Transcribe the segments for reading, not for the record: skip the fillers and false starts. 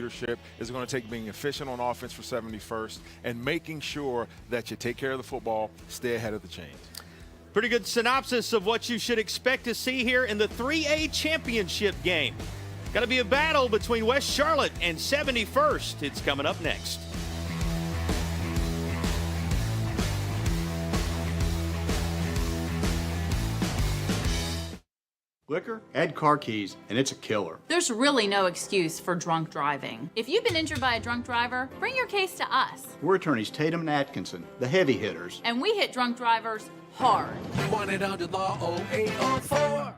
leadership. It's going to take being efficient on offense for 71st and making sure that you take care of the football, stay ahead of the chains. Pretty good synopsis of what you should expect to see here in the 3A championship game. Got to be a battle between West Charlotte and 71st. It's coming up next. Liquor, add car keys, and it's a killer. There's really no excuse for drunk driving. If you've been injured by a drunk driver, bring your case to us. We're attorneys Tatum and Atkinson, the heavy hitters. And we hit drunk drivers hard. 1-800-LAW-0804.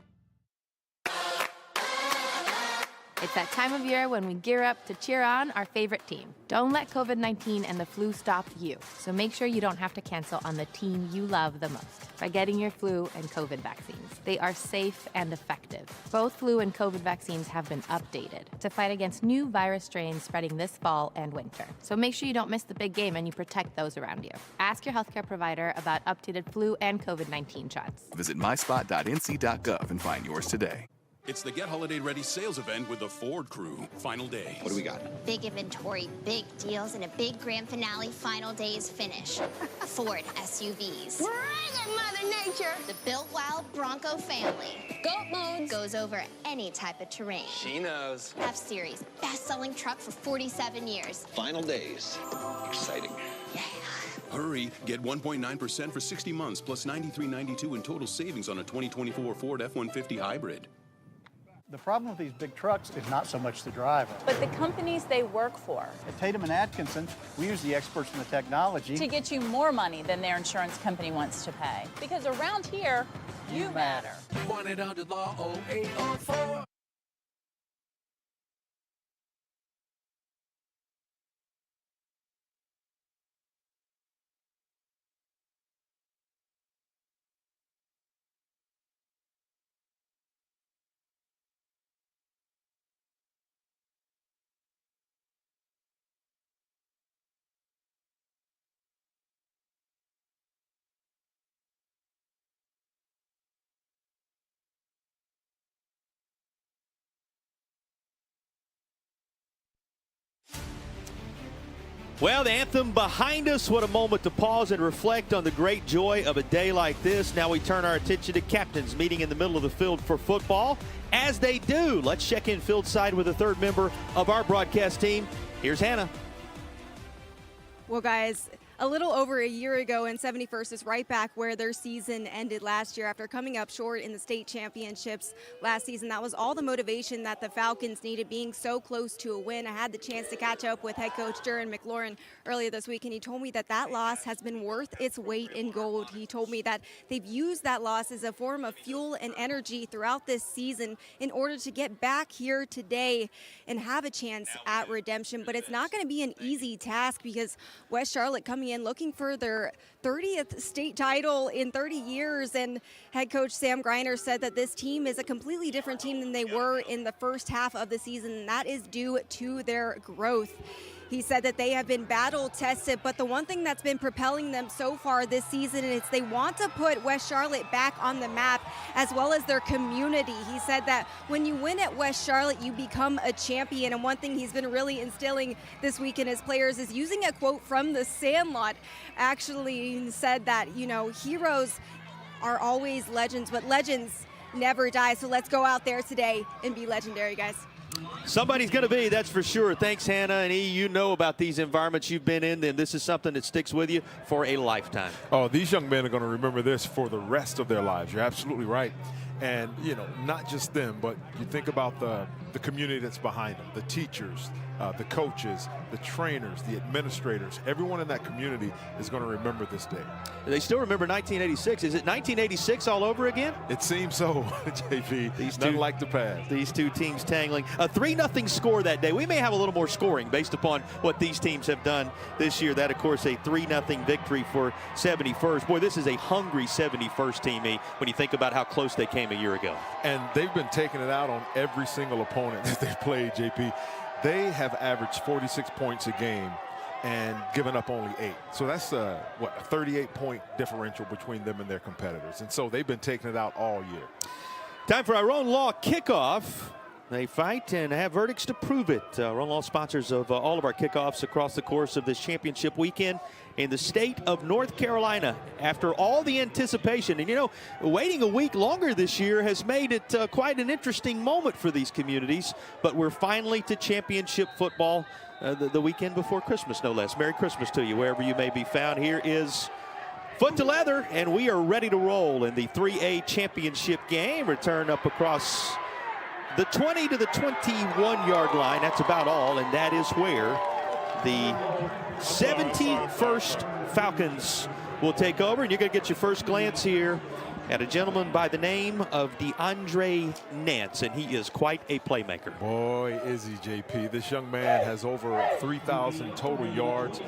It's that time of year when we gear up to cheer on our favorite team. Don't let COVID-19 and the flu stop you. So make sure you don't have to cancel on the team you love the most by getting your flu and COVID vaccines. They are safe and effective. Both flu and COVID vaccines have been updated to fight against new virus strains spreading this fall and winter. So make sure you don't miss the big game and you protect those around you. Ask your healthcare provider about updated flu and COVID-19 shots. Visit myspot.nc.gov and find yours today. It's the Get Holiday Ready sales event with the Ford crew. Final day. What do we got? Big inventory, big deals, and a big grand finale final day's finish. Ford SUVs. Bring it, Mother Nature! The built wild Bronco family. Goat modes. Goes over any type of terrain. She knows. F-Series, best-selling truck for 47 years. Final days. Exciting. Yeah. Hurry, get 1.9% for 60 months plus $93.92 in total savings on a 2024 Ford F-150 hybrid. The problem with these big trucks is not so much the driver. But the companies they work for. At Tatum and Atkinson, we use the experts in the technology To get you more money than their insurance company wants to pay. Because around here, you matter. 1-800-LAW-0804. Well, the anthem behind us. What a moment to pause and reflect on the great joy of a day like this. Now we turn our attention to captains meeting in the middle of the field for football. As they do, let's check in field side with a third member of our broadcast team. Here's Hannah. Well, guys, a little over a year ago, and 71st is right back where their season ended last year after coming up short in the state championships last season. That was all the motivation that the Falcons needed, being so close to a win. I had the chance to catch up with head coach Jaron McLaurin earlier this week, and he told me that that loss has been worth its weight in gold. He told me that they've used that loss as a form of fuel and energy throughout this season in order to get back here today and have a chance at redemption. But it's not going to be an easy task because West Charlotte coming in looking for their 30th state title in 30 years, and head coach Sam Greiner said that this team is a completely different team than they were in the first half of the season, and that is due to their growth. He said that they have been battle tested, but the one thing that's been propelling them so far this season is they want to put West Charlotte back on the map as well as their community. He said that when you win at West Charlotte, you become a champion. And one thing he's been really instilling this week in his players is using a quote from The Sandlot. Actually said that, you know, heroes are always legends, but legends never die. So let's go out there today and be legendary, guys. Somebody's going to be, that's for sure. Thanks, Hannah. And E, you know about these environments you've been in, and this is something that sticks with you for a lifetime. Oh, these young men are going to remember this for the rest of their lives. You're absolutely right. And, you know, not just them, but you think about the community that's behind them, the teachers, the coaches, the trainers, the administrators. Everyone in that community is going to remember this day. They still remember 1986. Is it 1986 all over again? It seems so, JP. Nothing like the past. These two teams tangling. A 3-0 score that day. We may have a little more scoring based upon what these teams have done this year. That, of course, a 3-0 victory for 71st. Boy, this is a hungry 71st team, E, when you think about how close they came a year ago. And they've been taking it out on every single opponent that they've played, JP. They have averaged 46 points a game and given up only 8. So that's a 38-point differential between them and their competitors. And so they've been taking it out all year. Time for our own law kickoff. They fight and have verdicts to prove it. Run-Law sponsors of all of our kickoffs across the course of this championship weekend in the state of North Carolina. After all the anticipation, and you know, waiting a week longer this year has made it quite an interesting moment for these communities, but we're finally to championship football the weekend before Christmas, no less. Merry Christmas to you, wherever you may be found. Here is Foot to Leather, and we are ready to roll in the 3A championship game. Return up across the 20 to the 21-yard line. That's about all, and that is where the 71st Falcons will take over. And you're going to get your first glance here at a gentleman by the name of DeAndre Nance, and he is quite a playmaker. Boy, is he, JP. This young man has over 3,000 total yards,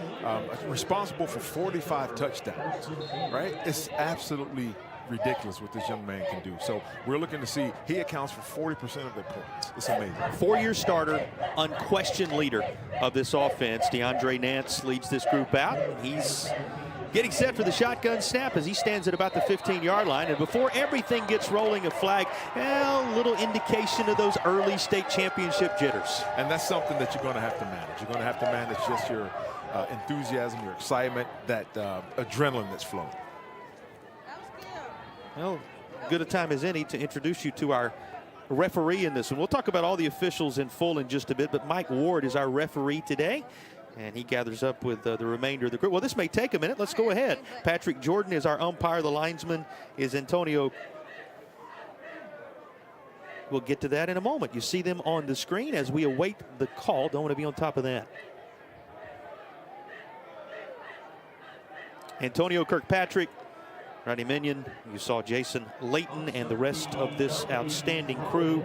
responsible for 45 touchdowns, right? It's absolutely ridiculous what this young man can do. So we're looking to see, he accounts for 40% of their points. It's amazing. Four-year starter, unquestioned leader of this offense. DeAndre Nance leads this group out. He's getting set for the shotgun snap as he stands at about the 15-yard line. And before everything gets rolling, a flag, a little indication of those early state championship jitters. And that's something that you're going to have to manage. You're going to have to manage just your enthusiasm, your excitement, that adrenaline that's flowing. Well, good a time as any to introduce you to our referee in this one. We'll talk about all the officials in full in just a bit, but Mike Ward is our referee today, and he gathers up with the remainder of the group. Well, this may take a minute. Let's go ahead. Patrick Jordan is our umpire. The linesman is Antonio. We'll get to that in a moment. You see them on the screen as we await the call. Don't want to be on top of that. Antonio Kirkpatrick, Rodney Minion, you saw Jason Layton and the rest of this outstanding crew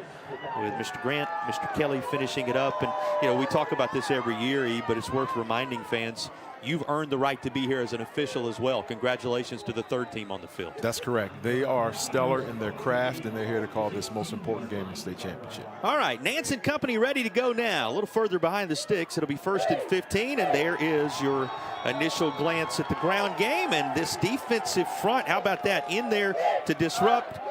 with Mr. Grant, Mr. Kelly finishing it up. And, you know, we talk about this every year, E, but it's worth reminding fans, you've earned the right to be here as an official as well. Congratulations to the third team on the field. That's correct. They are stellar in their craft, and they're here to call this most important game in the state championship. All right, Nance and company ready to go now. A little further behind the sticks. It'll be 1st and 15, and there is your initial glance at the ground game. And this defensive front, how about that? In there to disrupt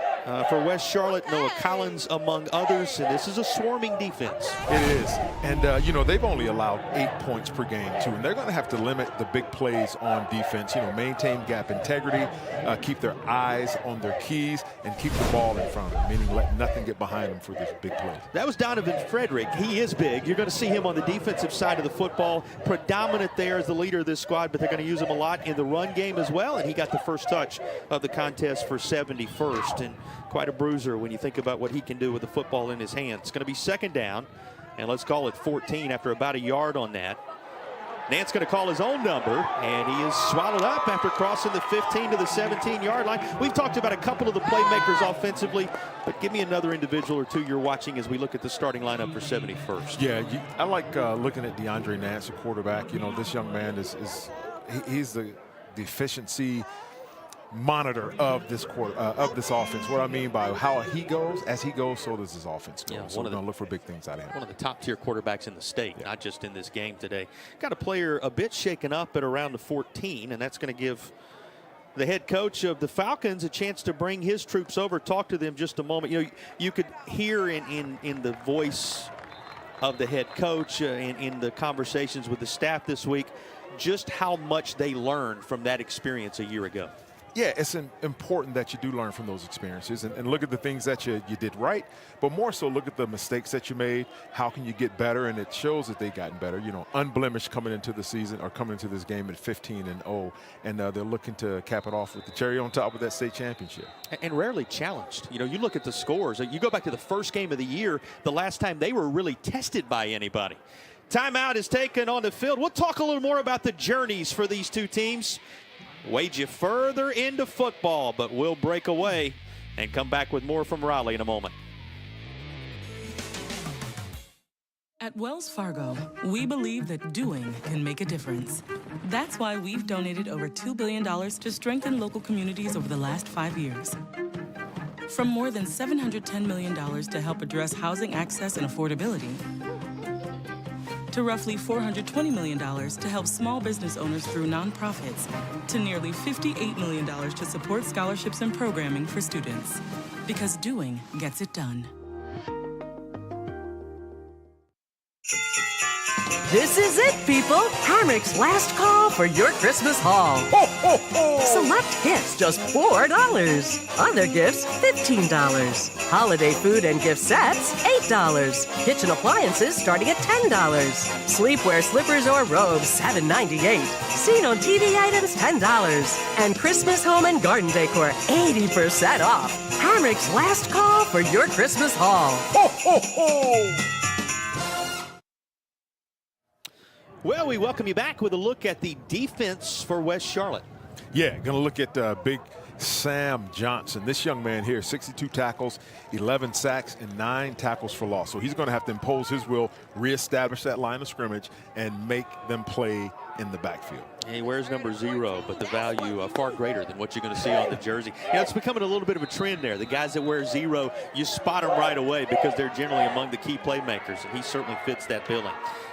for West Charlotte, Noah Collins among others. And this is a swarming defense. It is. And, you know, they've only allowed 8 points per game, too. And they're going to have to limit the big plays on defense, you know, maintain gap integrity, keep their eyes on their keys, and keep the ball in front of them, meaning let nothing get behind them for these big plays. That was Donovan Frederick. He is big. You're going to see him on the defensive side of the football. Predominant there as the leader of this squad, but they're going to use him a lot in the run game as well. And he got the first touch of the contest for 71st. And quite a bruiser when you think about what he can do with the football in his hands. It's going to be 2nd down, and let's call it 14 after about a yard on that. Nance going to call his own number, and he is swallowed up after crossing the 15 to the 17-yard line. We've talked about a couple of the playmakers offensively, but give me another individual or two you're watching as we look at the starting lineup for 71st. Yeah, I like looking at DeAndre Nance, the quarterback. You know, this young man he's the efficiency monitor of this offense. What I mean by how he goes, as he goes, so does his offense go. Yeah, so we're going to look for big things out of him. One of the top-tier quarterbacks in the state, not just in this game today. Got a player a bit shaken up at around the 14, and that's going to give the head coach of the Falcons a chance to bring his troops over, talk to them just a moment. You know, you could hear in the voice of the head coach in the conversations with the staff this week just how much they learned from that experience a year ago. Yeah, it's important that you do learn from those experiences and look at the things that you did right, but more so look at the mistakes that you made. How can you get better? And it shows that they've gotten better. You know, unblemished coming into the season or coming into this game at 15-0, and they're looking to cap it off with the cherry on top of that state championship. And rarely challenged. You know, you look at the scores. You go back to the first game of the year, the last time they were really tested by anybody. Timeout is taken on the field. We'll talk a little more about the journeys for these two teams. Wade you further into football, but we'll break away and come back with more from Raleigh in a moment. At Wells Fargo, we believe that doing can make a difference. That's why we've donated over $2 billion to strengthen local communities over the last 5 years. From more than $710 million to help address housing access and affordability, to roughly $420 million to help small business owners through nonprofits, to nearly $58 million to support scholarships and programming for students. Because doing gets it done. This is it, people. Hamrick's last call for your Christmas haul. Ho, ho, ho. Select gifts just $4. Other gifts, $15. Holiday food and gift sets, $8. Kitchen appliances starting at $10. Sleepwear, slippers, or robes, $7.98. Seen on TV items, $10. And Christmas home and garden decor, 80% off. Hamrick's last call for your Christmas haul. Ho, ho, ho. Well, we welcome you back with a look at the defense for West Charlotte. Yeah, going to look at big Sam Johnson. This young man here, 62 tackles, 11 sacks, and 9 tackles for loss. So he's going to have to impose his will, reestablish that line of scrimmage, and make them play in the backfield. He wears number 0, but the value far greater than what you're going to see on the jersey. You know, it's becoming a little bit of a trend there. The guys that wear 0, you spot them right away because they're generally among the key playmakers, and he certainly fits that billing.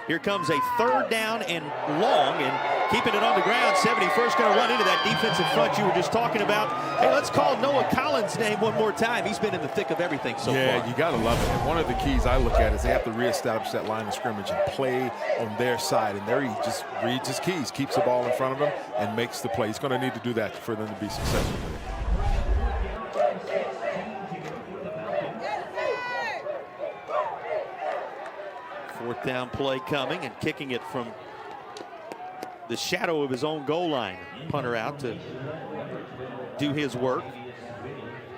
Here comes a 3rd down and long, and keeping it on the ground. 71st going to run into that defensive front you were just talking about. Hey, let's call Noah Collins' name one more time. He's been in the thick of everything so far. Yeah, you got to love it. And one of the keys I look at is they have to reestablish that line of scrimmage and play on their side. And there he just reads his keys, keeps the ball in front of him, and makes the play. He's going to need to do that for them to be successful. 4th down play coming, and kicking it from the shadow of his own goal line. Punter out to do his work.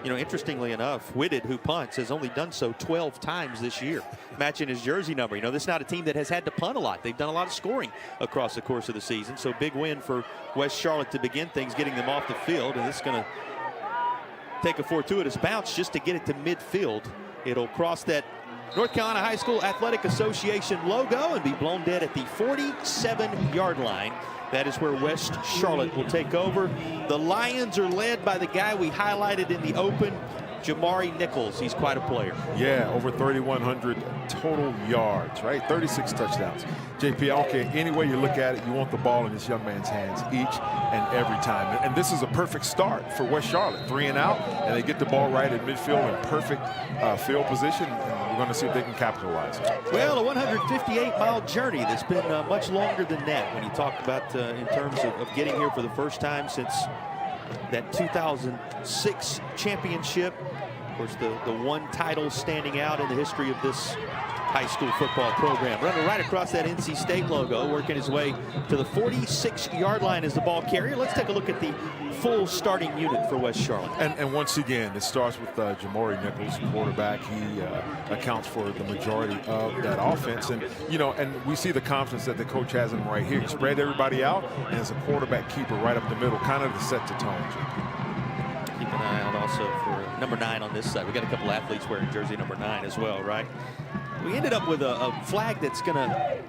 You know, interestingly enough, Whitted, who punts, has only done so 12 times this year, matching his jersey number. You know, this is not a team that has had to punt a lot. They've done a lot of scoring across the course of the season. So big win for West Charlotte to begin things, getting them off the field. And this is going to take a fortuitous bounce just to get it to midfield. It'll cross that North Carolina High School Athletic Association logo and be blown dead at the 47-yard line. That is where West Charlotte will take over. The Lions are led by the guy we highlighted in the open, Jamari Nichols. He's quite a player. Yeah, over 3,100 total yards, right? 36 touchdowns. JP, I don't care any way you look at it, you want the ball in this young man's hands each and every time. And this is a perfect start for West Charlotte. 3 and out, and they get the ball right at midfield in perfect field position. And we're going to see if they can capitalize. Well, a 158-mile journey that's been much longer than that when you talk about in terms of getting here for the first time since that 2006 championship. Of course, the one title standing out in the history of this high school football program. Running right across that NC State logo, working his way to the 46-yard line as the ball carrier. Let's take a look at the full starting unit for West Charlotte. And once again, it starts with Jamari Nichols, quarterback. He accounts for the majority of that offense. And, you know, and we see the confidence that the coach has in him right here. He spread everybody out, and as a quarterback keeper right up the middle, kind of to set the tone. Keep an eye out also for number 9 on this side. We got a couple athletes wearing jersey number 9 as well, right? We ended up with a flag that's going to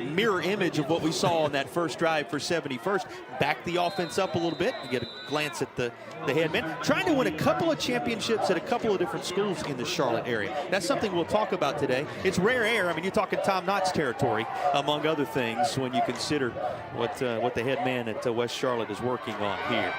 mirror image of what we saw on that first drive for 71st. Back the offense up a little bit. You get a glance at the head man. Trying to win a couple of championships at a couple of different schools in the Charlotte area. That's something we'll talk about today. It's rare air. I mean, you're talking Tom Knott's territory, among other things, when you consider what the head man at West Charlotte is working on here.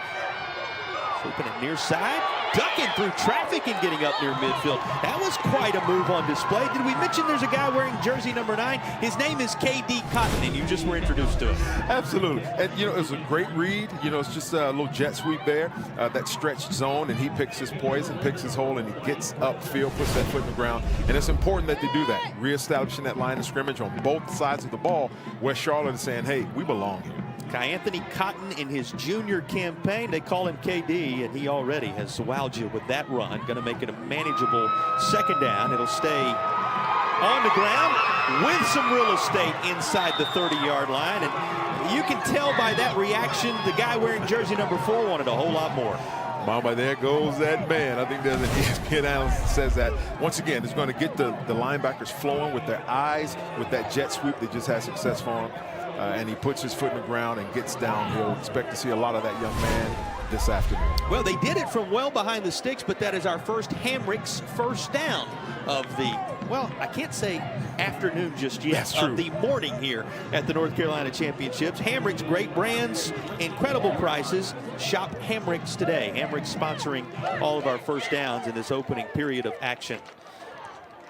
Flipping it near side, ducking through traffic and getting up near midfield. That was quite a move on display. Did we mention there's a guy wearing jersey number 9? His name is KD Cotton, and you just were introduced to him. Absolutely. And, you know, it was a great read. You know, it's just a little jet sweep there, that stretched zone, and he picks his poison, picks his hole, and he gets upfield, puts that foot in the ground. And it's important that they do that, reestablishing that line of scrimmage on both sides of the ball. West Charlotte is saying, hey, we belong here. Anthony Cotton in his junior campaign, they call him KD, and he already has wowed you with that run. Going to make it a manageable 2nd down. It'll stay on the ground with some real estate inside the 30-yard line. And you can tell by that reaction, the guy wearing jersey number 4 wanted a whole lot more. Mama, there goes that man. I think there's an ESPN analyst that says that. Once again, it's going to get the linebackers flowing with their eyes, with that jet sweep they just had success for him. And he puts his foot in the ground and gets downhill. Expect to see a lot of that young man this afternoon. Well, they did it from well behind the sticks, but that is our first Hamrick's first down of the, well, I can't say afternoon just yet. That's true. Of the morning here at the North Carolina Championships. Hamrick's, great brands, incredible prices. Shop Hamrick's today. Hamrick's sponsoring all of our first downs in this opening period of action.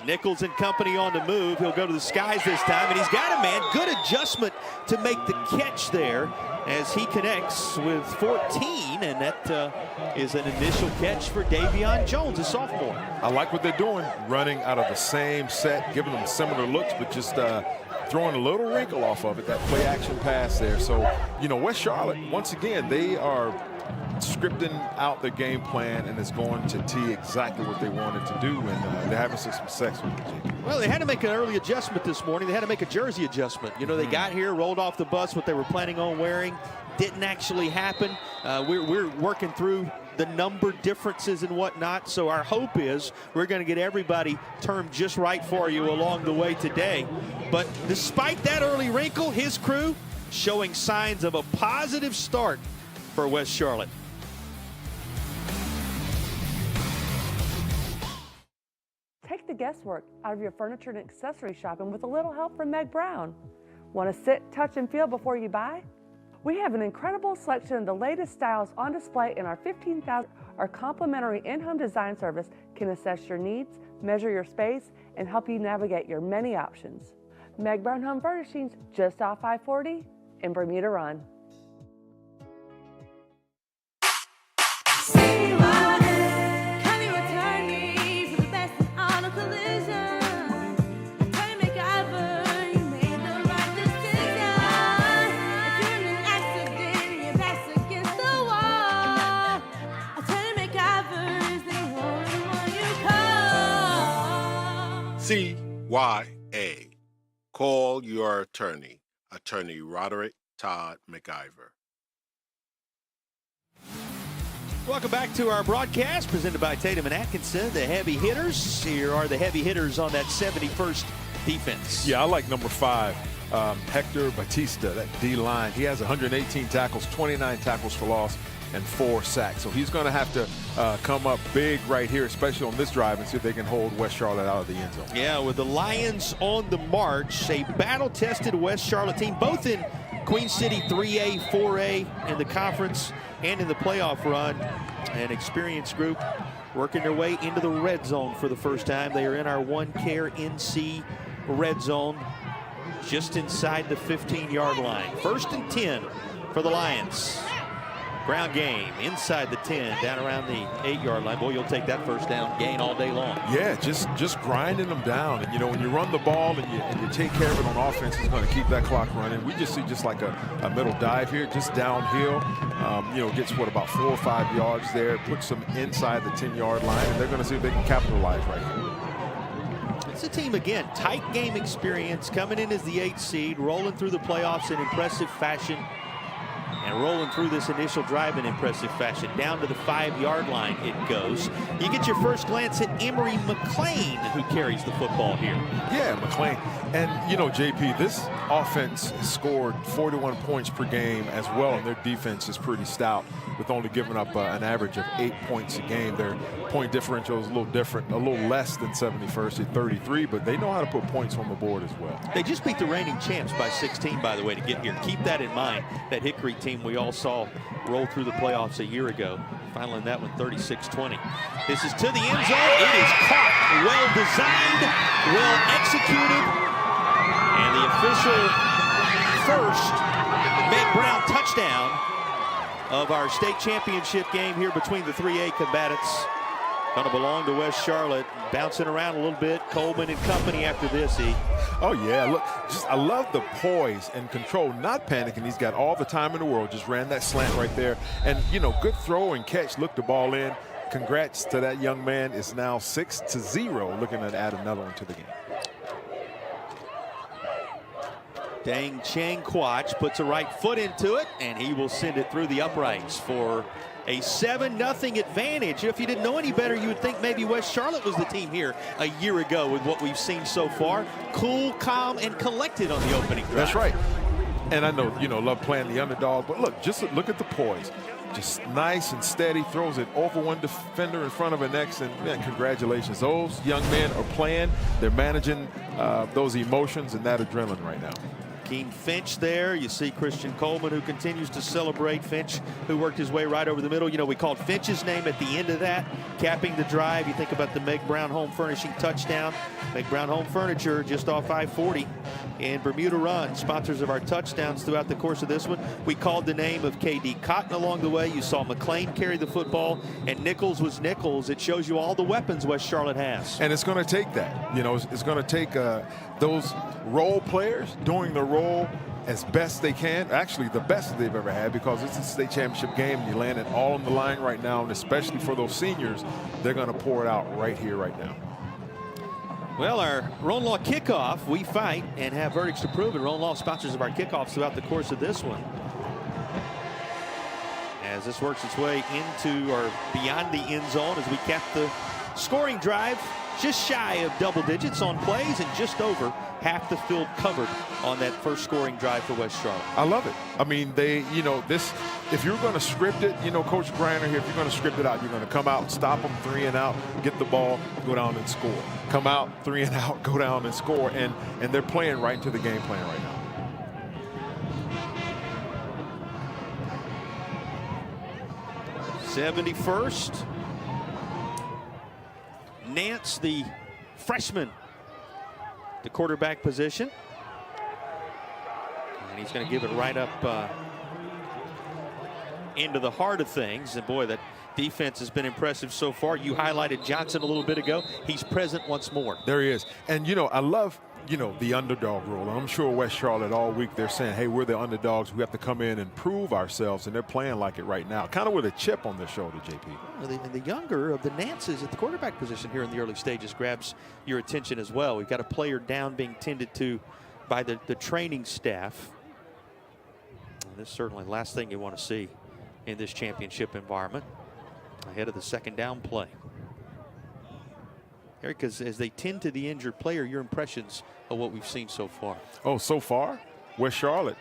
Nichols and company on the move. He'll go to the skies this time, and he's got a man. Good adjustment to make the catch there as he connects with 14, and that is an initial catch for Davion Jones, a sophomore. I like what they're doing, running out of the same set, giving them similar looks, but just throwing a little wrinkle off of it, that play action pass there. So, you know, West Charlotte, once again, they are scripting out their game plan, and it's going to tee exactly what they wanted to do, and they're having some success with it. Well, they had to make an early adjustment this morning. They had to make a jersey adjustment. You know, they got here, rolled off the bus, what they were planning on wearing. Didn't actually happen. We're working through the number differences and whatnot, so our hope is we're going to get everybody termed just right for you along the way today. But despite that early wrinkle, his crew showing signs of a positive start for West Charlotte. Take the guesswork out of your furniture and accessory shopping with a little help from Meg Brown. Want to sit, touch, and feel before you buy? We have an incredible selection of the latest styles on display, in our 15,000. Our complimentary in-home design service can assess your needs, measure your space, and help you navigate your many options. Meg Brown Home Furnishings, just off I-40 in Bermuda Run. CYA. Call your attorney, Attorney Roderick Todd McIver. Welcome back to our broadcast presented by Tatum and Atkinson, the heavy hitters. Here are the heavy hitters on that 71st defense. Yeah, I like number 5, Hector Batista, that D-line. He has 118 tackles, 29 tackles for loss, and 4 sacks. So he's going to have to come up big right here, especially on this drive, and see if they can hold West Charlotte out of the end zone. Yeah, with the Lions on the march, a battle-tested West Charlotte team, both in Queen City 3A, 4A in the conference and in the playoff run. An experienced group working their way into the red zone for the first time. They are in our OneCare NC red zone, just inside the 15-yard line. 1st and 10 for the Lions. Ground game inside the 10, down around the 8-yard line. Boy, you'll take that first down gain all day long. Yeah, just grinding them down. And, you know, when you run the ball and you take care of it on offense, it's going to keep that clock running. We just see just like a middle dive here, just downhill. You know, gets, about 4 or 5 yards there, puts them inside the 10-yard line, and they're going to see if they can capitalize right here. It's a team, again, tight game experience, coming in as the 8th seed, rolling through the playoffs in impressive fashion. And rolling through this initial drive in impressive fashion. Down to the 5-yard line it goes. You get your first glance at Emory McLean, who carries the football here. Yeah, McLean. And, you know, JP, this offense has scored 41 points per game as well, and their defense is pretty stout, with only giving up an average of 8 points a game. Their point differential is a little different, a little less than 71st at 33, but they know how to put points on the board as well. They just beat the reigning champs by 16, by the way, to get here. Keep that in mind. That Hickory team we all saw roll through the playoffs a year ago. Finally, that one 36-20. This is to the end zone. It is caught. Well designed, well executed. And the official first Meg Brown touchdown of our state championship game here between the 3A combatants. Going to belong to West Charlotte. Bouncing around a little bit. Coleman and company after this, E. Oh, yeah. Look, I love the poise and control, not panicking. He's got all the time in the world. Just ran that slant right there. And, you know, good throw and catch. Looked the ball in. Congrats to that young man. It's now 6-0, looking to add another one to the game. Dang Chang Quach puts a right foot into it, and he will send it through the uprights for a 7-0 advantage. If you didn't know any better, you would think maybe West Charlotte was the team here a year ago with what we've seen so far. Cool, calm, and collected on the opening drive. That's right. And I know, you know, love playing the underdog, but look, just look at the poise. Just nice and steady, throws it over one defender in front of the next, and man, congratulations. Those young men are playing. They're managing those emotions and that adrenaline right now. Akeem Finch there. You see Christian Coleman, who continues to celebrate. Finch, who worked his way right over the middle. You know, we called Finch's name at the end of that, capping the drive. You think about the Meg Brown Home Furnishing touchdown. Meg Brown Home Furniture just off I-40 in Bermuda Run, sponsors of our touchdowns throughout the course of this one. We called the name of K.D. Cotton along the way. You saw McLean carry the football, and Nichols was Nichols. It shows you all the weapons West Charlotte has. And it's going to take that. You know, it's going to take those role players doing the role as best they can, actually the best they've ever had, because it's a state championship game. You land it all on the line right now, and especially for those seniors, they're going to pour it out right here, right now. Well, our Roan Law kickoff, we fight and have verdicts to prove it. Roan Law sponsors of our kickoffs throughout the course of this one. As this works its way into or beyond the end zone as we cap the scoring drive, just shy of double digits on plays and just over half the field covered on that first scoring drive for West Charlotte. I love it. I mean, you know, if you're going to script it, you know, Coach Griner here, if you're going to script it out, you're going to come out, stop them 3 and out, get the ball, go down and score. Come out, 3 and out, go down and score. And they're playing right into the game plan right now. '71st. Nance, the freshman, the quarterback position. And he's going to give it right up into the heart of things. And boy, that defense has been impressive so far. You highlighted Johnson a little bit ago. He's present once more. There he is. And, you know, I love, you know, the underdog rule. I'm sure West Charlotte all week they're saying, hey, we're the underdogs. We have to come in and prove ourselves. And they're playing like it right now, kind of with a chip on their shoulder, JP. And the younger of the Nances at the quarterback position here in the early stages grabs your attention as well. We've got a player down being tended to by the training staff. And this is certainly the last thing you want to see in this championship environment ahead of the second down play. Eric, as they tend to the injured player, your impressions of what we've seen so far? Oh, so far, West Charlotte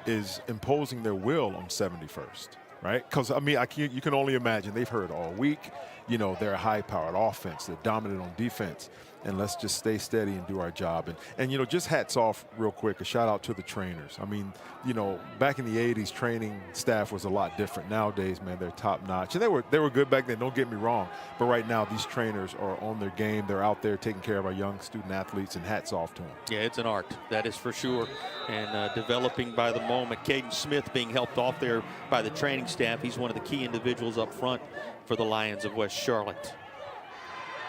is imposing their will on 71st, right? Because, I mean, you can only imagine. They've heard all week, you know, they're a high-powered offense. They're dominant on defense. And let's just stay steady and do our job. And you know, just hats off real quick, a shout out to the trainers. I mean, you know, back in the 80s, training staff was a lot different. Nowadays, man, they're top notch. And they were good back then, don't get me wrong. But right now, these trainers are on their game. They're out there taking care of our young student athletes, and hats off to them. Yeah, it's an art, that is for sure. And developing by the moment. Caden Smith being helped off there by the training staff. He's one of the key individuals up front for the Lions of West Charlotte.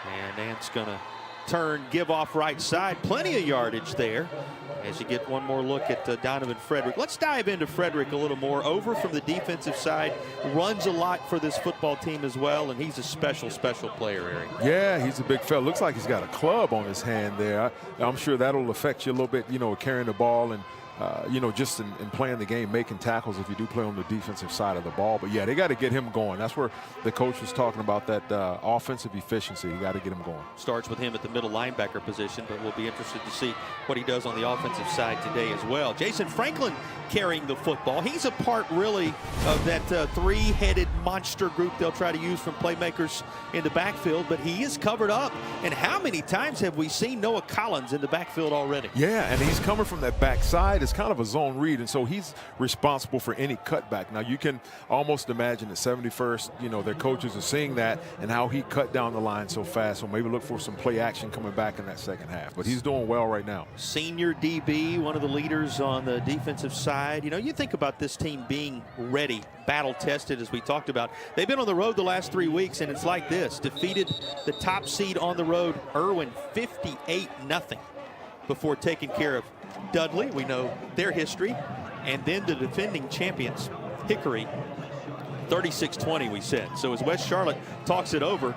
And Nance gonna turn, give off right side. Plenty of yardage there as you get one more look at Donovan Frederick. Let's dive into Frederick a little more. Over from the defensive side, runs a lot for this football team as well, and he's a special, special player, Eric. Yeah, he's a big fella. Looks like he's got a club on his hand there. I'm sure that'll affect you a little bit, you know, carrying the ball and you know, just in playing the game, making tackles if you do play on the defensive side of the ball. But, yeah, they got to get him going. That's where the coach was talking about that offensive efficiency. You got to get him going. Starts with him at the middle linebacker position, but we'll be interested to see what he does on the offensive side today as well. Jason Franklin carrying the football. He's a part, really, of that three-headed monster group they'll try to use from playmakers in the backfield, but he is covered up. And how many times have we seen Noah Collins in the backfield already? Yeah, and he's coming from that backside. It's kind of a zone read, and so he's responsible for any cutback. Now, you can almost imagine that 71st, you know, their coaches are seeing that and how he cut down the line so fast, so maybe look for some play action coming back in that second half. But he's doing well right now. Senior DB, one of the leaders on the defensive side. You know, you think about this team being ready, battle-tested, as we talked about. They've been on the road the last 3 weeks, and it's like this. Defeated the top seed on the road, Irwin, 58-0, before taking care of Dudley. We know their history. And then the defending champions, Hickory, 36-20, we said. So as West Charlotte talks it over,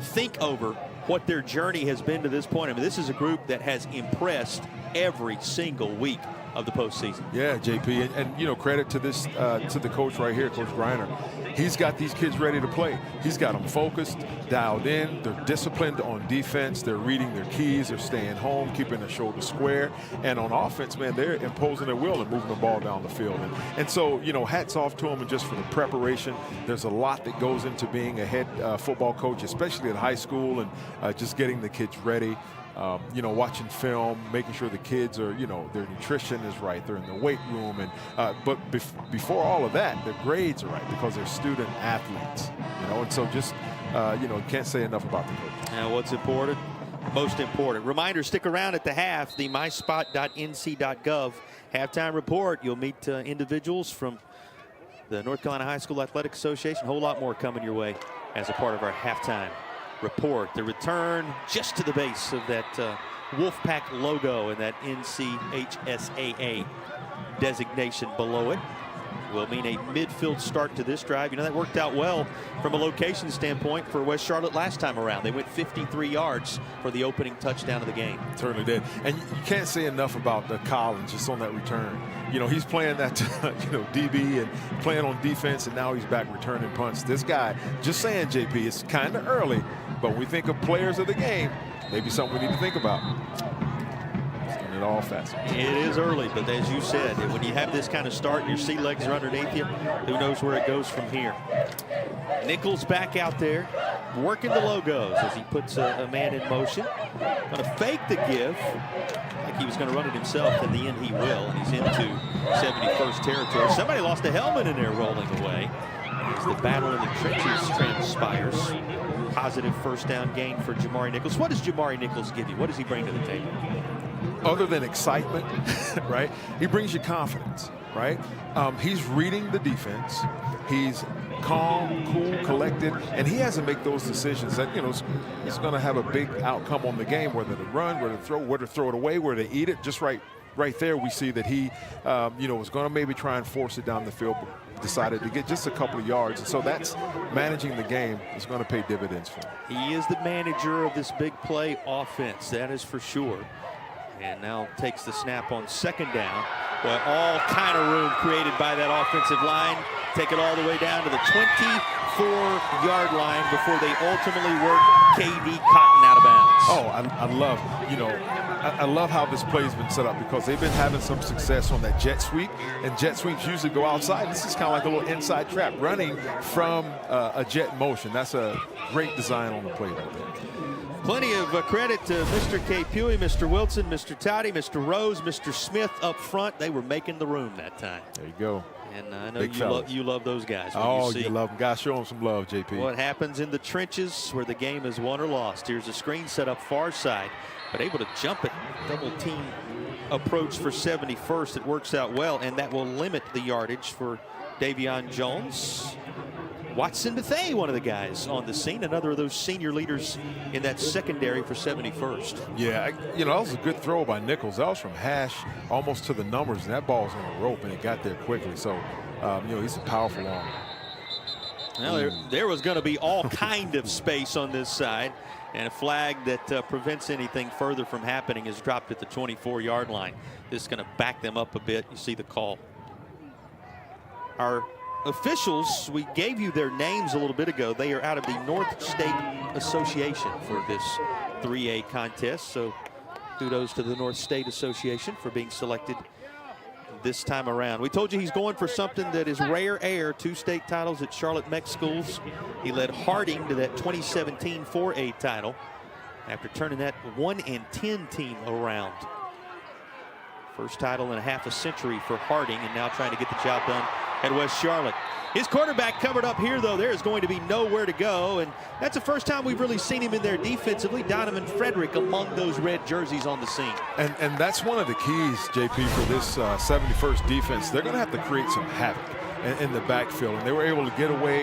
think over what their journey has been to this point. I mean, this is a group that has impressed every single week of the postseason. Yeah, JP, and you know, credit to this to the coach right here, Coach Griner. He's got these kids ready to play. He's got them focused, dialed in. They're disciplined on defense. They're reading their keys. They're staying home, keeping their shoulders square. And on offense, man, they're imposing their will and moving the ball down the field. And so, you know, hats off to them and just for the preparation. There's a lot that goes into being a head football coach, especially at high school, and just getting the kids ready. you know, watching film, making sure the kids are, you know, their nutrition is right, they're in the weight room, and but before all of that, their grades are right because they're student athletes, you know, and so just you know, can't say enough about the coach. Now, what's important? Most important. Reminder, stick around at the half, the myspot.nc.gov halftime report. You'll meet individuals from the North Carolina High School Athletic Association. A whole lot more coming your way as a part of our halftime report. The return just to the base of that Wolfpack logo and that NCHSAA designation below it will mean a midfield start to this drive. You know, that worked out well from a location standpoint for West Charlotte last time around. They went 53 yards for the opening touchdown of the game. Certainly did. And you can't say enough about Collins just on that return. You know, he's playing that, you know, DB and playing on defense, and now he's back returning punts. This guy, just saying, JP, it's kind of early, but when we think of players of the game, maybe something we need to think about. It all fast. It is early, but as you said, when you have this kind of start and your sea legs are underneath you, who knows where it goes from here. Nichols back out there, working the logos as he puts a man in motion. Going to fake the give, like he was going to run it himself. In the end, he will, and he's into 71st territory. Somebody lost a helmet in there rolling away as the battle in the trenches transpires. Positive first down gain for Jamari Nichols. What does Jamari Nichols give you? What does he bring to the table? Other than excitement, right? He brings you confidence, right? He's reading the defense. He's calm, cool, collected, and he has to make those decisions that, you know, it's going to have a big outcome on the game, whether to run, whether to throw it away, where to eat it. Just right there, we see that he, you know, was going to maybe try and force it down the field, but decided to get just a couple of yards. And so that's managing the game is going to pay dividends for him. He is the manager of this big play offense, that is for sure. And now takes the snap on second down. Well, all kind of room created by that offensive line. Take it all the way down to the 24-yard line before they ultimately work KD Cotton out of bounds. Oh, I love, you know, I love how this play's been set up because they've been having some success on that jet sweep, and jet sweeps usually go outside. This is kind of like a little inside trap running from a jet motion. That's a great design on the play right there. Plenty of credit to Mr. Capuey, Mr. Wilson, Mr. Toddy, Mr. Rose, Mr. Smith up front. They were making the room that time. There you go. And I know you love those guys. Oh, you love them. Guys, show them some love, JP. What happens in the trenches where the game is won or lost. Here's a screen set up far side, but able to jump it. Double team approach for 71st. It works out well, and that will limit the yardage for Davion Jones. Watson Bethea, one of the guys on the scene, another of those senior leaders in that secondary for 71st. Yeah, you know, that was a good throw by Nichols. That was from hash almost to the numbers, and that ball was on a rope, and it got there quickly. So, you know, he's a powerful arm. Well, there was going to be all kind of space on this side, and a flag that prevents anything further from happening is dropped at the 24-yard line. This is going to back them up a bit. You see the call. Our officials, we gave you their names a little bit ago. They are out of the North State Association for this 3A contest. So kudos to the North State Association for being selected this time around. We told you he's going for something that is rare air. 2 state titles at Charlotte Mech Schools. He led Harding to that 2017 4A title after turning that 1-10 team around. First title in a half a century for Harding, and now trying to get the job done at West Charlotte. His quarterback covered up here, though. There is going to be nowhere to go, and that's the first time we've really seen him in there defensively. Donovan Frederick among those red jerseys on the scene. And that's one of the keys, JP, for this 71st defense. They're going to have to create some havoc in the backfield, and they were able to get away,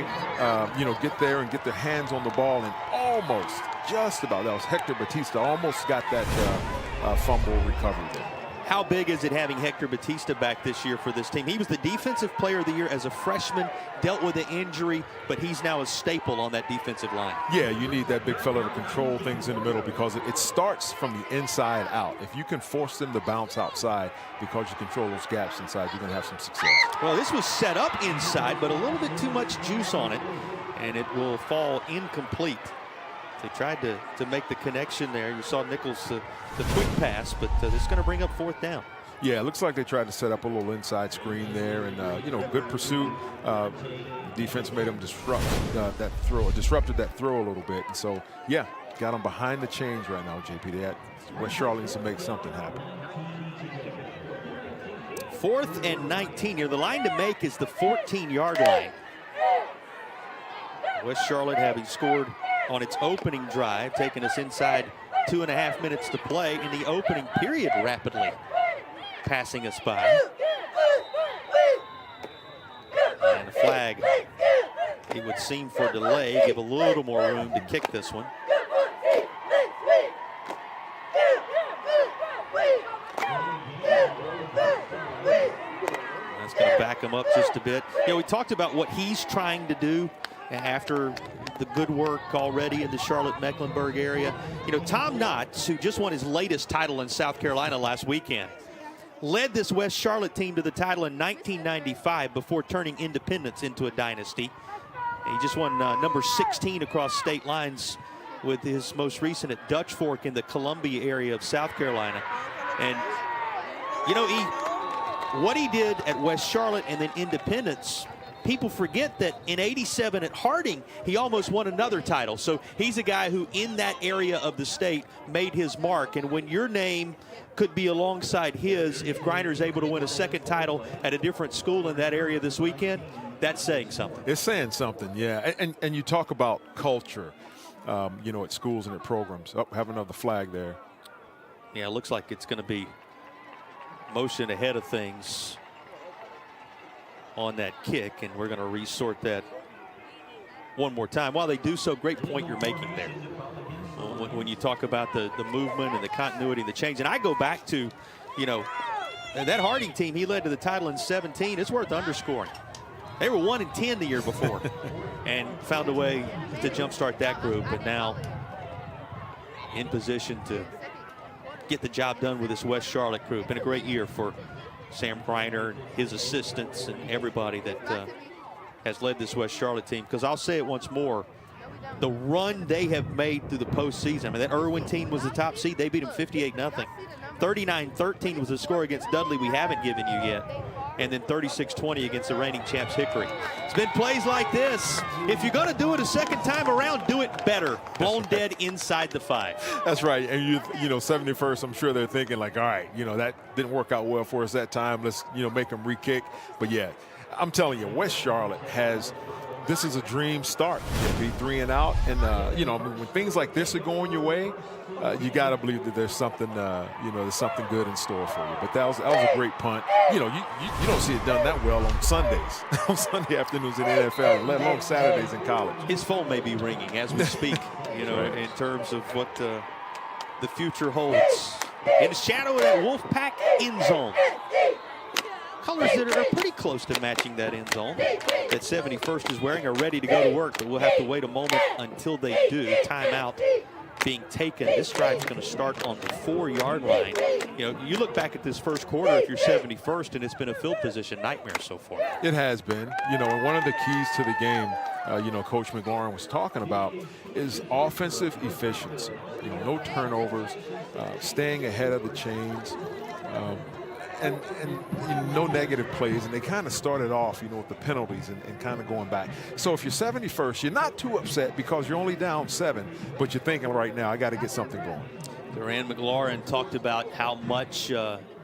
you know, get there and get their hands on the ball, and almost, just about, that was Hector Batista, almost got that fumble recovery there. How big is it having Hector Batista back this year for this team? He was the defensive player of the year as a freshman, dealt with an injury, but he's now a staple on that defensive line. Yeah, you need that big fella to control things in the middle because it starts from the inside out. If you can force them to bounce outside because you control those gaps inside, you're going to have some success. Well, this was set up inside, but a little bit too much juice on it, and it will fall incomplete. They tried to make the connection there. You saw Nichols the quick pass, but this is going to bring up 4th down. Yeah, it looks like they tried to set up a little inside screen there, and you know, good pursuit. Defense made them disrupted that throw a little bit, and so yeah, got them behind the chains right now, JP. West Charlotte needs to make something happen. 4th and 19 here. The line to make is the 14-yard line. West Charlotte having scored on its opening drive, taking us inside 2.5 minutes to play in the opening period, rapidly passing us by. And a flag, it would seem, for delay, give a little more room to kick this one. That's going to back him up just a bit. You know, we talked about what he's trying to do after the good work already in the Charlotte-Mecklenburg area. You know, Tom Knotts, who just won his latest title in South Carolina last weekend, led this West Charlotte team to the title in 1995 before turning Independence into a dynasty. He just won number 16 across state lines with his most recent at Dutch Fork in the Columbia area of South Carolina. And, you know, what he did at West Charlotte and then Independence, people forget that in '87 at Harding, he almost won another title. So he's a guy who in that area of the state made his mark. And when your name could be alongside his, if Greiner's able to win a second title at a different school in that area this weekend, that's saying something. It's saying something, yeah. And you talk about culture, you know, at schools and at programs. Oh, have another flag there. Yeah, it looks like it's going to be motion ahead of things on that kick, and we're going to resort that one more time. While they do so, great point you're making there. When you talk about the movement and the continuity and the change. And I go back to, you know, that Harding team he led to the title in '17. It's worth underscoring. They were 1-10 the year before and found a way to jumpstart that group, but now in position to get the job done with this West Charlotte group. Been a great year for Sam Greiner and his assistants and everybody that has led this West Charlotte team. Because I'll say it once more, the run they have made through the postseason. I mean, that Irwin team was the top seed. They beat them 58-0. 39-13 was the score against Dudley we haven't given you yet. And then 36-20 against the reigning champs Hickory. It's been plays like this. If you're going to do it a second time around, do it better. Blown dead inside the 5. That's right. And you know, 71st, I'm sure they're thinking like, all right, you know, that didn't work out well for us that time. Let's, you know, make them re-kick. But yeah, I'm telling you, West Charlotte has, this is a dream start. Be 3 and out. And, you know, when things like this are going your way, you got to believe that there's something, you know, there's something good in store for you. But that was a great punt. You know, you don't see it done that well on Sundays, on Sunday afternoons in the NFL, let alone Saturdays in college. His phone may be ringing as we speak, you know, right, in terms of what the future holds. In the shadow of that Wolfpack end zone. Colors that are pretty close to matching that end zone that 71st is wearing are ready to go to work, but we'll have to wait a moment until they do. Timeout being taken. This drive's going to start on the 4-yard line. You know, you look back at this first quarter if you're 71st, and it's been a field position nightmare so far. It has been. You know, and one of the keys to the game, you know, Coach McLaurin was talking about is offensive efficiency. You know, no turnovers, staying ahead of the chains, and no negative plays. And they kind of started off, you know, with the penalties and kind of going back. So if you're 71st, you're not too upset because you're only down 7, but you're thinking right now, I got to get something going. Duran McLaurin talked about how much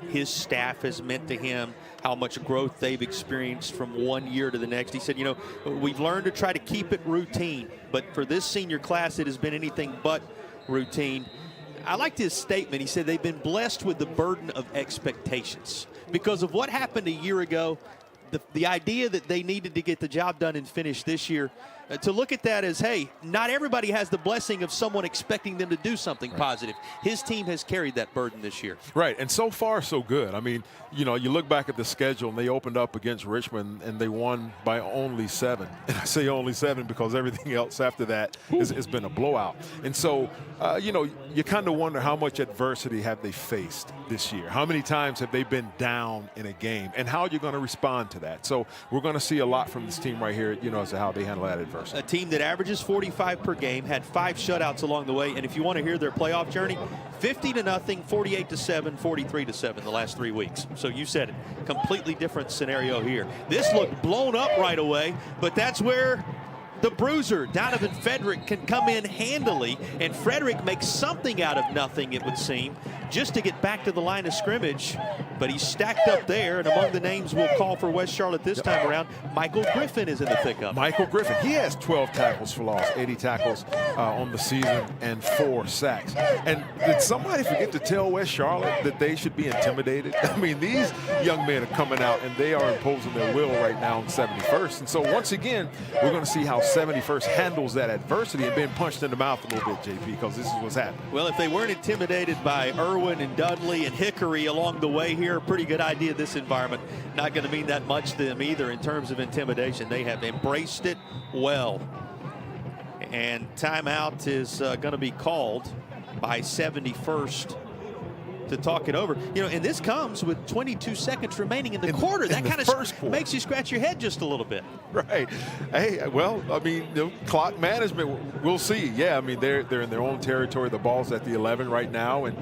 his staff has meant to him, how much growth they've experienced from one year to the next. He said, you know, we've learned to try to keep it routine, but for this senior class, it has been anything but routine. I liked his statement. He said they've been blessed with the burden of expectations. Because of what happened a year ago, the idea that they needed to get the job done and finish this year, to look at that as, hey, not everybody has the blessing of someone expecting them to do something positive. His team has carried that burden this year. Right, and so far so good. I mean, you know, you look back at the schedule and they opened up against Richmond and they won by only 7. And I say only 7 because everything else after that has been a blowout. And so, you know, you kind of wonder how much adversity have they faced this year? How many times have they been down in a game? And how are you going to respond to that? So we're going to see a lot from this team right here, you know, as to how they handle that adversity. A team that averages 45 per game, had 5 shutouts along the way, and if you want to hear their playoff journey, 50-0, 48-7, 43-7 the last 3 weeks. So you said it, completely different scenario here. This looked blown up right away, but that's where The bruiser, Donovan Frederick, can come in handily, and Frederick makes something out of nothing, it would seem, just to get back to the line of scrimmage. But he's stacked up there, and among the names we'll call for West Charlotte this time around, Michael Griffin is in the thick of. Michael Griffin, he has 12 tackles for loss, 80 tackles on the season, and 4 sacks. And did somebody forget to tell West Charlotte that they should be intimidated? I mean, these young men are coming out, and they are imposing their will right now on 71st. And so once again, we're going to see how 71st handles that adversity and being punched in the mouth a little bit, JP, because this is what's happening. Well, if they weren't intimidated by Irwin and Dudley and Hickory along the way here, pretty good idea this environment. Not going to mean that much to them either in terms of intimidation. They have embraced it well. And timeout is going to be called by 71st to talk it over. You know, and this comes with 22 seconds remaining in the quarter. That kind of makes you scratch your head just a little bit. Right. Hey, well, I mean, clock management, we'll see. Yeah, I mean, they're in their own territory. The ball's at the 11 right now, and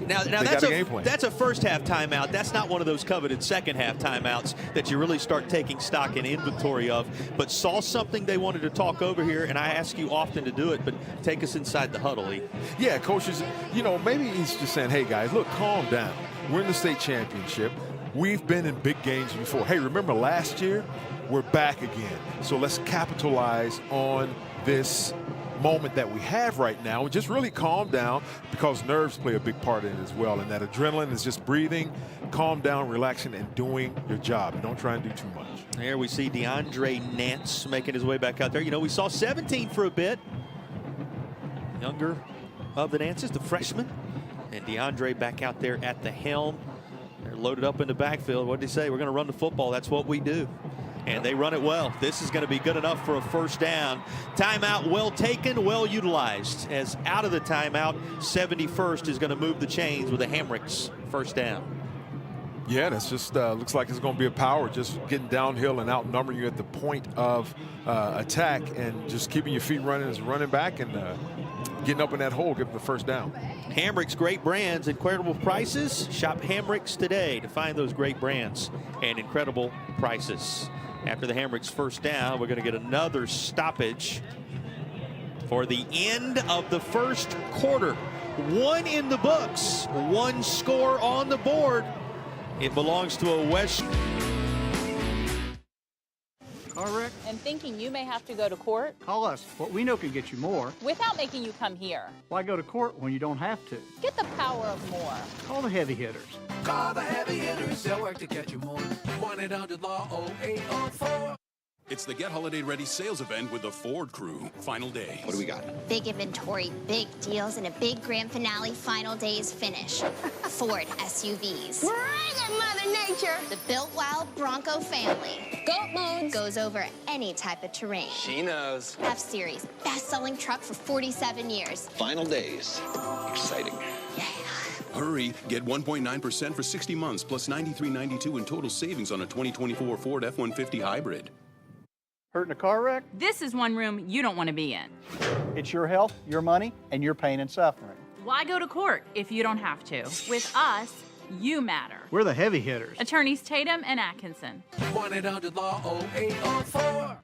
now that's a first half timeout. That's not one of those coveted second half timeouts that you really start taking stock and inventory of. But saw something they wanted to talk over here, and I ask you often to do it, but take us inside the huddle, Lee. Yeah, coaches, you know, maybe he's just saying, hey, guys, look, calm down. We're in the state championship. We've been in big games before. Hey, remember last year? We're back again. So let's capitalize on this moment that we have right now and just really calm down, because nerves play a big part in it as well. And that adrenaline is just breathing, calm down, relaxing, and doing your job. And don't try and do too much. There we see DeAndre Nance making his way back out there. You know, we saw 17 for a bit. Younger of the Nances, the freshman. And DeAndre back out there at the helm. They're loaded up in the backfield. What did he say? We're going to run the football. That's what we do. And they run it well. This is going to be good enough for a first down. Timeout well taken, well utilized. As out of the timeout, 71st is going to move the chains with a Hamricks first down. Yeah, that's just looks like it's going to be a power, just getting downhill and outnumbering you at the point of attack, and just keeping your feet running as a running back and getting up in that hole, getting the first down. Hamricks, great brands, incredible prices. Shop Hamricks today to find those great brands and incredible prices. After the Hamricks first down, we're going to get another stoppage for the end of the first quarter. 1 in the books, 1 score on the board. It belongs to a West. Car wreck? And thinking you may have to go to court? Call us. What we know can get you more. Without making you come here. Why go to court when you don't have to? Get the power of more. Call the heavy hitters. Call the heavy hitters. They'll work to get you more. 1-800-LAW-0804. It's the Get Holiday Ready sales event with the Ford crew. Final day. What do we got? Big inventory, big deals, and a big grand finale final days finish. Ford SUVs. Bring it, Mother Nature. The built wild Bronco family. Goat modes. Goes over any type of terrain. She knows. F-Series, best-selling truck for 47 years. Final days. Exciting. Yeah. Hurry, get 1.9% for 60 months plus $93.92 in total savings on a 2024 Ford F-150 hybrid. Hurt in a car wreck? This is one room you don't want to be in. It's your health, your money, and your pain and suffering. Why go to court if you don't have to? With us, you matter. We're the heavy hitters. Attorneys Tatum and Atkinson. 1-800-LAW-0804.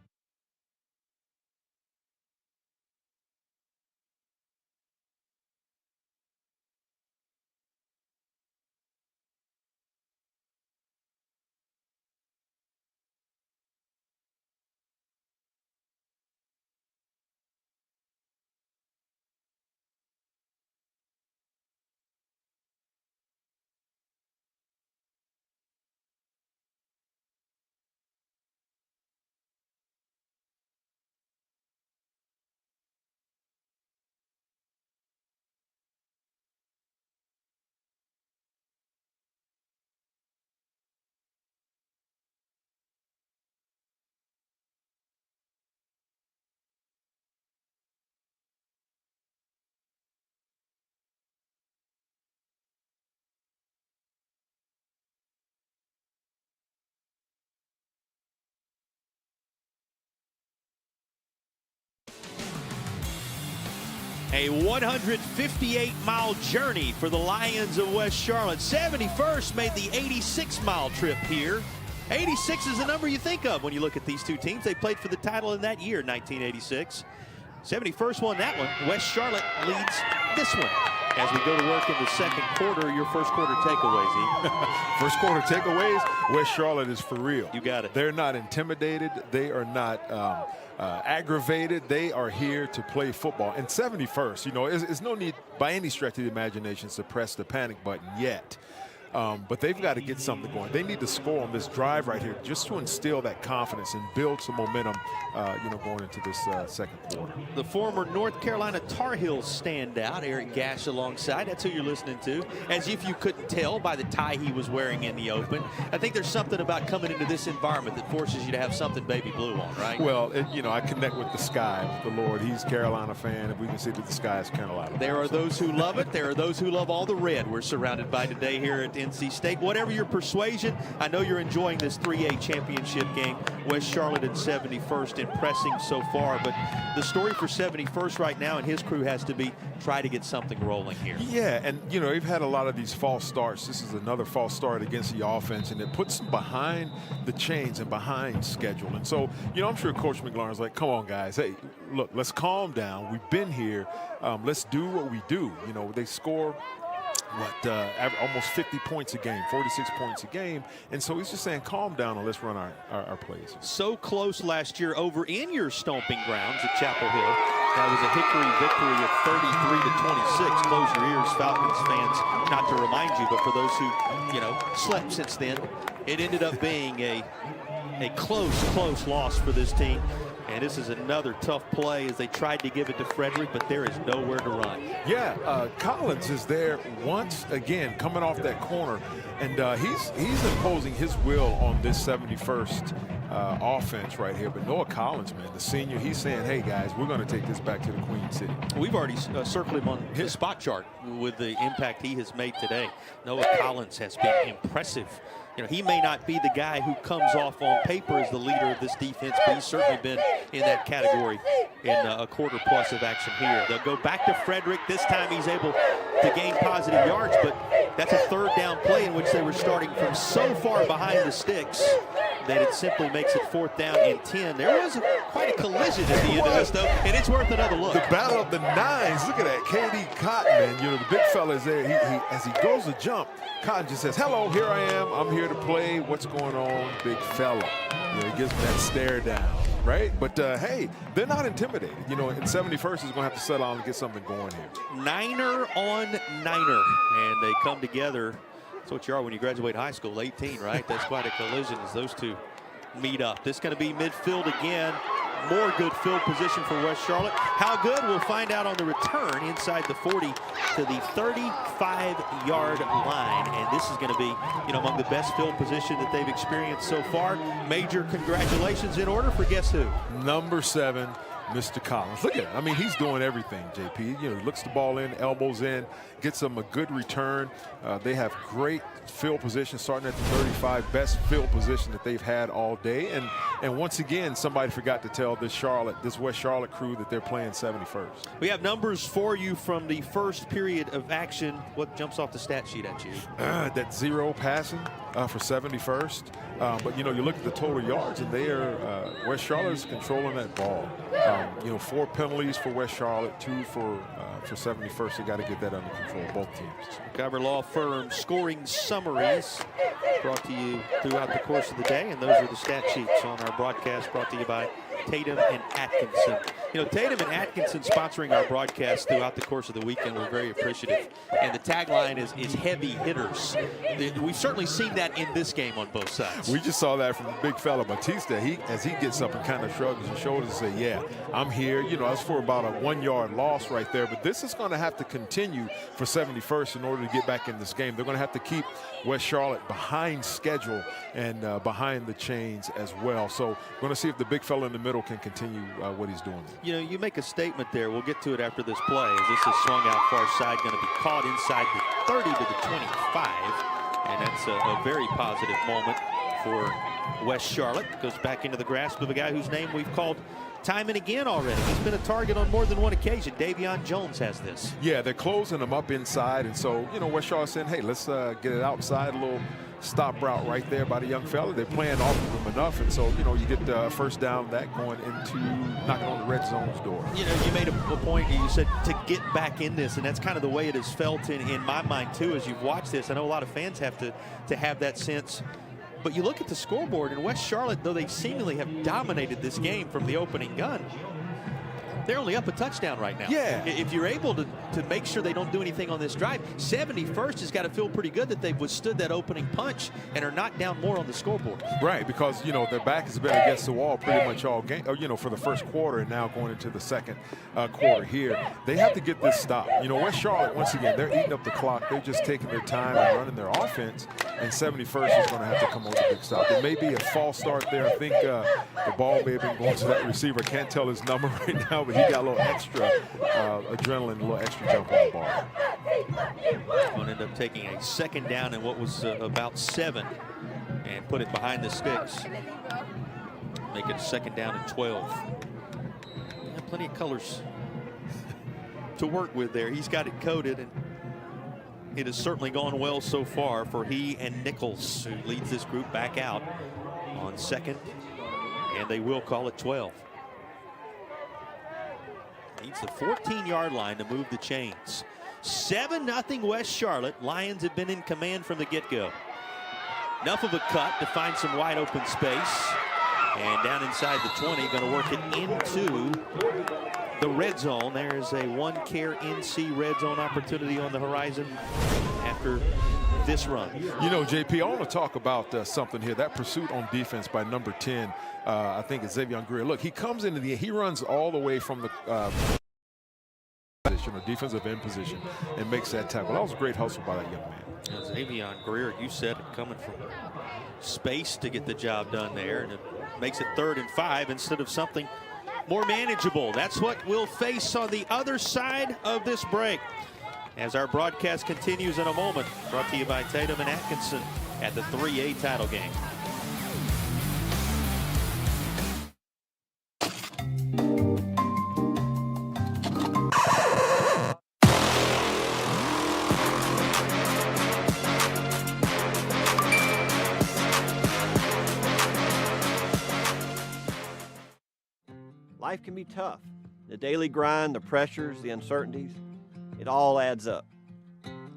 A 158-mile journey for the Lions of West Charlotte. 71st made the 86-mile trip here 86 is the number you think of when you look at these two teams. They played for the title in that year, 1986. 71st won that one. West Charlotte leads this one. As we go to work in the second quarter, your first quarter takeaways, E. First quarter takeaways, West Charlotte is for real. You got it. They're not intimidated. They are not aggravated. They are here to play football. And 71st, you know, it's no need by any stretch of the imagination to press the panic button yet. But they've got to get something going. They need to score on this drive right here just to instill that confidence and build some momentum, you know, going into this second quarter. The former North Carolina Tar Heels standout, Eric Gash, alongside. That's who you're listening to. As if you couldn't tell by the tie he was wearing in the open. I think there's something about coming into this environment that forces you to have something baby blue on, right? Well, you know, I connect with the sky, with the Lord. He's a Carolina fan, and we can see that the sky is Carolina. There are those who love it. There are those who love all the red we're surrounded by today here at NC State. Whatever your persuasion, I know you're enjoying this 3A championship game. West Charlotte and 71st impressing so far, but the story for 71st right now and his crew has to be try to get something rolling here. Yeah, and you know, they've had a lot of these false starts. This is another false start against the offense, and it puts them behind the chains and behind schedule. And so, you know, I'm sure Coach McLaurin's like, come on, guys. Hey, look, let's calm down. We've been here. Let's do what we do. You know, they score almost 50 points a game, 46 points a game. And so he's just saying, calm down and let's run our plays. So close last year over in your stomping grounds at Chapel Hill. That was a Hickory victory of 33-26. Close your ears, Falcons fans, not to remind you, but for those who, you know, slept since then, it ended up being a close loss for this team. And this is another tough play as they tried to give it to Frederick, but there is nowhere to run. Yeah, Collins is there once again coming off that corner, and he's imposing his will on this 71st offense right here. But Noah Collins, man, the senior, he's saying, hey, guys, we're going to take this back to the Queen City. We've already circled him on his spot chart with the impact he has made today. Noah Collins has been impressive. You know, he may not be the guy who comes off on paper as the leader of this defense, but he's certainly been in that category in a quarter plus of action here. They'll go back to Frederick. This time he's able to gain positive yards, but that's a third down play in which they were starting from so far behind the sticks that it simply makes it 4th down and 10. There was quite a collision at the end of this, though, and it's worth another look. The battle of the nines. Look at that. K.D. Cotton, man. You know, the big fella is there. As he goes to jump, Cotton just says, hello, here I am. I'm here to play. What's going on, big fella? You know, he gives him that stare down, right? But, hey, they're not intimidated. You know, and 71st is going to have to settle on and get something going here. Niner on niner, and they come together. That's what you are when you graduate high school, 18, right? That's quite a collision as those two meet up. This is going to be midfield again. More good field position for West Charlotte. How good, we'll find out on the return inside the 40 to the 35-yard line. And this is going to be, you know, among the best field position that they've experienced so far. Major congratulations in order for guess who? Number 7, Mr. Collins. Look at it. I mean, he's doing everything, JP. You know, he looks the ball in, elbows in, gets them a good return. They have great field position starting at the 35, best field position that they've had all day. And once again, somebody forgot to tell this West Charlotte crew that they're playing 71st. We have numbers for you from the first period of action. What jumps off the stat sheet at you? That 0 passing for 71st. But, you know, you look at the total yards, and they are West Charlotte's controlling that ball. You know, 4 penalties for West Charlotte, 2 for 71st. They got to get that under control, both teams. Cover Law Firm scoring summaries brought to you throughout the course of the day, and those are the stat sheets on our broadcast brought to you by Tatum and Atkinson. You know, Tatum and Atkinson sponsoring our broadcast throughout the course of the weekend. We're very appreciative. And the tagline is heavy hitters. We've certainly seen that in this game on both sides. We just saw that from the big fella Batista. As he gets up and kind of shrugs his shoulders and say, yeah, I'm here. You know, that's for about a 1-yard loss right there. But this is going to have to continue for 71st in order to get back in this game. They're going to have to keep West Charlotte behind schedule and behind the chains as well. So we're going to see if the big fella in the middle can continue what he's doing. You know, you make a statement there. We'll get to it after this play. As this is swung out far side, going to be caught inside the 30 to the 25. And that's a very positive moment for West Charlotte. Goes back into the grasp of a guy whose name we've called time and again already. He's been a target on more than one occasion. Davion Jones has this. Yeah, they're closing him up inside, and so, West Charlotte saying, hey, let's get it outside, a little stop route right there by the young fella. They're playing off of him enough, and so, you get the first down, that going into knocking on the red zone's door. You made a point, you said to get back in this, and that's kind of the way it has felt in my mind, too, as you've watched this. I know a lot of fans have to have that sense. But you look at the scoreboard, and West Charlotte, though they seemingly have dominated this game from the opening gun, they're only up a touchdown right now. Yeah. If you're able to make sure they don't do anything on this drive, 71st has got to feel pretty good that they've withstood that opening punch and are not down more on the scoreboard. Right, because, their back has been against the wall pretty much all game, for the first quarter and now going into the second quarter here. They have to get this stopped. West Charlotte, once again, they're eating up the clock. They're just taking their time and running their offense, and 71st is going to have to come over the big stop. It may be a false start there. I think the ball may have been going to that receiver. Can't tell his number right now, but he got a little extra adrenaline, a little extra jump on the ball. Going to end up taking a second down in what was about 7 and put it behind the sticks. Make it a second down and 12. Yeah, plenty of colors to work with there. He's got it coded, and it has certainly gone well so far for he and Nichols, who leads this group back out on second, and they will call it 12. Needs the 14-yard line to move the chains. 7-0 West Charlotte. Lions have been in command from the get-go. Enough of a cut to find some wide open space. And down inside the 20, going to work it into the red zone. There's a one-care NC red zone opportunity on the horizon after this run. JP, I want to talk about something here. That pursuit on defense by number 10, I think it's Xavier Greer. Look, he comes into he runs all the way from the position or defensive end position and makes that tackle. That was a great hustle by that young man. Xavier Greer, you said it, coming from space to get the job done there, and it makes it 3rd and 5 instead of something more manageable. That's what we'll face on the other side of this break, as our broadcast continues in a moment. Brought to you by Tatum and Atkinson at the 3A title game. Life can be tough. The daily grind, the pressures, the uncertainties, it all adds up.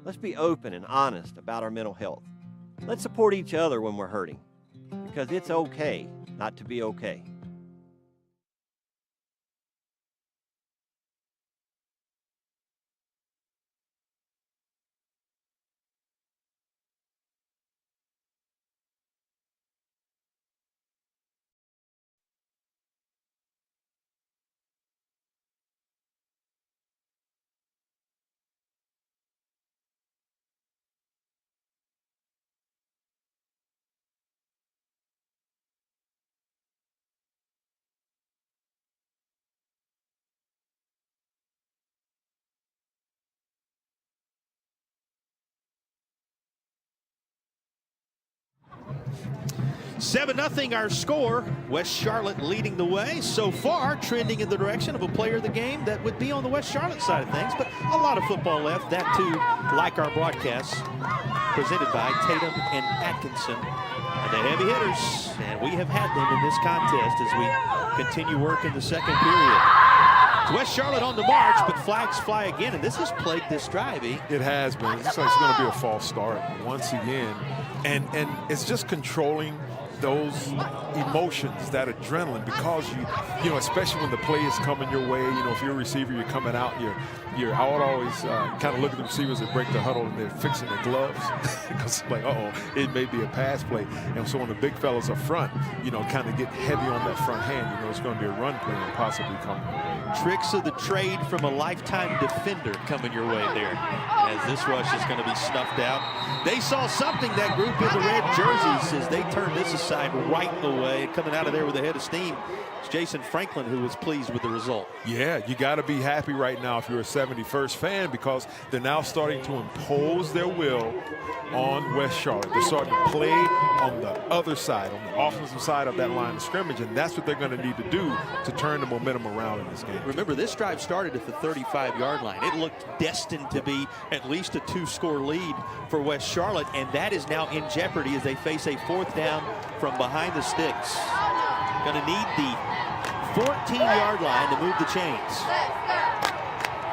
Let's be open and honest about our mental health. Let's support each other when we're hurting, because it's okay not to be okay. Seven 0 our score. West Charlotte leading the way so far, trending in the direction of a player of the game that would be on the West Charlotte side of things, but a lot of football left. That too, like our broadcasts, presented by Tatum and Atkinson, and the heavy hitters. And we have had them in this contest as we continue work in the second period. It's West Charlotte on the march, but flags fly again, and this has plagued this drive. It has been. It looks like it's going to be a false start once again, and it's just controlling those emotions, that adrenaline, because you know, especially when the play is coming your way. If you're a receiver, you're coming out. I would always kind of look at the receivers that break the huddle and they're fixing their gloves because it's like, it may be a pass play. And so when the big fellas up front, kind of get heavy on that front hand, it's going to be a run play and possibly coming your way. Tricks of the trade from a lifetime defender coming your way there, as this rush is going to be snuffed out. They saw something, that group in the red jerseys, as they turned this aside. side right away. And coming out of there with a head of steam, it's Jason Franklin, who was pleased with the result. Yeah, you got to be happy right now if you're a 71st fan, because they're now starting to impose their will on West Charlotte. They're starting to play on the other side, on the offensive side of that line of scrimmage, and that's what they're going to need to do to turn the momentum around in this game. Remember, this drive started at the 35-yard line. It looked destined to be at least a 2-score lead for West Charlotte, and that is now in jeopardy as they face a 4th down from behind the sticks. Going to need the 14-yard line to move the chains.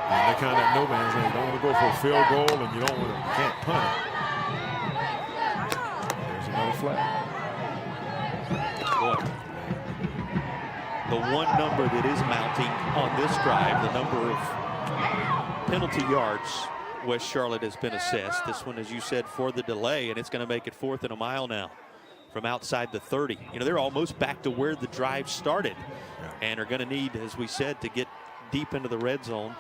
And they're kind of at no man's land. You don't want to go for a field goal, and you can't punt it. There's another flag. Boy, the one number that is mounting on this drive, the number of penalty yards West Charlotte has been assessed. This one, as you said, for the delay, and it's going to make it 4th and a mile now from outside the 30. You know, they're almost back to where the drive started, and are going to need, as we said, to get deep into the red zone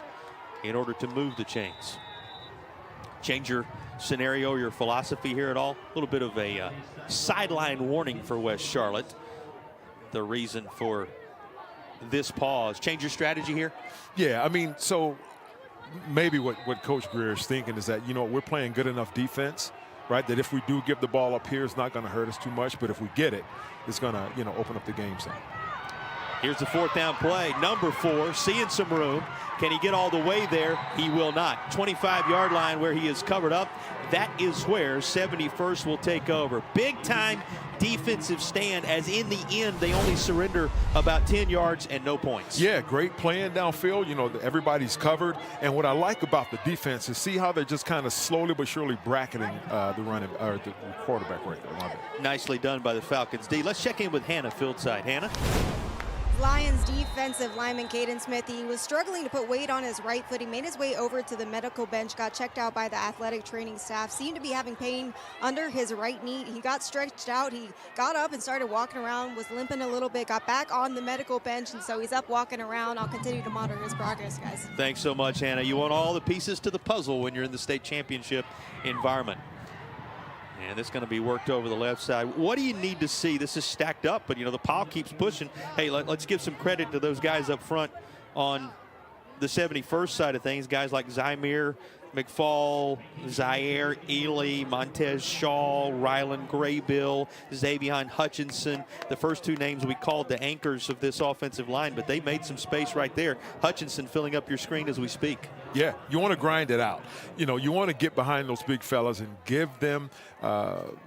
in order to move the chains. Change your scenario, your philosophy here at all? A little bit of a sideline warning for West Charlotte. The reason for this pause. Change your strategy here? Yeah, I mean, so maybe what Coach Greer is thinking is that, you know, we're playing good enough defense, right, that if we do give the ball up here, it's not going to hurt us too much. But if we get it, it's going to, you know, open up the game some. Here's the 4th down play. Number 4, seeing some room. Can he get all the way there? He will not. 25-yard line where he is covered up. That is where 71st will take over. Big time defensive stand, as in the end they only surrender about 10 yards and no points. Yeah, great playing downfield. You know, everybody's covered. And what I like about the defense is see how they're just kind of slowly but surely bracketing the quarterback right there. Love it. Nicely done by the Falcons D. Let's check in with Hannah Fieldside. Hannah? Lions defensive lineman Caden Smith, he was struggling to put weight on his right foot. He made his way over to the medical bench, got checked out by the athletic training staff, seemed to be having pain under his right knee. He got stretched out. He got up and started walking around, was limping a little bit, got back on the medical bench, and so he's up walking around. I'll continue to monitor his progress, guys. Thanks so much, Hannah. You want all the pieces to the puzzle when you're in the state championship environment. And it's going to be worked over the left side. What do you need to see? This is stacked up, but, you know, the pile keeps pushing. Hey, let's give some credit to those guys up front on the 71st side of things. Guys like Zymir, McFall, Zaire, Ely, Montez Shaw, Rylan Graybill, Xavion Hutchinson. The first 2 names we called the anchors of this offensive line, but they made some space right there. Hutchinson filling up your screen as we speak. Yeah, you want to grind it out. You know, you want to get behind those big fellas and give them,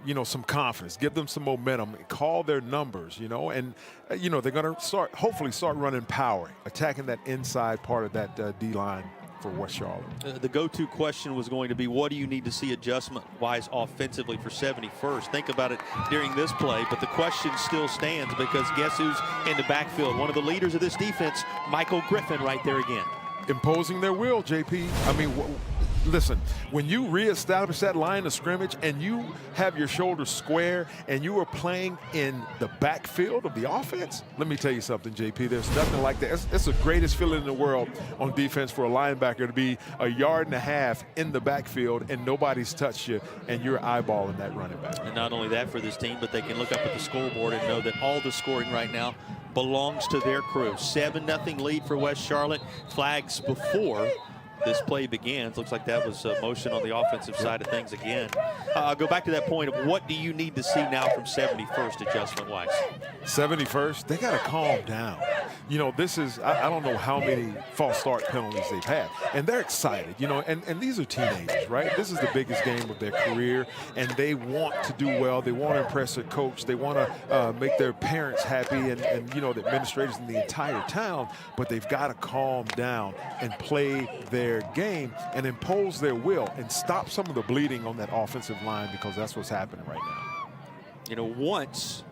you know, some confidence, give them some momentum, call their numbers, you know, and, you know, they're going to hopefully start running power, attacking that inside part of that D-line for West Charlotte. The go-to question was going to be, what do you need to see adjustment-wise offensively for 71st? Think about it during this play, but the question still stands because guess who's in the backfield? One of the leaders of this defense, Michael Griffin, right there again. Imposing their will, JP. I mean, listen, when you reestablish that line of scrimmage and you have your shoulders square and you are playing in the backfield of the offense, let me tell you something, JP, there's nothing like that. It's the greatest feeling in the world on defense for a linebacker to be 1.5 yards in the backfield and nobody's touched you and you're eyeballing that running back. And not only that for this team, but they can look up at the scoreboard and know that all the scoring right now belongs to their crew. 7-0 lead for West Charlotte. Flags before this play begins. Looks like that was motion on the offensive side of things again. I'll go back to that point of what do you need to see now from 71st adjustment-wise? 71st, they got to calm down. You know, this is, I don't know how many false start penalties they've had. And they're excited, you know, and these are teenagers, right? This is the biggest game of their career, and they want to do well. They want to impress their coach. They want to make their parents happy and, you know, the administrators in the entire town. But they've got to calm down and play their game and impose their will and stop some of the bleeding on that offensive line, because that's what's happening right now. You know, once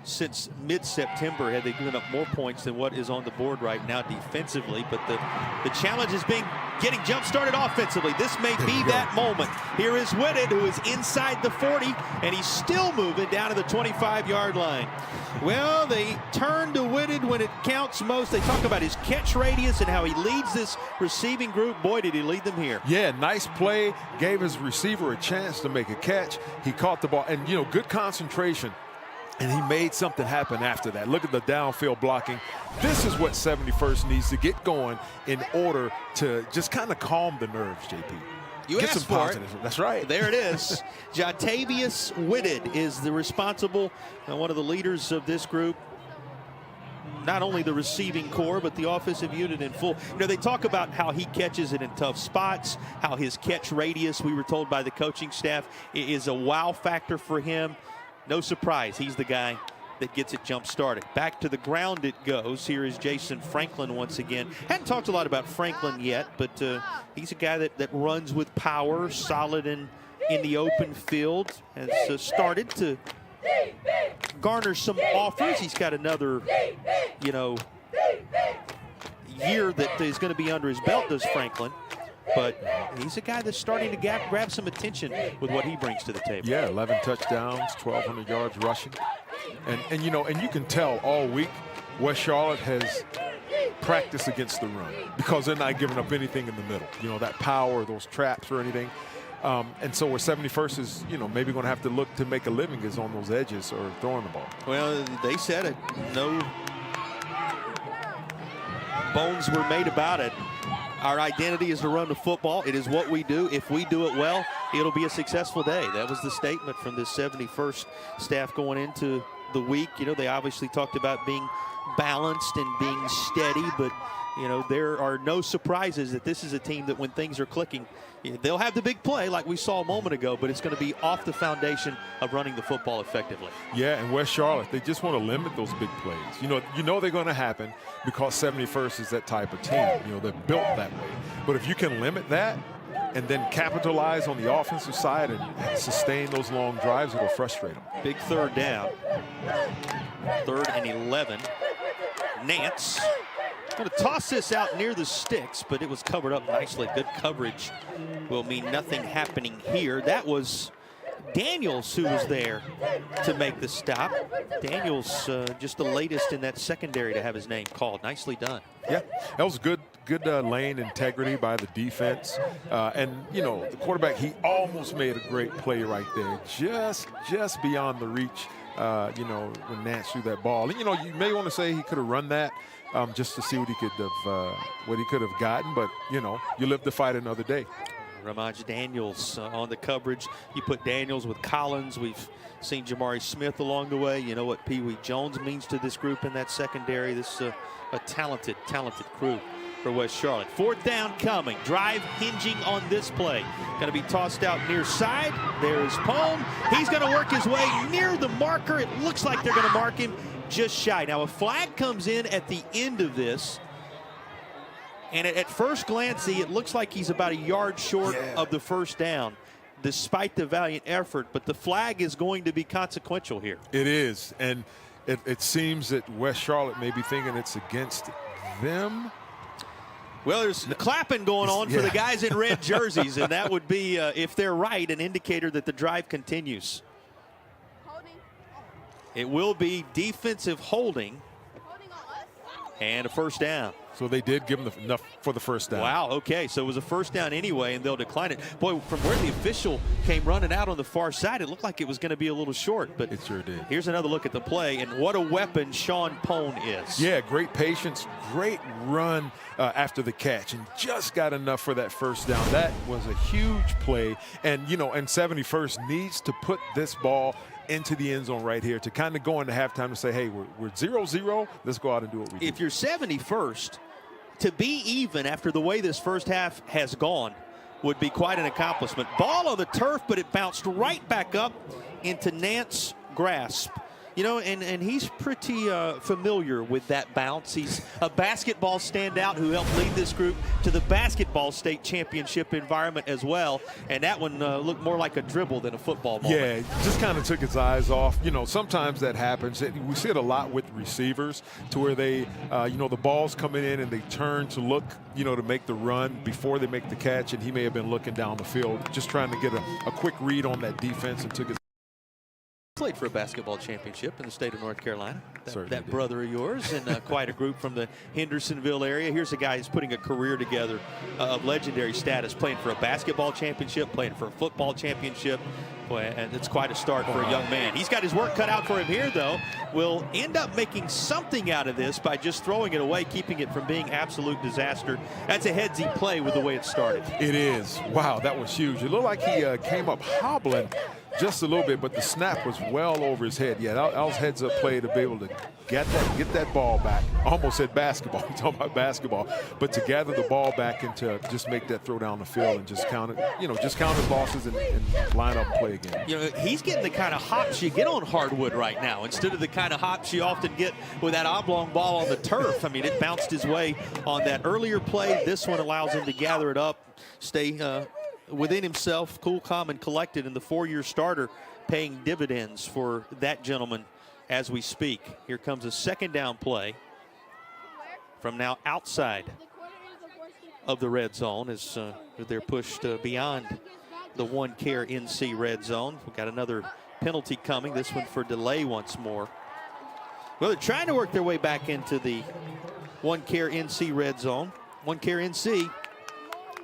since mid-September had they given up more points than what is on the board right now defensively, but the challenge is getting jump-started offensively. This may be that moment. Here is Whitted, who is inside the 40, and he's still moving down to the 25-yard line. Well, they turn to Whitted when it counts most. They talk about his catch radius and how he leads this receiving group. Boy, did he lead them here. Yeah, nice play. Gave his receiver a chance to make a catch. He caught the ball. And, you know, good concentration And he made something happen after that. Look at the downfield blocking. This is what 71st needs to get going in order to just kind of calm the nerves, JP. You get asked some for positives. it. That's right. There it is. Jatavius Whitted is the responsible, one of the leaders of this group. Not only the receiving core, but the offensive unit in full. You know, they talk about how he catches it in tough spots, how his catch radius, we were told by the coaching staff, is a wow factor for him. No surprise, he's the guy that gets it jump started. Back to the ground it goes. Here is Jason Franklin once again. Hadn't talked a lot about Franklin yet, but he's a guy that runs with power, solid in the open field, has started to garner some offers. He's got another, year that is going to be under his belt, does Franklin. But he's a guy that's starting to grab some attention with what he brings to the table. Yeah, 11 touchdowns, 1,200 yards rushing. And you can tell all week West Charlotte has practiced against the run because they're not giving up anything in the middle. That power, those traps or anything. And so where 71st is, maybe going to have to look to make a living is on those edges or throwing the ball. Well, they said it. No bones were made about it. Our identity is to run the football. It is what we do. If we do it well, it'll be a successful day. That was the statement from this 71st staff going into the week. They obviously talked about being balanced and being steady, but there are no surprises that this is a team that when things are clicking, they'll have the big play like we saw a moment ago, but it's going to be off the foundation of running the football effectively. Yeah, and West Charlotte, they just want to limit those big plays. They're going to happen because 71st is that type of team. They're built that way. But if you can limit that and then capitalize on the offensive side and sustain those long drives, it'll frustrate them. Big third down. 3rd and 11. Nance going to toss this out near the sticks, but it was covered up nicely. Good coverage will mean nothing happening here. That was Daniels who was there to make the stop. Daniels just the latest in that secondary to have his name called. Nicely done. Yeah, that was good lane integrity by the defense. And, the quarterback, he almost made a great play right there. Just beyond the reach, when Nance threw that ball. And, you may want to say he could have run that just to see what he could have gotten. But, you live to fight another day. Ramaj Daniels on the coverage. You put Daniels with Collins. We've seen Jamari Smith along the way. You know what Pee Wee Jones means to this group in that secondary. This is a talented crew for West Charlotte. 4th down coming. Drive hinging on this play. Going to be tossed out near side. There's Pohm. He's going to work his way near the marker. It looks like they're going to mark him just shy. Now a flag comes in at the end of this. And at first glance, it looks like he's about a yard short of the first down, despite the valiant effort. But the flag is going to be consequential here. It is. And it seems that West Charlotte may be thinking it's against them. Well, there's clapping going on for the guys in red jerseys, and that would be, if they're right, an indicator that the drive continues. It will be defensive holding and a first down. So they did give him enough for the first down. Wow, okay, so it was a first down anyway, and they'll decline it. Boy, from where the official came running out on the far side, it looked like it was going to be a little short, but it sure did. Here's another look at the play, and what a weapon Sean Pohm is. Yeah, great patience, great run after the catch, and just got enough for that first down. That was a huge play, and, and 71st needs to put this ball into the end zone right here to kind of go into halftime and say, hey, we're 0-0. Let's go out and do what we do. If you're 71st, to be even after the way this first half has gone would be quite an accomplishment. Ball on the turf, but it bounced right back up into Nance's grasp. And he's pretty familiar with that bounce. He's a basketball standout who helped lead this group to the basketball state championship environment as well. And that one looked more like a dribble than a football moment. Yeah, just kind of took his eyes off. Sometimes that happens. We see it a lot with receivers to where they, the ball's coming in and they turn to look, to make the run before they make the catch. And he may have been looking down the field, just trying to get a quick read on that defense and took his. Played for a basketball championship in the state of North Carolina. That brother of yours, and quite a group from the Hendersonville area. Here's a guy who's putting a career together of legendary status, playing for a basketball championship, playing for a football championship. Boy, and it's quite a start for a young man. He's got his work cut out for him here, though. Will end up making something out of this by just throwing it away, keeping it from being absolute disaster. That's a headsy play with the way it started. It is. Wow, that was huge. It looked like he came up hobbling just a little bit, but the snap was well over his head. Yeah, that was heads-up play to be able to get that ball back. Almost said basketball. We're talking about basketball, but to gather the ball back and to just make that throw down the field and just count it, just count his losses and line up and play again. He's getting the kind of hops you get on hardwood right now instead of the kind of hops you often get with that oblong ball on the turf. I mean, it bounced his way on that earlier play. This one allows him to gather it up, stay within himself, cool, calm, and collected, and the four-year starter paying dividends for that gentleman as we speak. Here comes a second down play from now outside of the red zone as they're pushed beyond the one care NC red zone. We've got another penalty coming, this one for delay once more. Well, they're trying to work their way back into the one care NC red zone. One care NC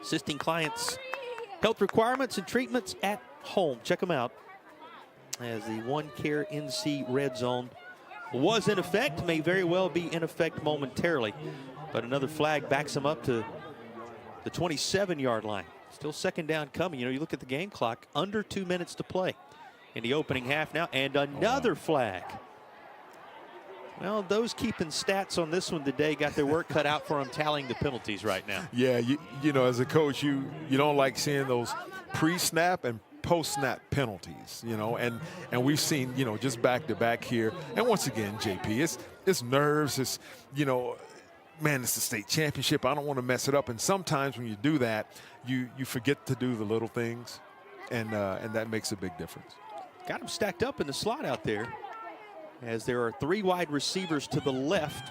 assisting clients' health requirements and treatments at home. Check them out as the One Care NC red zone was in effect, may very well be in effect momentarily. But another flag backs them up to the 27-yard line. Still second down coming. You look at the game clock, under 2 minutes to play in the opening half now, and another flag. Well, those keeping stats on this one today got their work cut out for them tallying the penalties right now. Yeah, you know, as a coach, you don't like seeing those pre-snap and post-snap penalties, and we've seen, just back-to-back here. And once again, JP, it's nerves. It's, man, it's the state championship. I don't want to mess it up. And sometimes when you do that, you forget to do the little things, and that makes a big difference. Got them stacked up in the slot out there, as there are three wide receivers to the left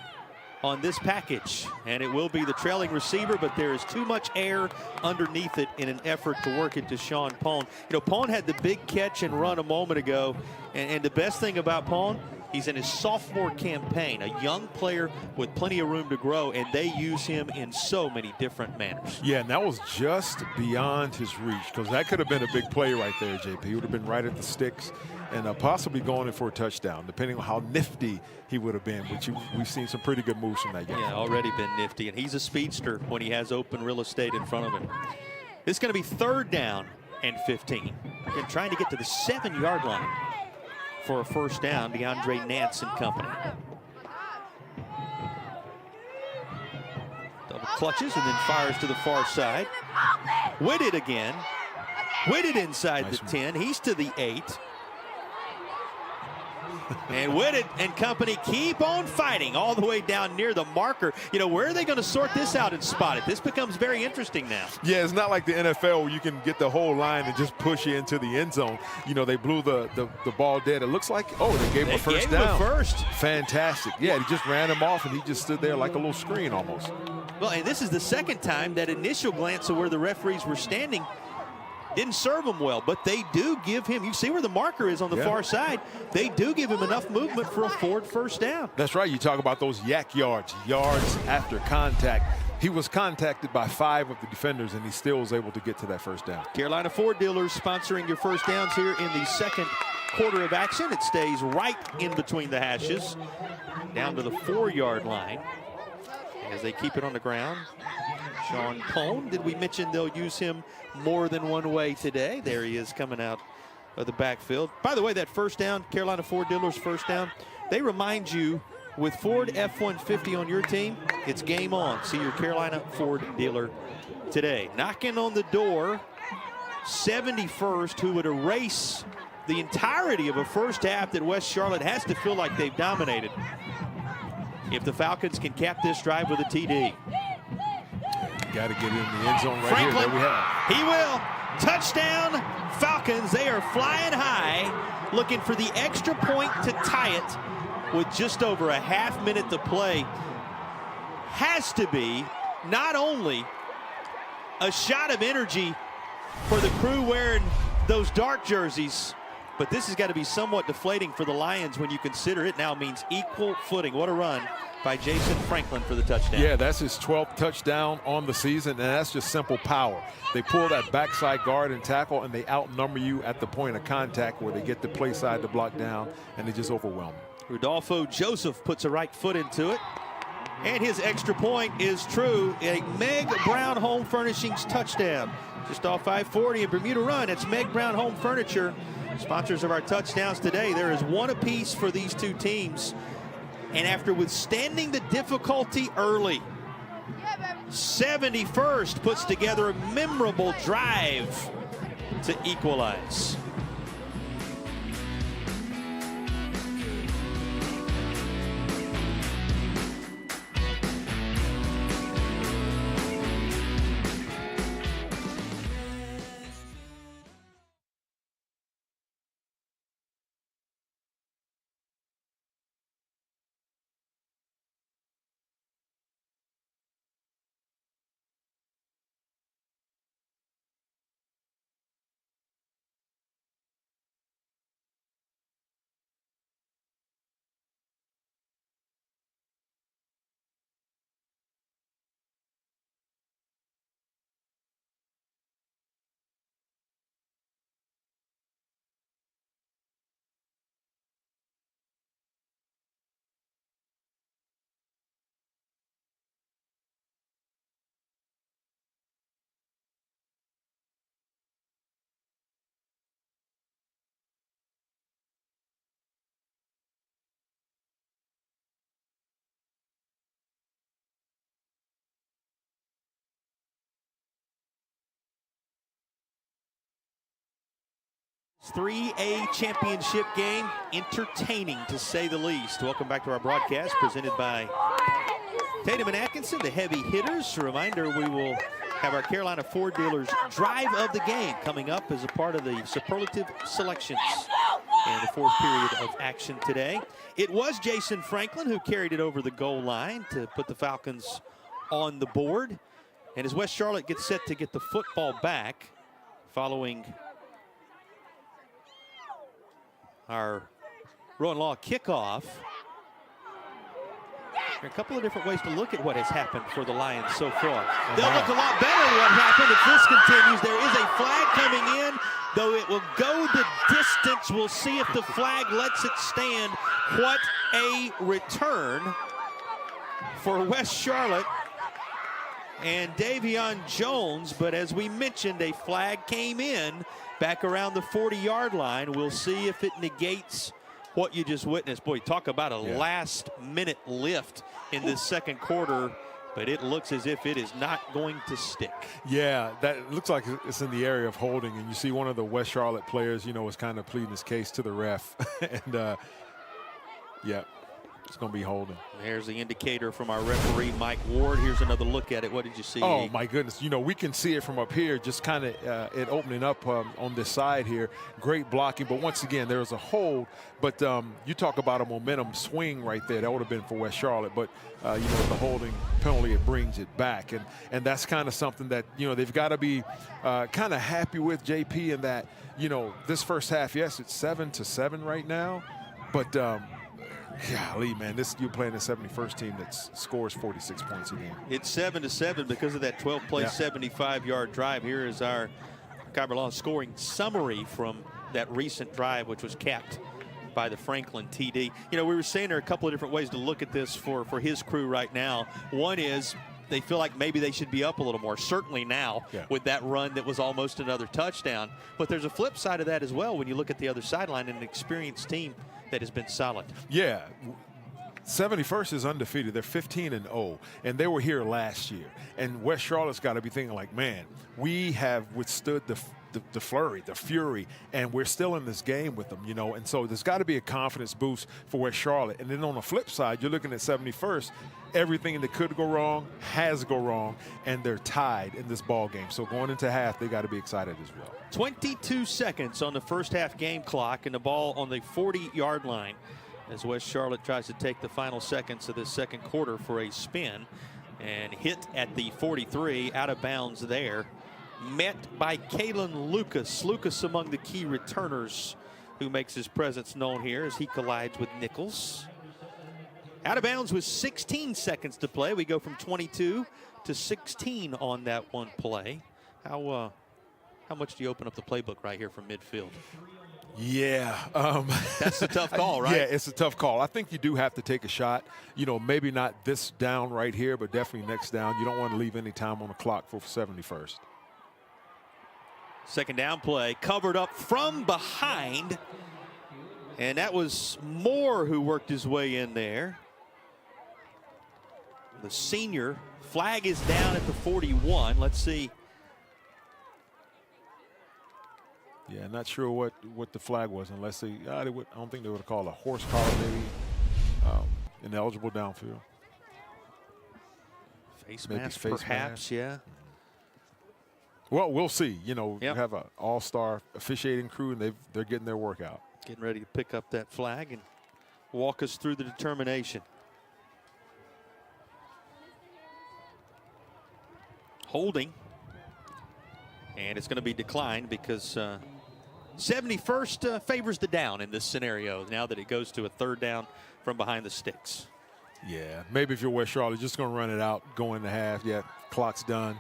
on this package. And it will be the trailing receiver, but there is too much air underneath it in an effort to work it to Sean Pone. Pone had the big catch and run a moment ago. And the best thing about Pone, he's in his sophomore campaign, a young player with plenty of room to grow, and they use him in so many different manners. Yeah, and that was just beyond his reach, because that could have been a big play right there, JP. He would have been right at the sticks and possibly going in for a touchdown, depending on how nifty he would have been, which we've seen some pretty good moves from that guy. Yeah, already been nifty, and he's a speedster when he has open real estate in front of him. This is going to be third down and 15. Again, trying to get to the 7-yard line for a first down, DeAndre Nance and company. Double clutches and then fires to the far side. Whitted again. Whitted inside the 10. He's to the 8. And Whitted and company keep on fighting all the way down near the marker. Where are they going to sort this out and spot it? This becomes very interesting now. Yeah, it's not like the NFL where you can get the whole line and just push you into the end zone. They blew the ball dead. It looks like, they gave him a first down. Fantastic. Yeah, he just ran him off, and he just stood there like a little screen almost. Well, and this is the second time that initial glance of where the referees were standing didn't serve him well, but they do give him, you see where the marker is on the far side, they do give him enough movement for a forward first down. That's right. You talk about those yak yards after contact. He was contacted by 5 of the defenders, and he still was able to get to that first down. Carolina Ford Dealers sponsoring your first downs here in the second quarter of action. It stays right in between the hashes, down to the 4-yard line as they keep it on the ground. Sean Pone, did we mention they'll use him more than one way today? There he is coming out of the backfield. By the way, that first down, Carolina Ford Dealers first down, they remind you with Ford F-150 on your team, it's game on. See your Carolina Ford dealer today. Knocking on the door, 71st, who would erase the entirety of a first half that West Charlotte has to feel like they've dominated if the Falcons can cap this drive with a TD. Got to get in the end zone right Franklin, here. There we have it. He will. Touchdown, Falcons. They are flying high, looking for the extra point to tie it with just over a half minute to play. Has to be not only a shot of energy for the crew wearing those dark jerseys, But this has got to be somewhat deflating for the Lions when you consider it now means equal footing. What a run by Jason Franklin for the touchdown. Yeah, that's his 12th touchdown on the season, and that's just simple power. They pull that backside guard and tackle, and they outnumber you at the point of contact where they get the play side to block down, and they just overwhelm you. Rodolfo Joseph puts a right foot into it. And his extra point is true. A Meg Brown Home Furnishings touchdown. Just off 540 in Bermuda Run. It's Meg Brown Home Furniture. Sponsors of our touchdowns today. There is one apiece for these two teams. And after withstanding the difficulty early, 71st puts together a memorable drive to equalize. It's 3A championship game, entertaining to say the least. Welcome back to our broadcast presented by Tatum and Atkinson, the heavy hitters. A reminder, we will have our Carolina Ford dealers drive of the game coming up as a part of the superlative selections in the fourth period of action today. It was Jason Franklin who carried it over the goal line to put the Falcons on the board. And as West Charlotte gets set to get the football back following our Rowan Law kickoff. There are a couple of different ways to look at what has happened for the Lions so far. They'll look a lot better than what happened if this continues. There is a flag coming in, though it will go the distance. We'll see if the flag lets it stand. What a return for West Charlotte and Davion Jones. But as we mentioned, a flag came in back around the 40-yard line. We'll see if it negates what you just witnessed. Boy, talk about a last-minute lift in this second quarter, but it looks as if it is not going to stick. Yeah, that looks like it's in the area of holding, and you see one of the West Charlotte players, you know, is kind of pleading his case to the ref. And, yeah, it's going to be holding. There's the indicator from our referee, Mike Ward. Here's another look at it. What did you see? Oh, my goodness. You know, we can see it from up here, just kind of it opening up on this side here. Great blocking. But once again, there was a hold. But you talk about a momentum swing right there. That would have been for West Charlotte. But, you know, the holding penalty, it brings it back. And that's kind of something that, you know, they've got to be kind of happy with, JP, in that, you know, this first half, yes, it's 7-7 right now. But, golly, man, you're playing the 71st team that scores 46 points a game. It's 7-7 because of that 12-play, 75-yard drive. Here is our Kyber Law scoring summary from that recent drive, which was capped by the Franklin TD. You know, we were saying there are a couple of different ways to look at this for his crew right now. One is they feel like maybe they should be up a little more, certainly now with that run that was almost another touchdown. But there's a flip side of that as well when you look at the other sideline, an experienced team that has been solid. Yeah. 71st is undefeated. They're 15-0, and they were here last year. And West Charlotte's got to be thinking like, man, we have withstood the flurry, the fury, and we're still in this game with them, you know. And so there's got to be a confidence boost for West Charlotte. And then on the flip side, you're looking at 71st. Everything that could go wrong has go wrong, and they're tied in this ball game. So going into half, they got to be excited as well. 22 seconds on the first half game clock, and the ball on the 40-yard line as West Charlotte tries to take the final seconds of this second quarter for a spin and hit at the 43, out of bounds there. Met by Kalen Lucas. Lucas among the key returners who makes his presence known here as he collides with Nichols. Out of bounds with 16 seconds to play. We go from 22 to 16 on that one play. How much do you open up the playbook right here from midfield? Yeah. That's a tough call, right? Yeah, it's a tough call. I think you do have to take a shot. You know, maybe not this down right here, but definitely next down. You don't want to leave any time on the clock for 71st. Second down play, covered up from behind. And that was Moore who worked his way in there. The senior. Flag is down at the 41. Let's see. Yeah, not sure what the flag was, unless they, I don't think they would have called a horse collar, maybe ineligible downfield. Face maybe mask, face perhaps, mask. yeah. Well, we'll see. You know, Yep. you have an all-star officiating crew, and they're getting their work out. Getting ready to pick up that flag and walk us through the determination. Holding. And it's going to be declined because 71st favors the down in this scenario now that it goes to a third down from behind the sticks. Yeah, maybe if you're West Charlotte, just going to run it out, go into half. Yeah, clock's done.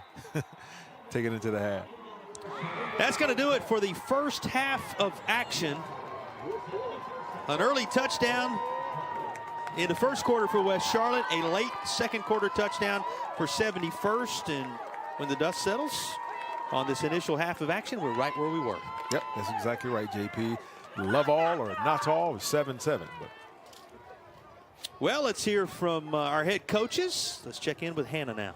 Take it into the half. That's going to do it for the first half of action. An early touchdown in the first quarter for West Charlotte, a late second quarter touchdown for 71st. And when the dust settles on this initial half of action, we're right where we were. Yep, that's exactly right, JP. Love all or not all is 7-7. But well, let's hear from our head coaches. Let's check in with Hannah now.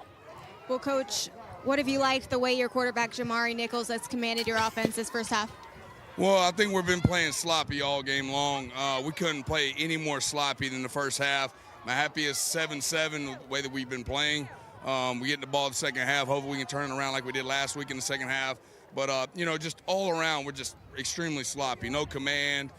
Well, Coach, what have you liked the way your quarterback, Jamari Nichols, has commanded your offense this first half? Well, I think we've been playing sloppy all game long. We couldn't play any more sloppy than the first half. I'm happy it's 7-7 the way that we've been playing. We get the ball in the second half. Hopefully we can turn it around like we did last week in the second half. But, you know, just all around, we're just extremely sloppy. No command,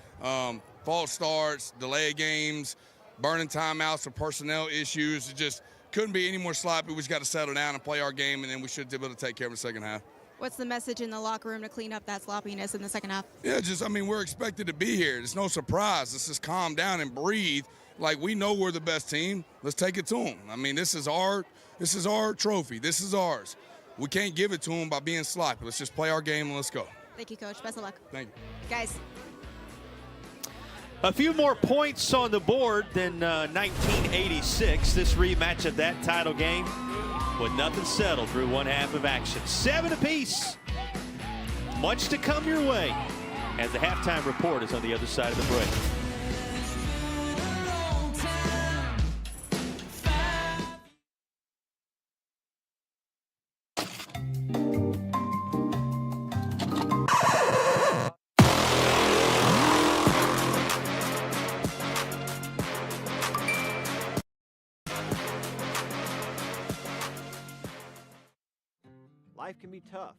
false starts, delay games, burning timeouts for personnel issues. It just couldn't be any more sloppy. We just got to settle down and play our game, and then we should be able to take care of the second half. What's the message in the locker room to clean up that sloppiness in the second half? Yeah, I mean, we're expected to be here. It's no surprise. Let's just calm down and breathe. Like, we know we're the best team. Let's take it to them. I mean, this is our trophy. This is ours. We can't give it to them by being sloppy. Let's just play our game and let's go. Thank you, Coach. Best of luck. Thank you. Guys. A few more points on the board than 1986. This rematch of that title game with nothing settled through one half of action. 7 apiece. Much to come your way as the halftime report is on the other side of the break. Life can be tough.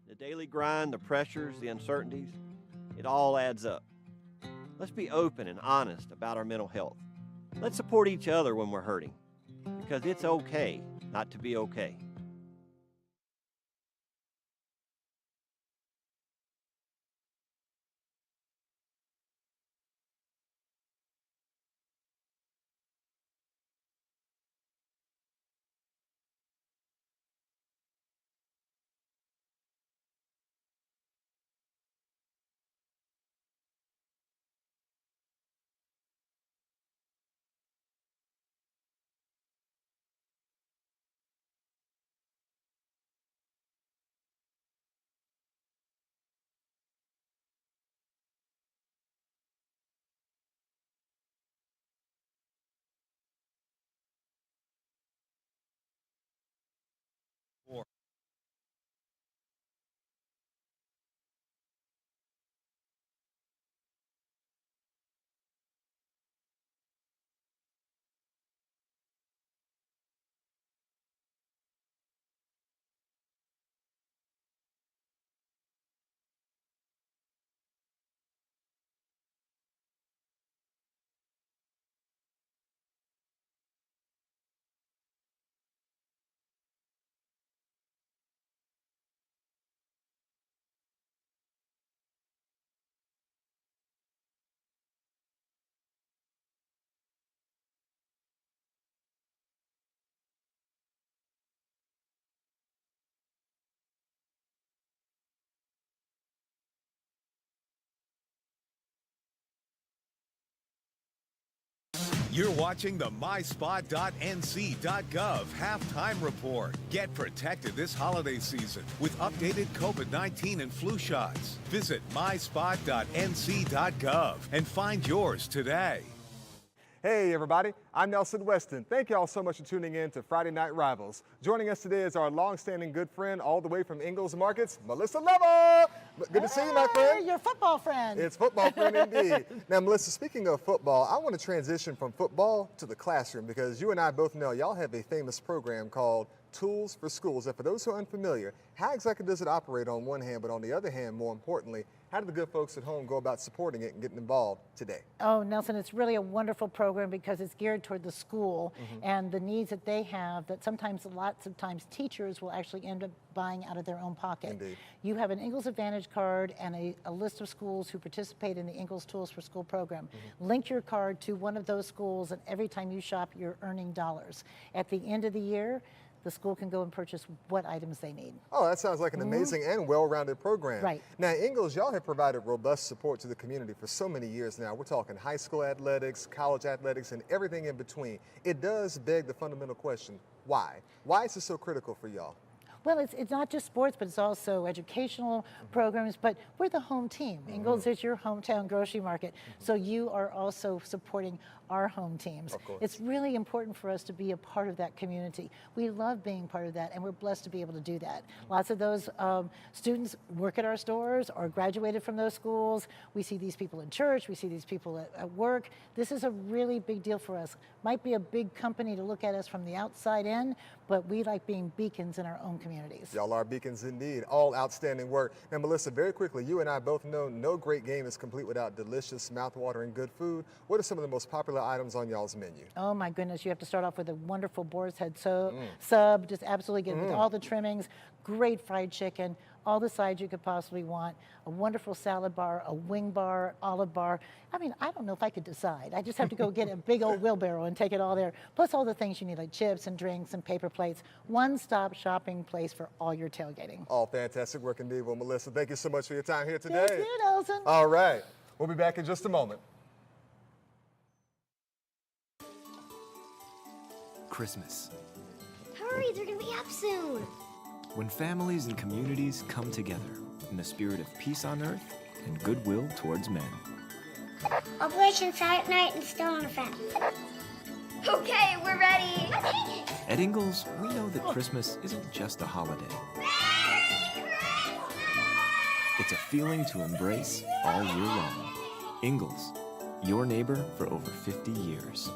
The daily grind, the pressures, the uncertainties, it all adds up. Let's be open and honest about our mental health. Let's support each other when we're hurting, because it's okay not to be okay. You're watching the myspot.nc.gov halftime report. Get protected this holiday season with updated COVID-19 and flu shots. Visit myspot.nc.gov and find yours today. Hey everybody, I'm Nelson Weston. Thank you all so much for tuning in to Friday Night Rivals. Joining us today is our long-standing good friend all the way from Ingalls Markets, Melissa Leva. Good to see you, my friend. Your football friend. It's football friend indeed. Now, Melissa, speaking of football, I want to transition from football to the classroom because you and I both know y'all have a famous program called Tools for Schools. And for those who are unfamiliar, how exactly does it operate on one hand, but on the other hand, more importantly, how do the good folks at home go about supporting it and getting involved today? Oh, Nelson, it's really a wonderful program because it's geared toward the school and the needs that they have that sometimes, lots of times, teachers will actually end up buying out of their own pocket. Indeed. You have an Ingalls Advantage card and a list of schools who participate in the Ingalls Tools for School program. Link your card to one of those schools, and every time you shop, you're earning dollars. At the end of the year, the school can go and purchase what items they need. Oh, that sounds like an amazing and well-rounded program. Right. Now, Ingalls, y'all have provided robust support to the community for so many years now. We're talking high school athletics, college athletics, and everything in between. It does beg the fundamental question, why? Why is this so critical for y'all? Well, it's not just sports, but it's also educational programs, but we're the home team. Ingalls is your hometown grocery market, so you are also supporting our home teams. Of course. It's really important for us to be a part of that community. We love being part of that, and we're blessed to be able to do that. Lots of those students work at our stores or graduated from those schools. We see these people in church. We see these people at work. This is a really big deal for us. Might be a big company to look at us from the outside in, but we like being beacons in our own communities. Y'all are beacons indeed. All outstanding work. Now, Melissa, very quickly, you and I both know no great game is complete without delicious, mouth-watering good food. What are some of the most popular items on y'all's menu? Oh my goodness, you have to start off with a wonderful boar's head sub, just absolutely good with all the trimmings, great fried chicken, all the sides you could possibly want, a wonderful salad bar, a wing bar, olive bar. I mean, I don't know if I could decide. I just have to go get a big old wheelbarrow and take it all there, plus all the things you need like chips and drinks and paper plates. One-stop shopping place for all your tailgating. All fantastic work indeed. Well, Melissa, thank you so much for your time here today. Thank you, Nelson. All right, we'll be back in just a moment. Christmas. Hurry, they're gonna be up soon. When families and communities come together in the spirit of peace on earth and goodwill towards men. Operation Silent Night and Stone Effect. Okay, we're ready. At Ingalls, we know that Christmas isn't just a holiday. It's a feeling to embrace all year long. Ingalls, your neighbor for over 50 years.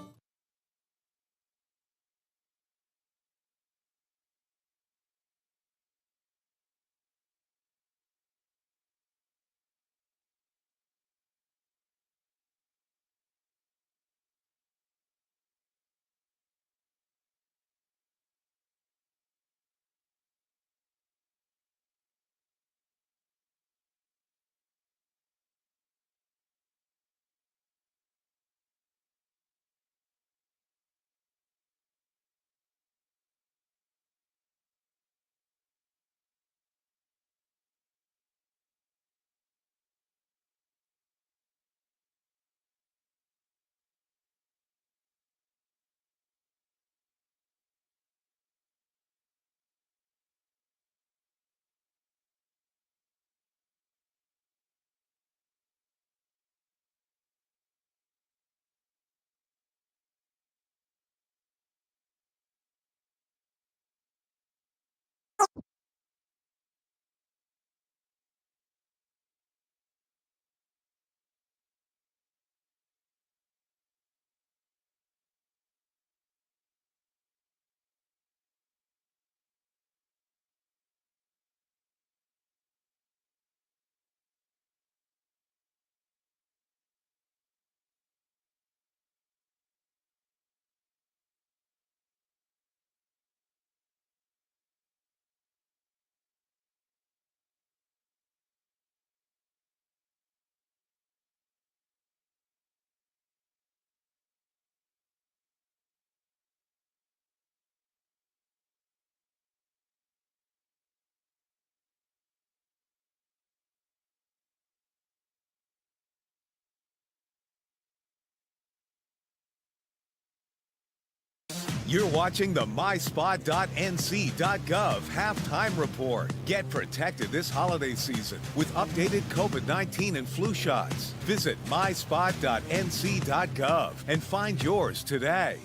You're watching the myspot.nc.gov halftime report. Get protected this holiday season with updated COVID-19 and flu shots. Visit myspot.nc.gov and find yours today.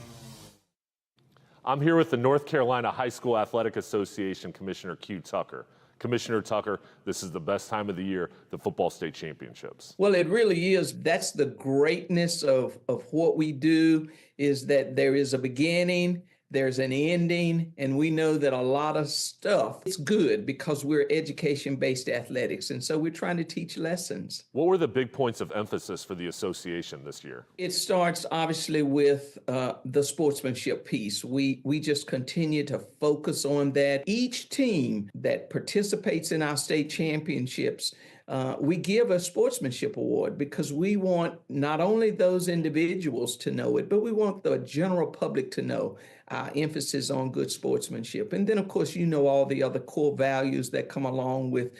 I'm here with the North Carolina High School Athletic Association Commissioner Q Tucker. Commissioner Tucker, this is the best time of the year, the football state championships. Well, it really is. That's the greatness of what we do, is that there is a beginning, there's an ending, and we know that a lot of stuff is good because we're education-based athletics, and so we're trying to teach lessons. What were the big points of emphasis for the association this year? It starts obviously with the sportsmanship piece. We just continue to focus on that. Each team that participates in our state championships, we give a sportsmanship award because we want not only those individuals to know it, but we want the general public to know our emphasis on good sportsmanship. And then, of course, you know all the other core values that come along with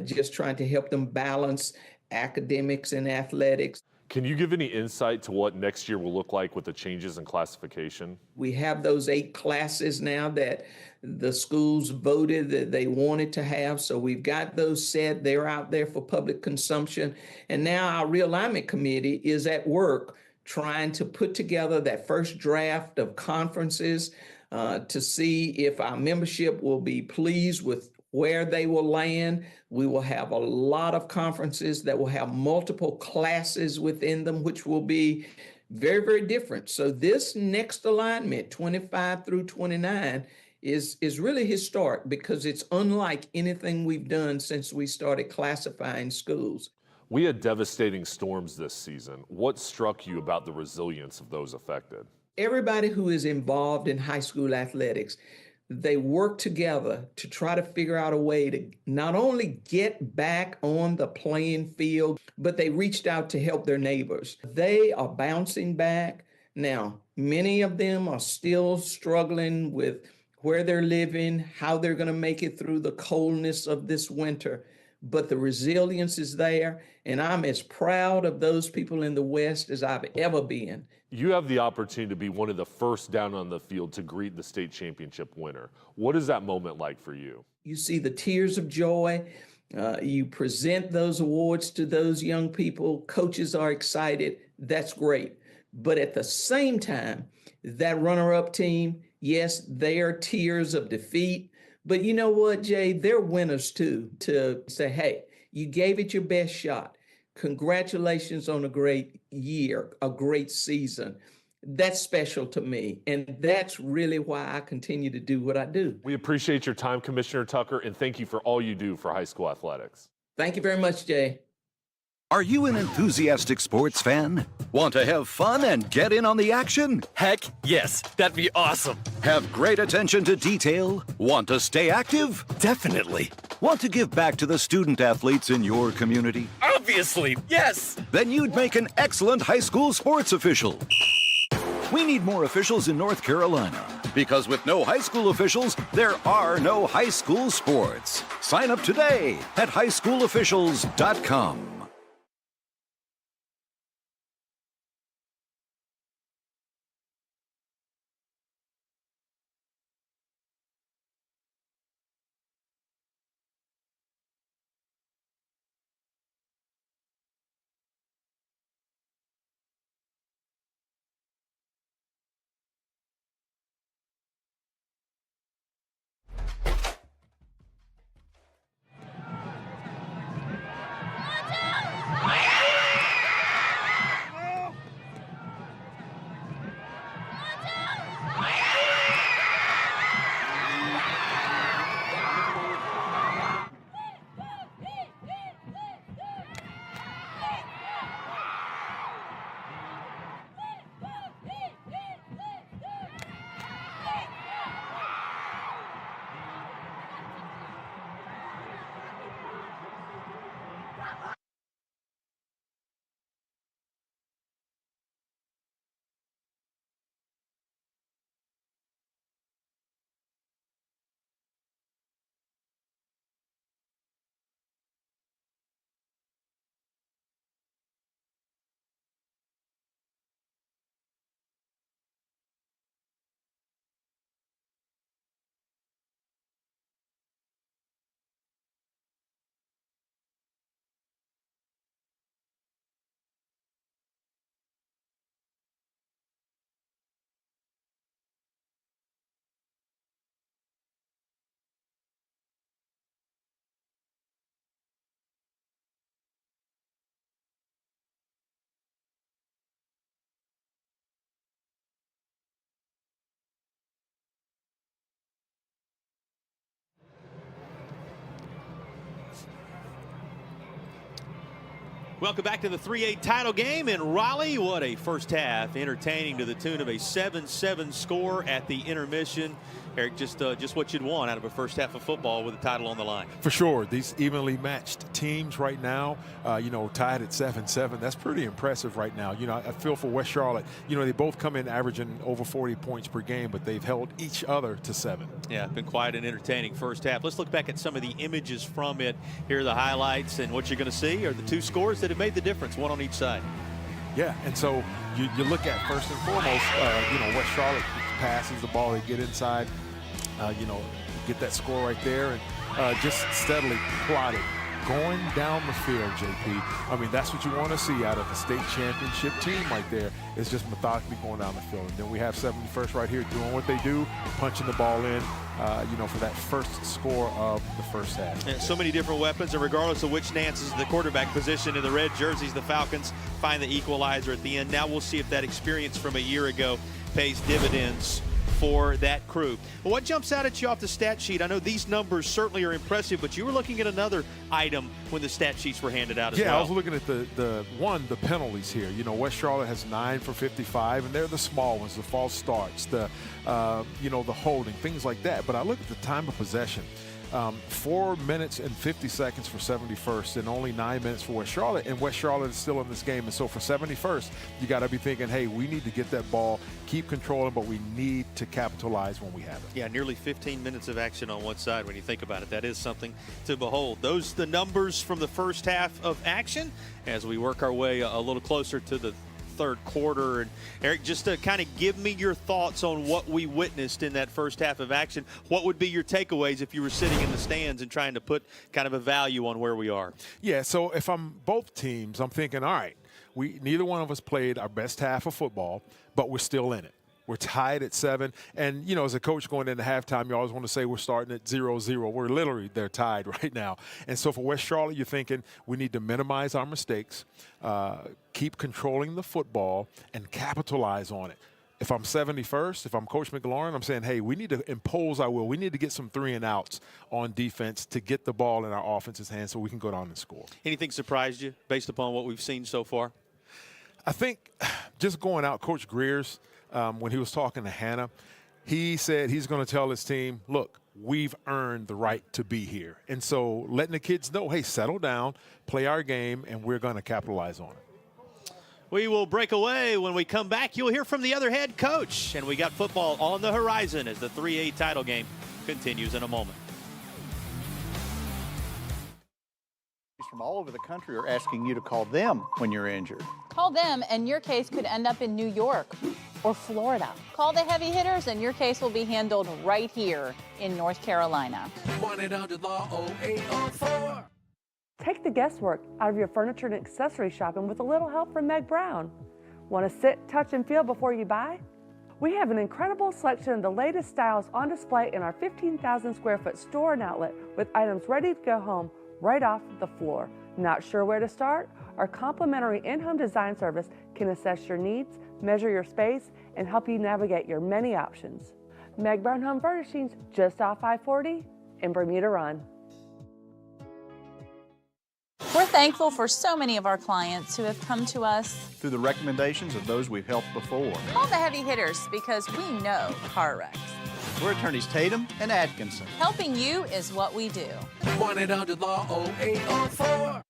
just trying to help them balance academics and athletics. Can you give any insight to what next year will look like with the changes in classification? We have those 8 classes now that the schools voted that they wanted to have. So we've got those set. They're out there for public consumption. And now our realignment committee is at work trying to put together that first draft of conferences to see if our membership will be pleased with where they will land. We will have a lot of conferences that will have multiple classes within them, which will be very, very different. So this next alignment, 25 through 29, is really historic because it's unlike anything we've done since we started classifying schools. We had devastating storms this season. What struck you about the resilience of those affected? Everybody who is involved in high school athletics, they work together to try to figure out a way to not only get back on the playing field, but they reached out to help their neighbors. They are bouncing back. Now, many of them are still struggling with where they're living, how they're going to make it through the coldness of this winter. But the resilience is there, and I'm as proud of those people in the West as I've ever been. You have the opportunity to be one of the first down on the field to greet the state championship winner. What is that moment like for you? You see the tears of joy. You present those awards to those young people. Coaches are excited. That's great. But at the same time, that runner-up team, yes, they are tears of defeat. But you know what, Jay? They're winners too, to say, hey, you gave it your best shot. Congratulations on a great year, a great season. That's special to me. And that's really why I continue to do what I do. We appreciate your time, Commissioner Tucker, and thank you for all you do for high school athletics. Thank you very much, Jay. Are you an enthusiastic sports fan? Want to have fun and get in on the action? Heck, yes. That'd be awesome. Have great attention to detail? Want to stay active? Definitely. Want to give back to the student athletes in your community? Obviously, yes. Then you'd make an excellent high school sports official. We need more officials in North Carolina, because with no high school officials, there are no high school sports. Sign up today at highschoolofficials.com. Welcome back to the 3A title game in Raleigh. What a first half, entertaining to the tune of a 7-7 score at the intermission. Eric, just what you'd want out of a first half of football with the title on the line. For sure, these evenly matched teams right now, tied at 7-7. That's pretty impressive right now. I feel for West Charlotte. They both come in averaging over 40 points per game, but they've held each other to 7. Yeah, been quite an entertaining first half. Let's look back at some of the images from it. Here are the highlights, and what you're going to see are the two scores that have made the difference, one on each side. Yeah, and so you look at first and foremost, West Charlotte passes the ball, they get inside, get that score right there, and just steadily plotted going down the field, JP. I mean, that's what you want to see out of a state championship team right there, is just methodically going down the field. And then we have 71st right here doing what they do, punching the ball in, for that first score of the first half. And so many different weapons, and regardless of which stance is the quarterback position in the red jerseys, the Falcons find the equalizer at the end. Now we'll see if that experience from a year ago pays dividends for that crew. Well, what jumps out at you off the stat sheet? I know these numbers certainly are impressive, but you were looking at another item when the stat sheets were handed out as well. Yeah, I was looking at the penalties here. West Charlotte has 9 for 55, and they're the small ones, the false starts, the holding, things like that. But I look at the time of possession. 4 minutes and 50 seconds for 71st and only 9 minutes for West Charlotte, and West Charlotte is still in this game. And so for 71st, you got to be thinking, hey, we need to get that ball, keep controlling, but we need to capitalize when we have it. Yeah, nearly 15 minutes of action on one side when you think about it. That is something to behold. Those the numbers from the first half of action as we work our way a little closer to the third quarter. And Eric, just to kind of give me your thoughts on what we witnessed in that first half of action, what would be your takeaways if you were sitting in the stands and trying to put kind of a value on where we are? Yeah, so if I'm both teams, I'm thinking, all right, neither one of us played our best half of football, but we're still in it. We're tied at 7. And, as a coach going into halftime, you always want to say we're starting at 0-0. We're literally, they're tied right now. And so for West Charlotte, you're thinking we need to minimize our mistakes, keep controlling the football, and capitalize on it. If I'm 71st, if I'm Coach McLaurin, I'm saying, hey, we need to impose our will. We need to get some 3-and-outs on defense to get the ball in our offense's hands so we can go down and score. Anything surprised you based upon what we've seen so far? I think just going out, Coach Greer's, when he was talking to Hannah, he said he's going to tell his team, look, we've earned the right to be here. And so letting the kids know, hey, settle down, play our game, and we're going to capitalize on it. We will break away. When we come back, you'll hear from the other head coach. And we got football on the horizon as the 3A title game continues in a moment. From all over the country are asking you to call them when you're injured. Call them and your case could end up in New York or Florida. Call the heavy hitters and your case will be handled right here in North Carolina. 1-800-LAW-0804. Take the guesswork out of your furniture and accessory shopping with a little help from Meg Brown. Want to sit, touch, and feel before you buy? We have an incredible selection of the latest styles on display in our 15,000 square foot store and outlet with items ready to go home right off the floor. Not sure where to start? Our complimentary in-home design service can assess your needs, measure your space, and help you navigate your many options. Meg Brown Home Furnishings, just off I-40 in Bermuda Run. We're thankful for so many of our clients who have come to us Through the recommendations of those we've helped before. Call the heavy hitters because we know car wrecks. We're attorneys Tatum and Atkinson. Helping you is what we do. 1-800-LAW-0804.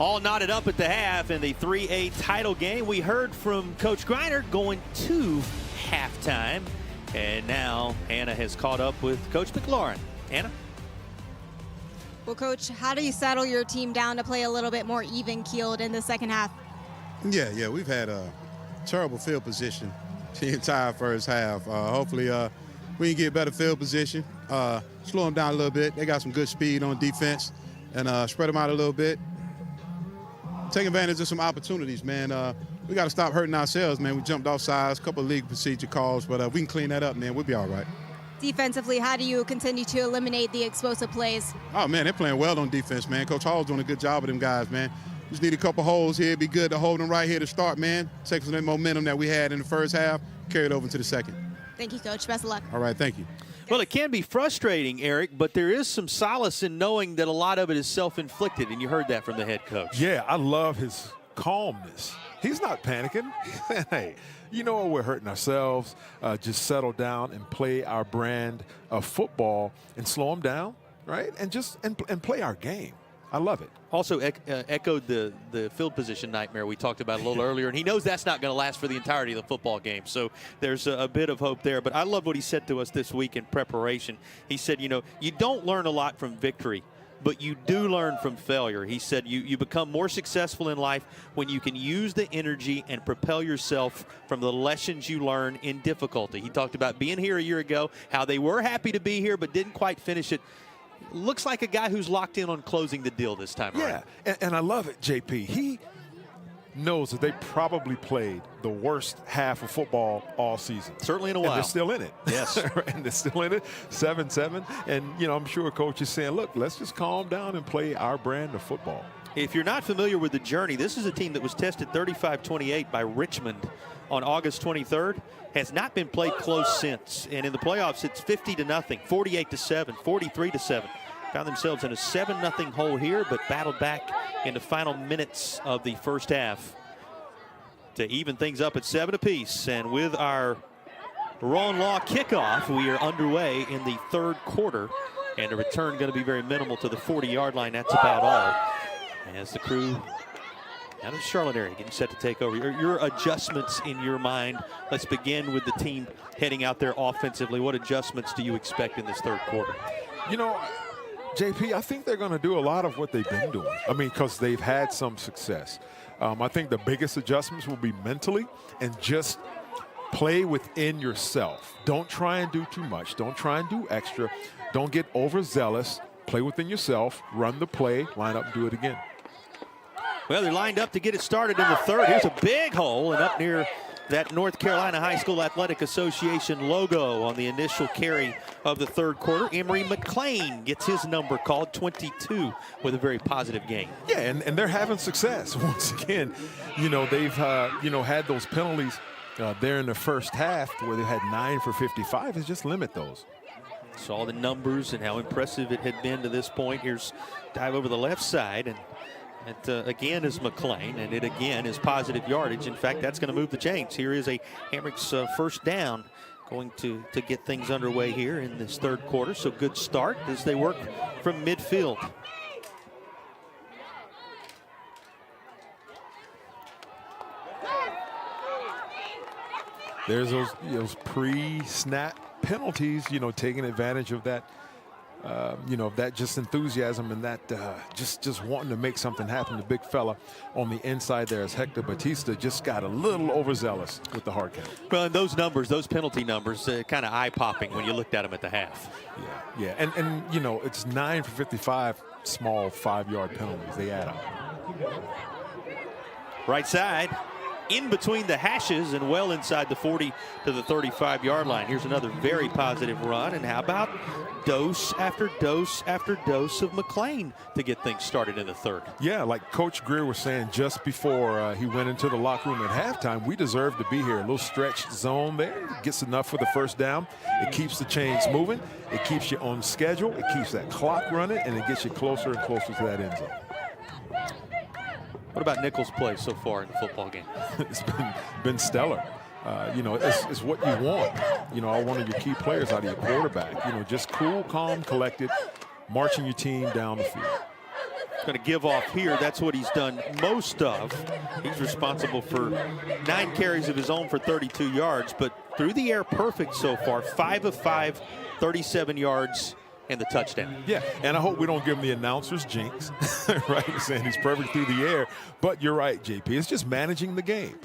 All knotted up at the half in the 3A title game. We heard from Coach Griner going to halftime. And now Hannah has caught up with Coach McLaurin. Hannah? Well, Coach, how do you settle your team down to play a little bit more even-keeled in the second half? Yeah, we've had a terrible field position the entire first half. Hopefully we can get better field position, slow them down a little bit. They got some good speed on defense, and spread them out a little bit. Take advantage of some opportunities, man. We got to stop hurting ourselves, man. We jumped off sides, a couple of league procedure calls, but we can clean that up, man. We'll be all right. Defensively, how do you continue to eliminate the explosive plays? Oh, man, they're playing well on defense, man. Coach Hall's doing a good job with them guys, man. Just need a couple holes here. It'd be good to hold them right here to start, man. Take some of that momentum that we had in the first half, carry it over to the second. Thank you, Coach. Best of luck. All right, thank you. Well, it can be frustrating, Eric, but there is some solace in knowing that a lot of it is self-inflicted, and you heard that from the head coach. Yeah, I love his calmness. He's not panicking. Hey, you know what? We're hurting ourselves. Just settle down and play our brand of football and slow them down, right? And just and play our game. I love it. Also echoed the field position nightmare we talked about a little earlier, and he knows that's not going to last for the entirety of the football game. So there's a bit of hope there. But I love what he said to us this week in preparation. He said, you know, you don't learn a lot from victory, but you do learn from failure. He said you become more successful in life when you can use the energy and propel yourself from the lessons you learn in difficulty. He talked about being here a year ago, how they were happy to be here but didn't quite finish it. Looks like a guy who's locked in on closing the deal this time around. Yeah, and I love it, JP. He knows that they probably played the worst half of football all season. Certainly in a while. And they're still in it. Yes. And they're still in it, 7-7. And, you know, I'm sure Coach is saying, look, let's just calm down and play our brand of football. If you're not familiar with the journey, this is a team that was tested 35-28 by Richmond on August 23rd. Has not been played close since. And in the playoffs, it's 50-0, 48-7, 43-7. Found themselves in a 7-0 hole here, but battled back in the final minutes of the first half to even things up at 7 apiece. And with our Ron Law kickoff, we are underway in the third quarter. And the return going to be very minimal to the 40-yard line. That's about all. As the crew out of the Charlotte area getting set to take over. Your adjustments in your mind. Let's begin with the team heading out there offensively. What adjustments do you expect in this third quarter? You know, JP, I think they're going to do a lot of what they've been doing. I mean, because they've had some success. I think the biggest adjustments will be mentally and just play within yourself. Don't try and do too much. Don't try and do extra. Don't get overzealous. Play within yourself. Run the play. Line up and do it again. Well, they're lined up to get it started in the third. Here's a big hole, and up near that North Carolina High School Athletic Association logo on the initial carry of the third quarter. Emory McClain gets his number called, 22, with a very positive game. Yeah, and they're having success. Once again, you know, they've, had those penalties there in the first half where they had 9 for 55. Is just limit those. Saw the numbers and how impressive it had been to this point. Here's dive over the left side, and it again is McClain, and it again is positive yardage. In fact, that's going to move the chains. Here is a Hamrick's first down, going to get things underway here in this third quarter. So good start as they work from midfield. There's those pre-snap penalties, you know, taking advantage of that, that just enthusiasm and that just wanting to make something happen. The big fella on the inside there is Hector Batista, just got a little overzealous with the hard count. Well, and those numbers, those penalty numbers, kind of eye-popping when you looked at them at the half. Yeah, and you know, it's 9 for 55 small 5-yard penalties. They add up. Right side, in between the hashes and well inside the 40 to the 35-yard line. Here's another very positive run. And how about dose after dose after dose of McClain to get things started in the third? Yeah, like Coach Greer was saying just before he went into the locker room at halftime, we deserve to be here. A little stretched zone there. Gets enough for the first down. It keeps the chains moving. It keeps you on schedule. It keeps that clock running, and it gets you closer and closer to that end zone. What about Nichols' play so far in the football game? It's been stellar. It's what you want. You know, one of your key players out of your quarterback. You know, just cool, calm, collected, marching your team down the field. Going to give off here. That's what he's done most of. He's responsible for 9 carries of his own for 32 yards, but through the air perfect so far. 5 of 5, 37 yards, and the touchdown. Yeah, and I hope we don't give him the announcer's jinx, right? Saying he's perfect through the air. But you're right, JP. It's just managing the game.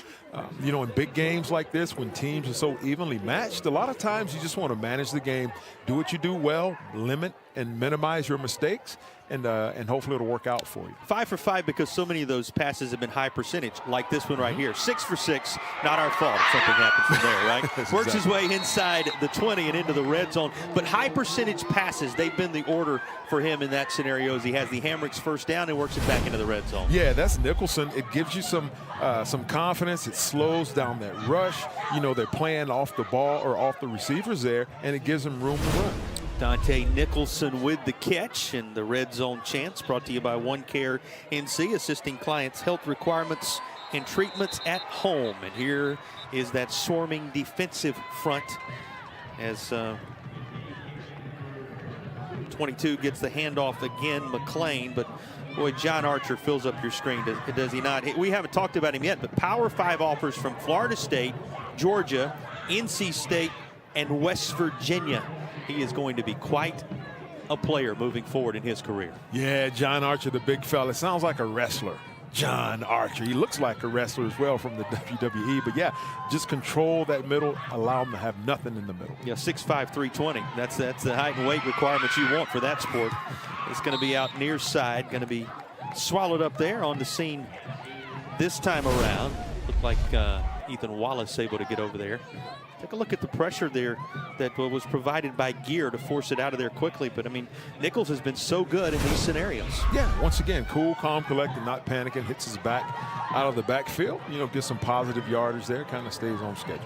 You know, in big games like this, when teams are so evenly matched, a lot of times you just want to manage the game, do what you do well, limit and minimize your mistakes, and hopefully it'll work out for you. 5 for 5 because so many of those passes have been high percentage, like this one right here. 6 for 6, not our fault if something happens from there, right? Works his way inside the 20 and into the red zone. But high percentage passes, they've been the order for him in that scenario as he has the Hamrick's first down and works it back into the red zone. Yeah, that's Nicholson. It gives you some confidence. It slows down that rush. You know, they're playing off the ball or off the receivers there, and it gives them room to run. Dante Nicholson with the catch, and the red zone chance brought to you by OneCare NC, assisting clients' health requirements and treatments at home. And here is that swarming defensive front as 22 gets the handoff again, McClain, but boy, John Archer fills up your screen, does he not? We haven't talked about him yet, but Power 5 offers from Florida State, Georgia, NC State, and West Virginia. He is going to be quite a player moving forward in his career. Yeah, John Archer, the big fella. Sounds like a wrestler. John Archer. He looks like a wrestler as well from the WWE. But yeah, just control that middle, allow him to have nothing in the middle. Yeah, 6'5", 320. That's the height and weight requirements you want for that sport. It's going to be out near side, going to be swallowed up there on the scene this time around. Looked like Ethan Wallace able to get over there. Take a look at the pressure there that was provided by Gear to force it out of there quickly. But, I mean, Nichols has been so good in these scenarios. Yeah, once again, cool, calm, collected, not panicking, hits his back out of the backfield. You know, gets some positive yardage there, kind of stays on schedule.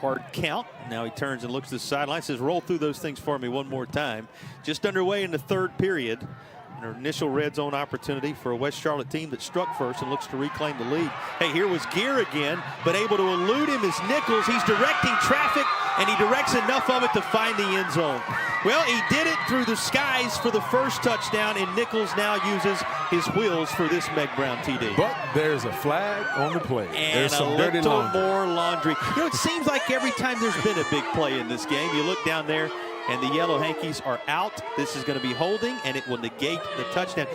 Hard count. Now he turns and looks to the sideline, says, roll through those things for me one more time. Just underway in the third period. An initial red zone opportunity for a West Charlotte team that struck first and looks to reclaim the lead. Hey, here was Gear again, but able to elude him is Nichols. He's directing traffic, and he directs enough of it to find the end zone. Well, he did it through the skies for the first touchdown, and Nichols now uses his wheels for this Meg Brown TD. But there's a flag on the play. And there's some a dirty little laundry. more laundry. You know, it seems like every time there's been a big play in this game, you look down there, and the Yellow Hankies are out. This is going to be holding, and it will negate the touchdown.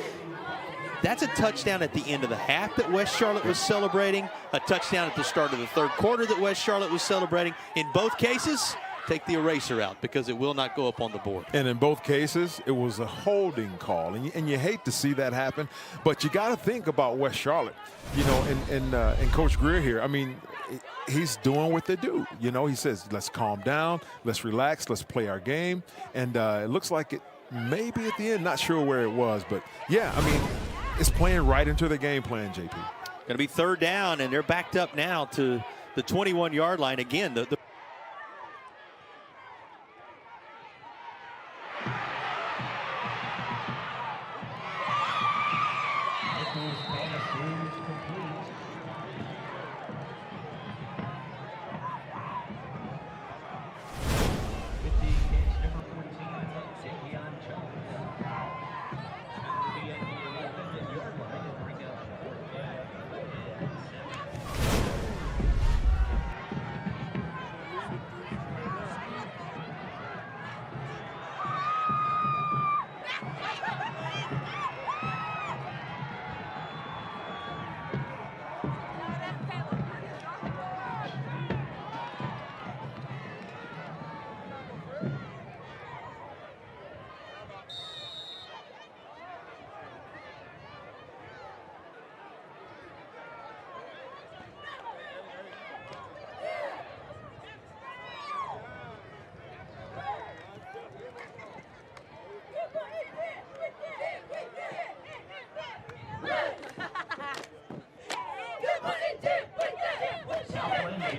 That's a touchdown at the end of the half that West Charlotte was celebrating, a touchdown at the start of the third quarter that West Charlotte was celebrating. In both cases, take the eraser out because it will not go up on the board. And in both cases, it was a holding call. And you hate to see that happen, but you got to think about West Charlotte, you know, and Coach Greer here. I mean, he's doing what they do. You know, he says, let's calm down, let's relax, let's play our game. And it looks like it maybe at the end, not sure where it was, but yeah, I mean, it's playing right into the game plan, JP. Going to be third down, and they're backed up now to the 21-yard line. Again, the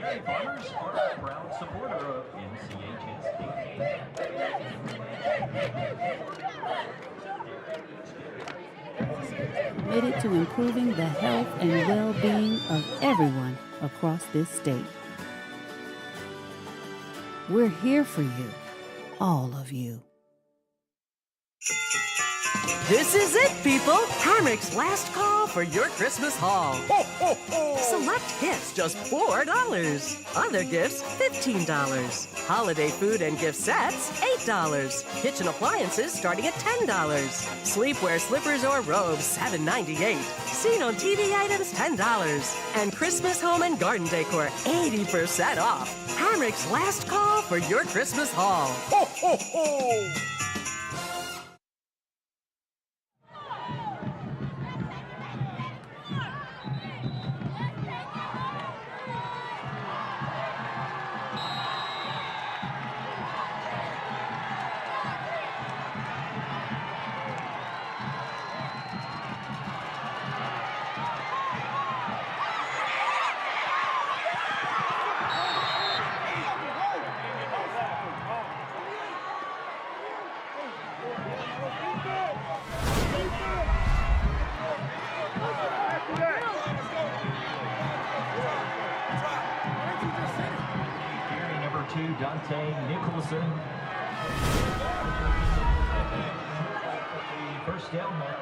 Dairy farmers are a proud supporter of NCHSAA. Committed to improving the health and well-being of everyone across this state. We're here for you, all of you. This is it, people. Hamrick's last call for your Christmas haul. Ho, ho, ho. Select gifts, just $4. Other gifts, $15. Holiday food and gift sets, $8. Kitchen appliances starting at $10. Sleepwear, slippers, or robes, $7.98. Seen on TV items, $10. And Christmas home and garden decor, 80% off. Hamrick's last call for your Christmas haul. Ho, ho, ho. First down mark.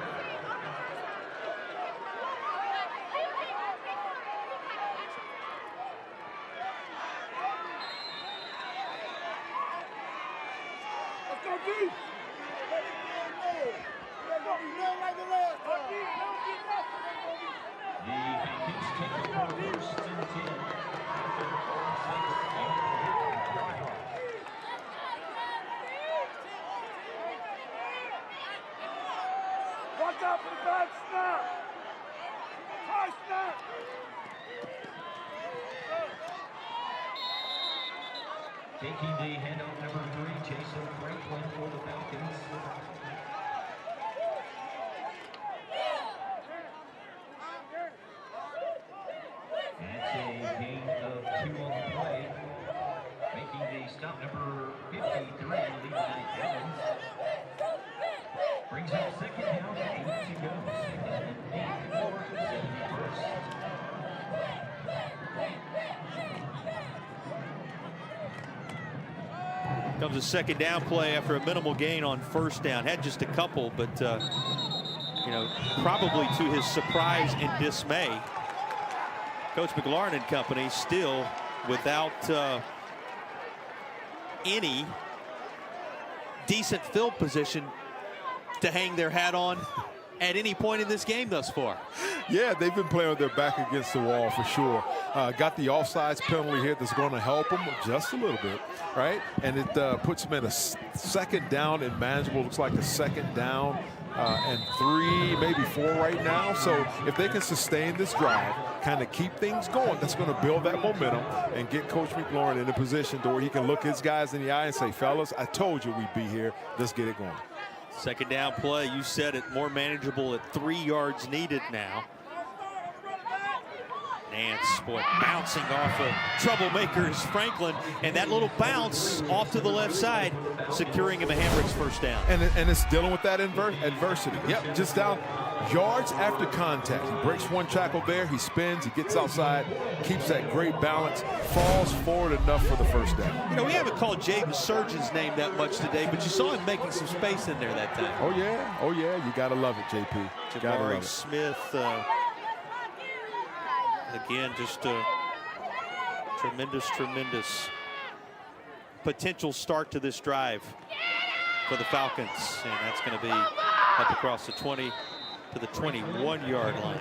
Let's go deep. The Falcons take over first and 10. Watch out for the bad snap. High snap. Taking the handoff number 3, Jason Franklin for the Falcons. That's a gain of 2 on the play. Making the stop number 53, Levi Evans. Brings up second down, 8 to go. Second and 8 for the 71st. Comes a second down play after a minimal gain on first down. Had just a couple, but you know, probably to his surprise and dismay, Coach McLaurin and company still without any decent field position to hang their hat on at any point in this game thus far. Yeah, they've been playing with their back against the wall for sure. Got the offsides penalty here that's going to help them just a little bit, right? And it puts them at a second down and manageable. Looks like a second down and 3, maybe 4 right now. So if they can sustain this drive, kind of keep things going, that's going to build that momentum and get Coach McLaurin in a position to where he can look his guys in the eye and say, fellas, I told you we'd be here. Let's get it going. Second down play, you said it, more manageable at 3 yards needed now. Nance, boy, bouncing off of troublemakers Franklin, and that little bounce off to the left side, securing him a Hamrick's first down. And it's dealing with that adversity. Yep, just down yards after contact. He breaks one tackle there, he spins, he gets outside, keeps that great balance, falls forward enough for the first down. You know, we haven't called Jaden Surgeon's name that much today, but you saw him making some space in there that time. Oh yeah, you gotta love it, JP. Jabari Smith, again, just a tremendous potential start to this drive for the Falcons. And that's going to be up across the 20 to the 21-yard line.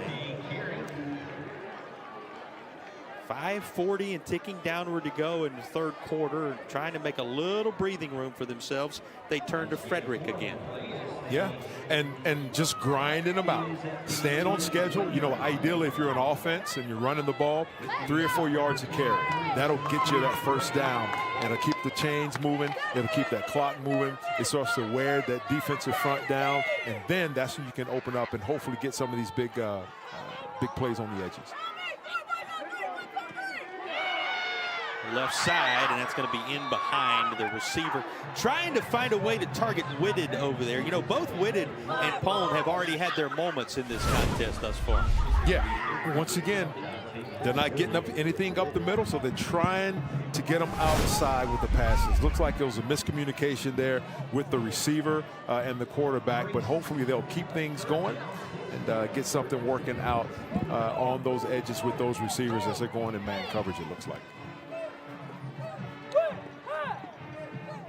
5:40 and ticking downward to go in the third quarter, trying to make a little breathing room for themselves. They turn to Frederick again. Yeah, and just grinding them out. Staying on schedule. You know, ideally, if you're an offense and you're running the ball, 3 or 4 yards a carry. That'll get you that first down. It'll keep the chains moving. It'll keep that clock moving. It starts to wear that defensive front down, and then that's when you can open up and hopefully get some of these big plays on the edges. Left side, and that's going to be in behind the receiver, trying to find a way to target Whitted over there. You know, both Whitted and Pone have already had their moments in this contest thus far. Yeah, once again, They're not getting up anything up the middle, so they're trying to get them outside with the passes. Looks like there was a miscommunication there with the receiver and the quarterback, but hopefully they'll keep things going and get something working out on those edges with those receivers as they're going in man coverage, it looks like.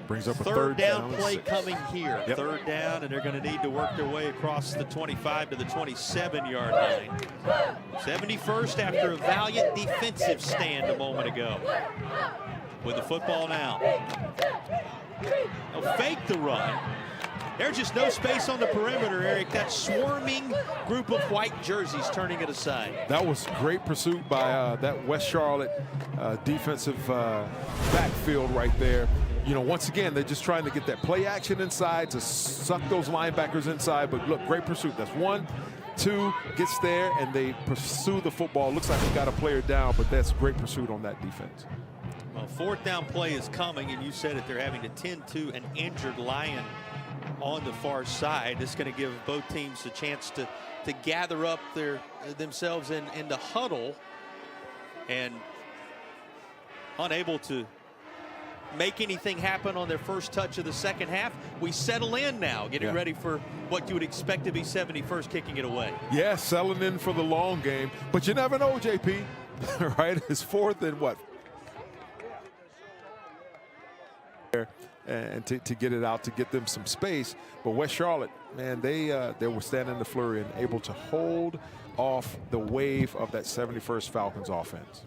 Brings up a third down play coming here. Yep. Third down, and they're going to need to work their way across the 25 to the 27-yard line. 71st after a valiant defensive stand a moment ago. With the football now. They'll fake the run. There's just no space on the perimeter, Eric. That swarming group of white jerseys turning it aside. That was great pursuit by that West Charlotte defensive backfield right there. You know, once again, they're just trying to get that play action inside to suck those linebackers inside. But look, great pursuit. That's 1, 2, gets there, and they pursue the football. Looks like we got a player down, but that's great pursuit on that defense. Well, fourth down play is coming, and you said it, they're having to tend to an injured Lion on the far side. It's going to give both teams a chance to gather up themselves in the huddle, and unable to make anything happen on their first touch of the second half. We settle in now, getting ready for what you would expect to be 71st kicking it away. Yeah, settling in for the long game, but you never know, JP, right? It's 4th and what? And to get it out, to get them some space. But West Charlotte, man, they were standing the flurry and able to hold off the wave of that 71st Falcons offense.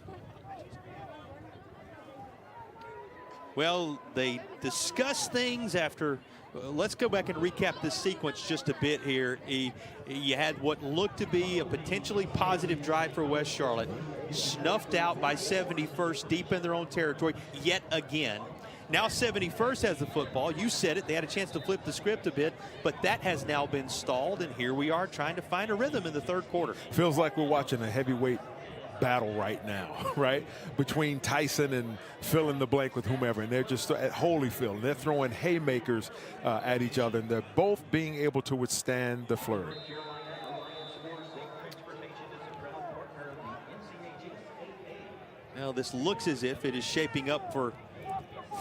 Well, they discuss things after. Let's go back and recap this sequence just a bit here. You had what looked to be a potentially positive drive for West Charlotte, snuffed out by 71st deep in their own territory yet again. Now 71st has the football. You said it. They had a chance to flip the script a bit, but that has now been stalled, and here we are trying to find a rhythm in the third quarter. Feels like we're watching a heavyweight battle right now, right? Between Tyson and fill in the blank with whomever, and they're just at Holyfield, and they're throwing haymakers at each other, and they're both being able to withstand the flurry. Now this looks as if it is shaping up for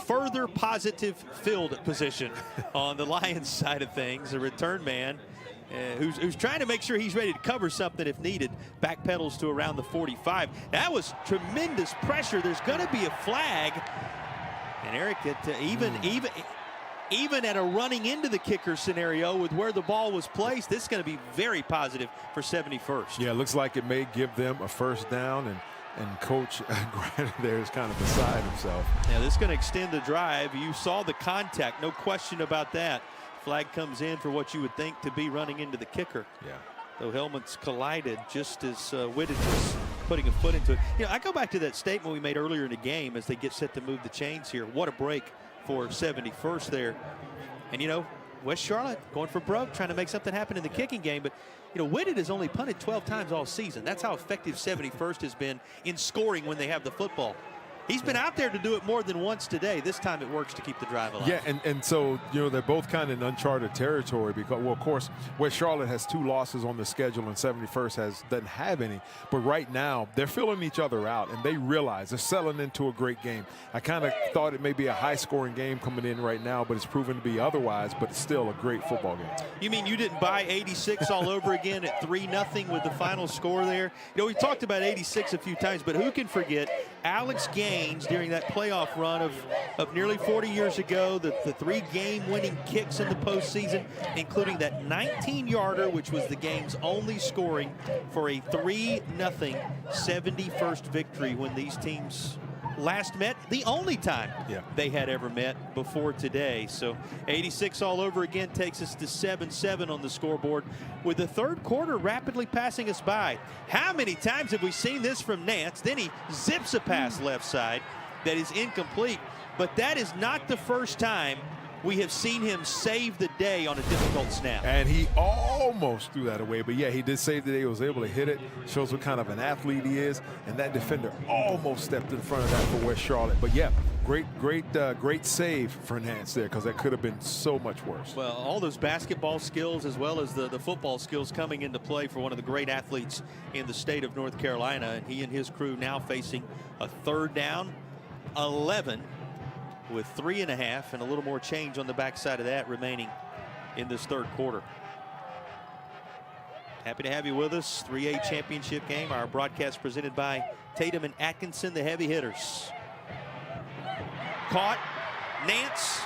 further positive field position on the Lions side of things. The return man who's trying to make sure he's ready to cover something if needed, backpedals to around the 45. That was tremendous pressure. There's going to be a flag. And Eric, even at a running into the kicker scenario with where the ball was placed, this is going to be very positive for 71st. Yeah, it looks like it may give them a first down, and Coach Grant there is kind of beside himself. Yeah, this is going to extend the drive. You saw the contact, no question about that. Flag comes in for what you would think to be running into the kicker. Yeah. Though helmets collided just as Whitted was putting a foot into it. You know, I go back to that statement we made earlier in the game as they get set to move the chains here. What a break for 71st there. And, you know, West Charlotte going for broke, trying to make something happen in the kicking game. But, you know, Whitted has only punted 12 times all season. That's how effective 71st has been in scoring when they have the football. He's been out there to do it more than once today. This time it works to keep the drive alive. Yeah, and so, you know, they're both kind of in uncharted territory because, well, of course, West Charlotte has 2 losses on the schedule and 71st doesn't have any. But right now, they're filling each other out, and they realize they're settling into a great game. I kind of thought it may be a high-scoring game coming in right now, but it's proven to be otherwise, but it's still a great football game. You mean you didn't buy 86 all over again at 3-0 with the final score there? You know, we talked about 86 a few times, but who can forget Alex Gaines during that playoff run of nearly 40 years ago, the 3 game-winning kicks in the postseason, including that 19-yarder, which was the game's only scoring for a 3-0 71st victory when these teams last met, the only time they had ever met before today. So 86 all over again takes us to 7-7 on the scoreboard, with the third quarter rapidly passing us by. How many times have we seen this from Nance? Then he zips a pass left side that is incomplete, but that is not the first time we have seen him save the day on a difficult snap. And he almost threw that away, but yeah, he did save the day. He was able to hit it. Shows what kind of an athlete he is. And that defender almost stepped in front of that for West Charlotte. But yeah, great save for Nance there, because that could have been so much worse. Well, all those basketball skills as well as the football skills coming into play for one of the great athletes in the state of North Carolina. And he and his crew now facing a 3rd down, 11, with 3.5 and a little more change on the backside of that remaining in this 3rd quarter. Happy to have you with us. 3A championship game. Our broadcast presented by Tatum and Atkinson, the heavy hitters. Caught. Nance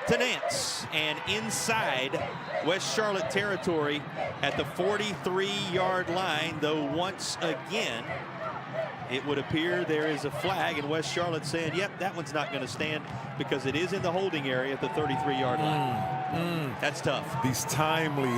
to Nance. And inside West Charlotte territory at the 43-yard line, though once again it would appear there is a flag, and West Charlotte saying, yep, that one's not going to stand because it is in the holding area at the 33-yard line. That's tough. These timely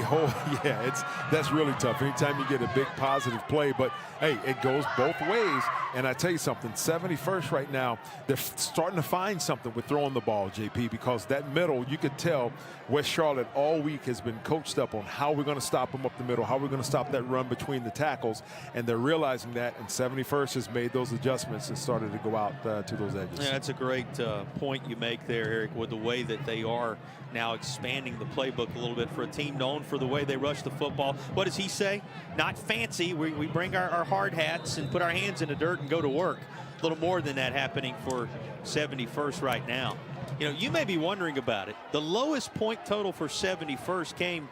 that's really tough. Anytime you get a big positive play, but hey, it goes both ways. And I tell you something, 71st right now, they're starting to find something with throwing the ball, JP, because that middle, you could tell West Charlotte all week has been coached up on how we're going to stop them up the middle, how we're going to stop that run between the tackles, and they're realizing that, and 71st has made those adjustments and started to go out to those edges. Yeah, that's a great point you make there, Eric, with the way that they are now expanding the playbook a little bit for a team known for the way they rush the football. What does he say? Not fancy. We bring our hard hats and put our hands in the dirt and go to work. A little more than that happening for 71st right now. You know, you may be wondering about it. The lowest point total for 71st came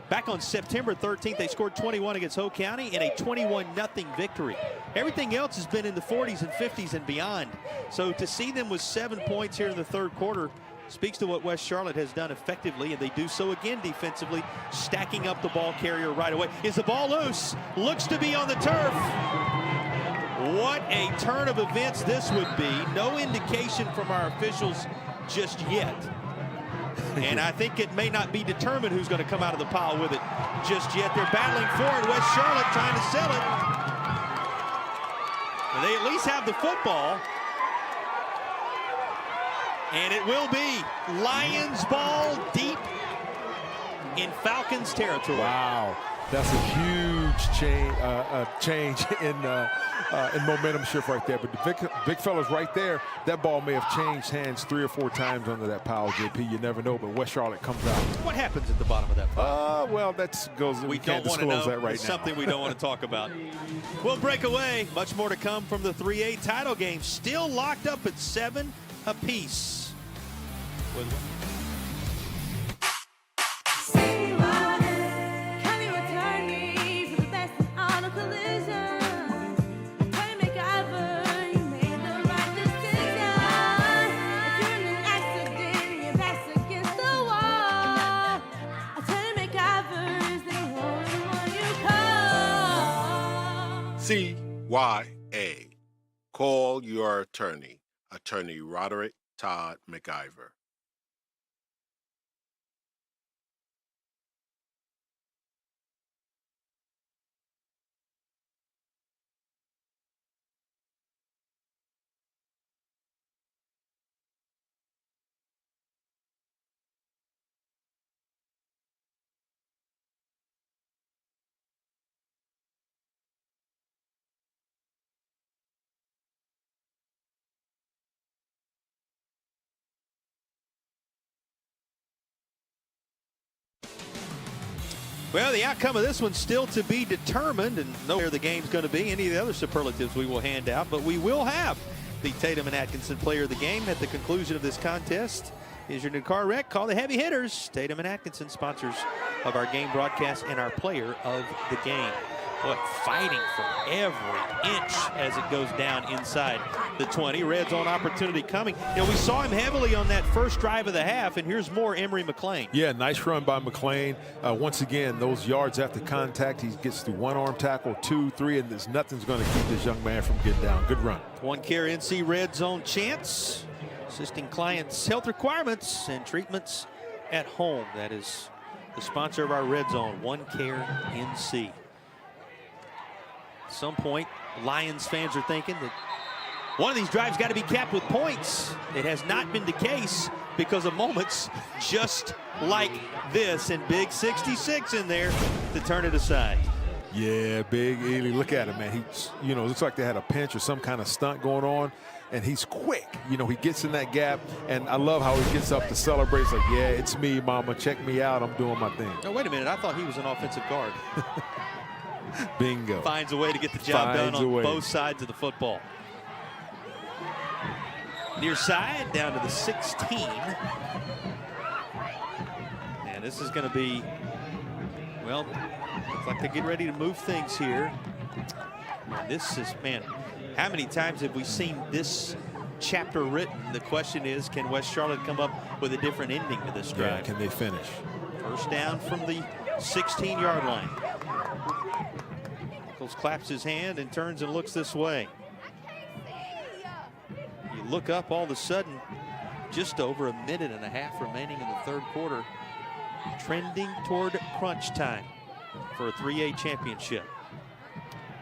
back on September 13th. They scored 21 against Hope County in a 21-0 victory. Everything else has been in the 40s and 50s and beyond. So to see them with 7 points here in the 3rd quarter speaks to what West Charlotte has done effectively, and they do so again defensively, stacking up the ball carrier right away. Is the ball loose? Looks to be on the turf. What a turn of events this would be. No indication from our officials just yet. And I think it may not be determined who's going to come out of the pile with it just yet. They're battling for it. West Charlotte trying to sell it. And they at least have the football. And it will be Lions ball deep in Falcons territory. Wow, that's a huge change in momentum shift right there. But the big fella's right there. That ball may have changed hands 3 or 4 times under that pile, JP. You never know, but West Charlotte comes out. What happens at the bottom of that pile? Well, that goes. We can't disclose that right it's now. Something we don't want to talk about. We'll break away. Much more to come from the 3A title game. Still locked up at 7 apiece. CYA. Call your attorney, Attorney Roderick Todd McIver. Well, the outcome of this one's still to be determined, and know where the game's going to be, any of the other superlatives we will hand out, but we will have the Tatum and Atkinson player of the game at the conclusion of this contest. Is your new car wreck? Call the heavy hitters. Tatum and Atkinson, sponsors of our game broadcast and our player of the game. Boy, fighting for every inch as it goes down inside the 20. Red zone opportunity coming. You know, we saw him heavily on that first drive of the half, and here's more Emory McLean. Yeah, nice run by McLean. Once again, those yards after contact, he gets through 1 arm tackle, 2, 3, and there's nothing's going to keep this young man from getting down. Good run. One care NC red zone chance, assisting clients' health requirements and treatments at home. That is the sponsor of our red zone, One Care NC. At some point, Lions fans are thinking that One of these drives got to be capped with points. It has not been the case because of moments just like this, and big 66 in there to turn it aside. Yeah, Big Ely, look at him, man. He, looks like they had a pinch or some kind of stunt going on, and he's quick. He gets in that gap, and I love how he gets up to celebrate. It's like, yeah, it's me, mama. Check me out. I'm doing my thing. Oh, wait a minute. I thought he was an offensive guard. Bingo. Finds a way to get the job done on both sides of the football. Near side, down to the 16. And this is going to be, well, looks like they're getting ready to move things here. And this is, man, how many times have we seen this chapter written? The question is, can West Charlotte come up with a different ending to this drive? Yeah, can they finish? First down from the 16-yard line. Nichols claps his hand and turns and looks this way. You look up, all of a sudden, just over a minute and a half remaining in the third quarter, trending toward crunch time for a 3A championship.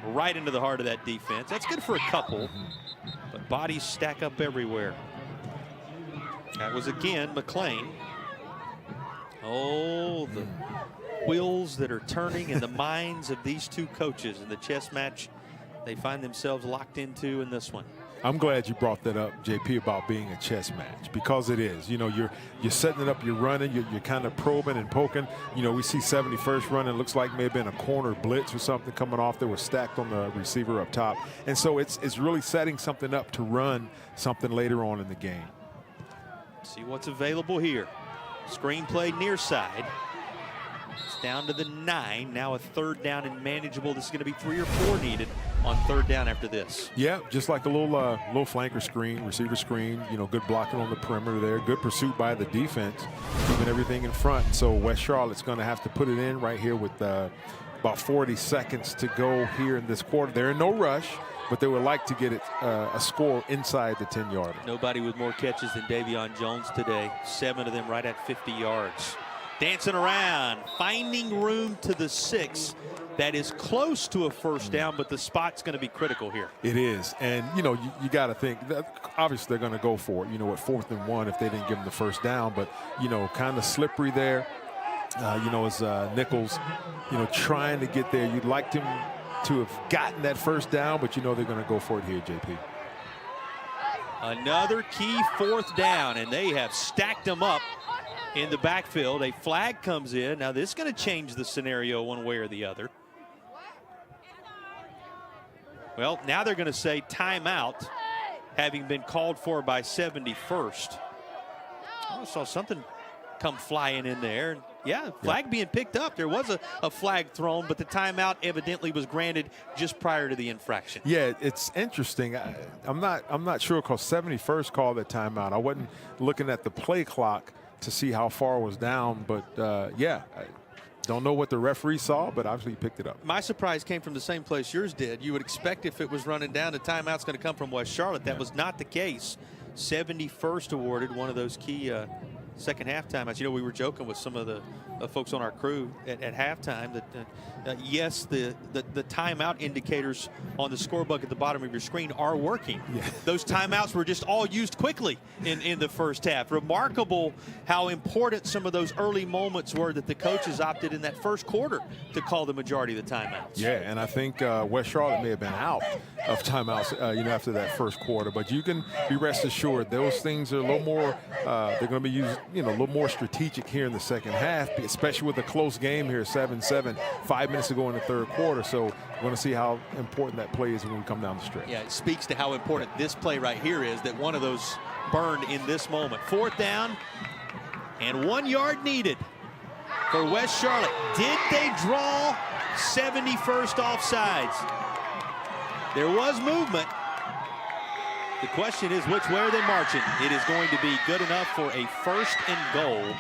Right into the heart of that defense. That's good for a couple, but bodies stack up everywhere. That was again McLean. Oh, the wheels that are turning in the minds of these two coaches in the chess match they find themselves locked into in this one. I'm glad you brought that up, JP, about being a chess match, because it is. You're setting it up, you're running, you're kind of probing and poking. We see 71st running. Looks like may have been a corner blitz or something coming off. They were stacked on the receiver up top, and so it's really setting something up to run something later on in the game. See what's available here. Screen play near side. It's down to the 9. Now a third down and manageable. This is going to be 3 or 4 needed on third down after this. Yeah, just like a little flanker screen, receiver screen. Good blocking on the perimeter there. Good pursuit by the defense, keeping everything in front. So West Charlotte's going to have to put it in right here with about 40 seconds to go here in this quarter. They're in no rush, but they would like to get it a score inside the 10-yard. Nobody with more catches than Davion Jones today. 7 of them right at 50 yards. Dancing around, finding room to the 6. That is close to a first down, but the spot's going to be critical here. It is, and you got to think that obviously they're going to go for it. At 4th and 1 if they didn't give them the first down, but kind of slippery there. As Nichols, trying to get there. You'd like him to have gotten that first down, but they're going to go for it here, JP. Another key 4th down, and they have stacked them up in the backfield. A flag comes in. Now this is going to change the scenario one way or the other. Well, now they're going to say timeout, having been called for by 71st. I saw something come flying in there. Yeah, flag being picked up. There was a flag thrown, but the timeout evidently was granted just prior to the infraction. Yeah, it's interesting. I'm not sure because 71st called that timeout. I wasn't looking at the play clock to see how far it was down, but I don't know what the referee saw, but obviously he picked it up. My surprise came from the same place yours did. You would expect if it was running down, the timeout's going to come from West Charlotte. That was not the case. 71st awarded one of those key second half timeouts. We were joking with some of the folks on our crew at halftime that yes, the timeout indicators on the scorebook at the bottom of your screen are working. Yeah. Those timeouts were just all used quickly in the first half. Remarkable how important some of those early moments were that the coaches opted in that first quarter to call the majority of the timeouts. Yeah, and I think West Charlotte may have been out of timeouts after that first quarter, but you can be rest assured those things are a little more they're going to be used a little more strategic here in the second half, especially with a close game here, 7-7, 5 minutes to go in the third quarter. So we're going to see how important that play is when we come down the stretch. Yeah, it speaks to how important this play right here is, that one of those burned in this moment. 4th down and 1 yard needed for West Charlotte. Did they draw 71st offsides? There was movement. The question is, which way are they marching? It is going to be good enough for a 1st and goal.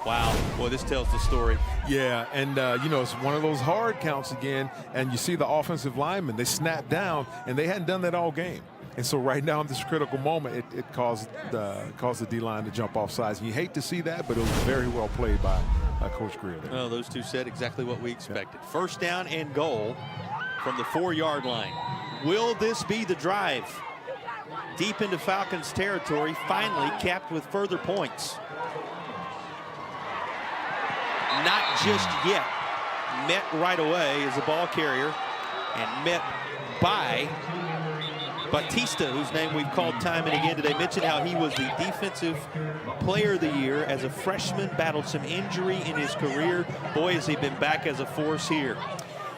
Wow, boy, this tells the story. Yeah, and it's one of those hard counts again, and you see the offensive linemen, they snap down, and they hadn't done that all game. And so right now in this critical moment, it caused the D-line to jump off sides. And you hate to see that, but it was very well played by Coach Greer there. Well, those two said exactly what we expected. Yeah. 1st down and goal from the 4-yard line. Will this be the drive? Deep into Falcons territory, finally capped with further points. Not just yet. Met right away as a ball carrier, and met by Batista, whose name we've called time and again today. Mentioned how he was the defensive player of the year as a freshman, battled some injury in his career. Boy, has he been back as a force here.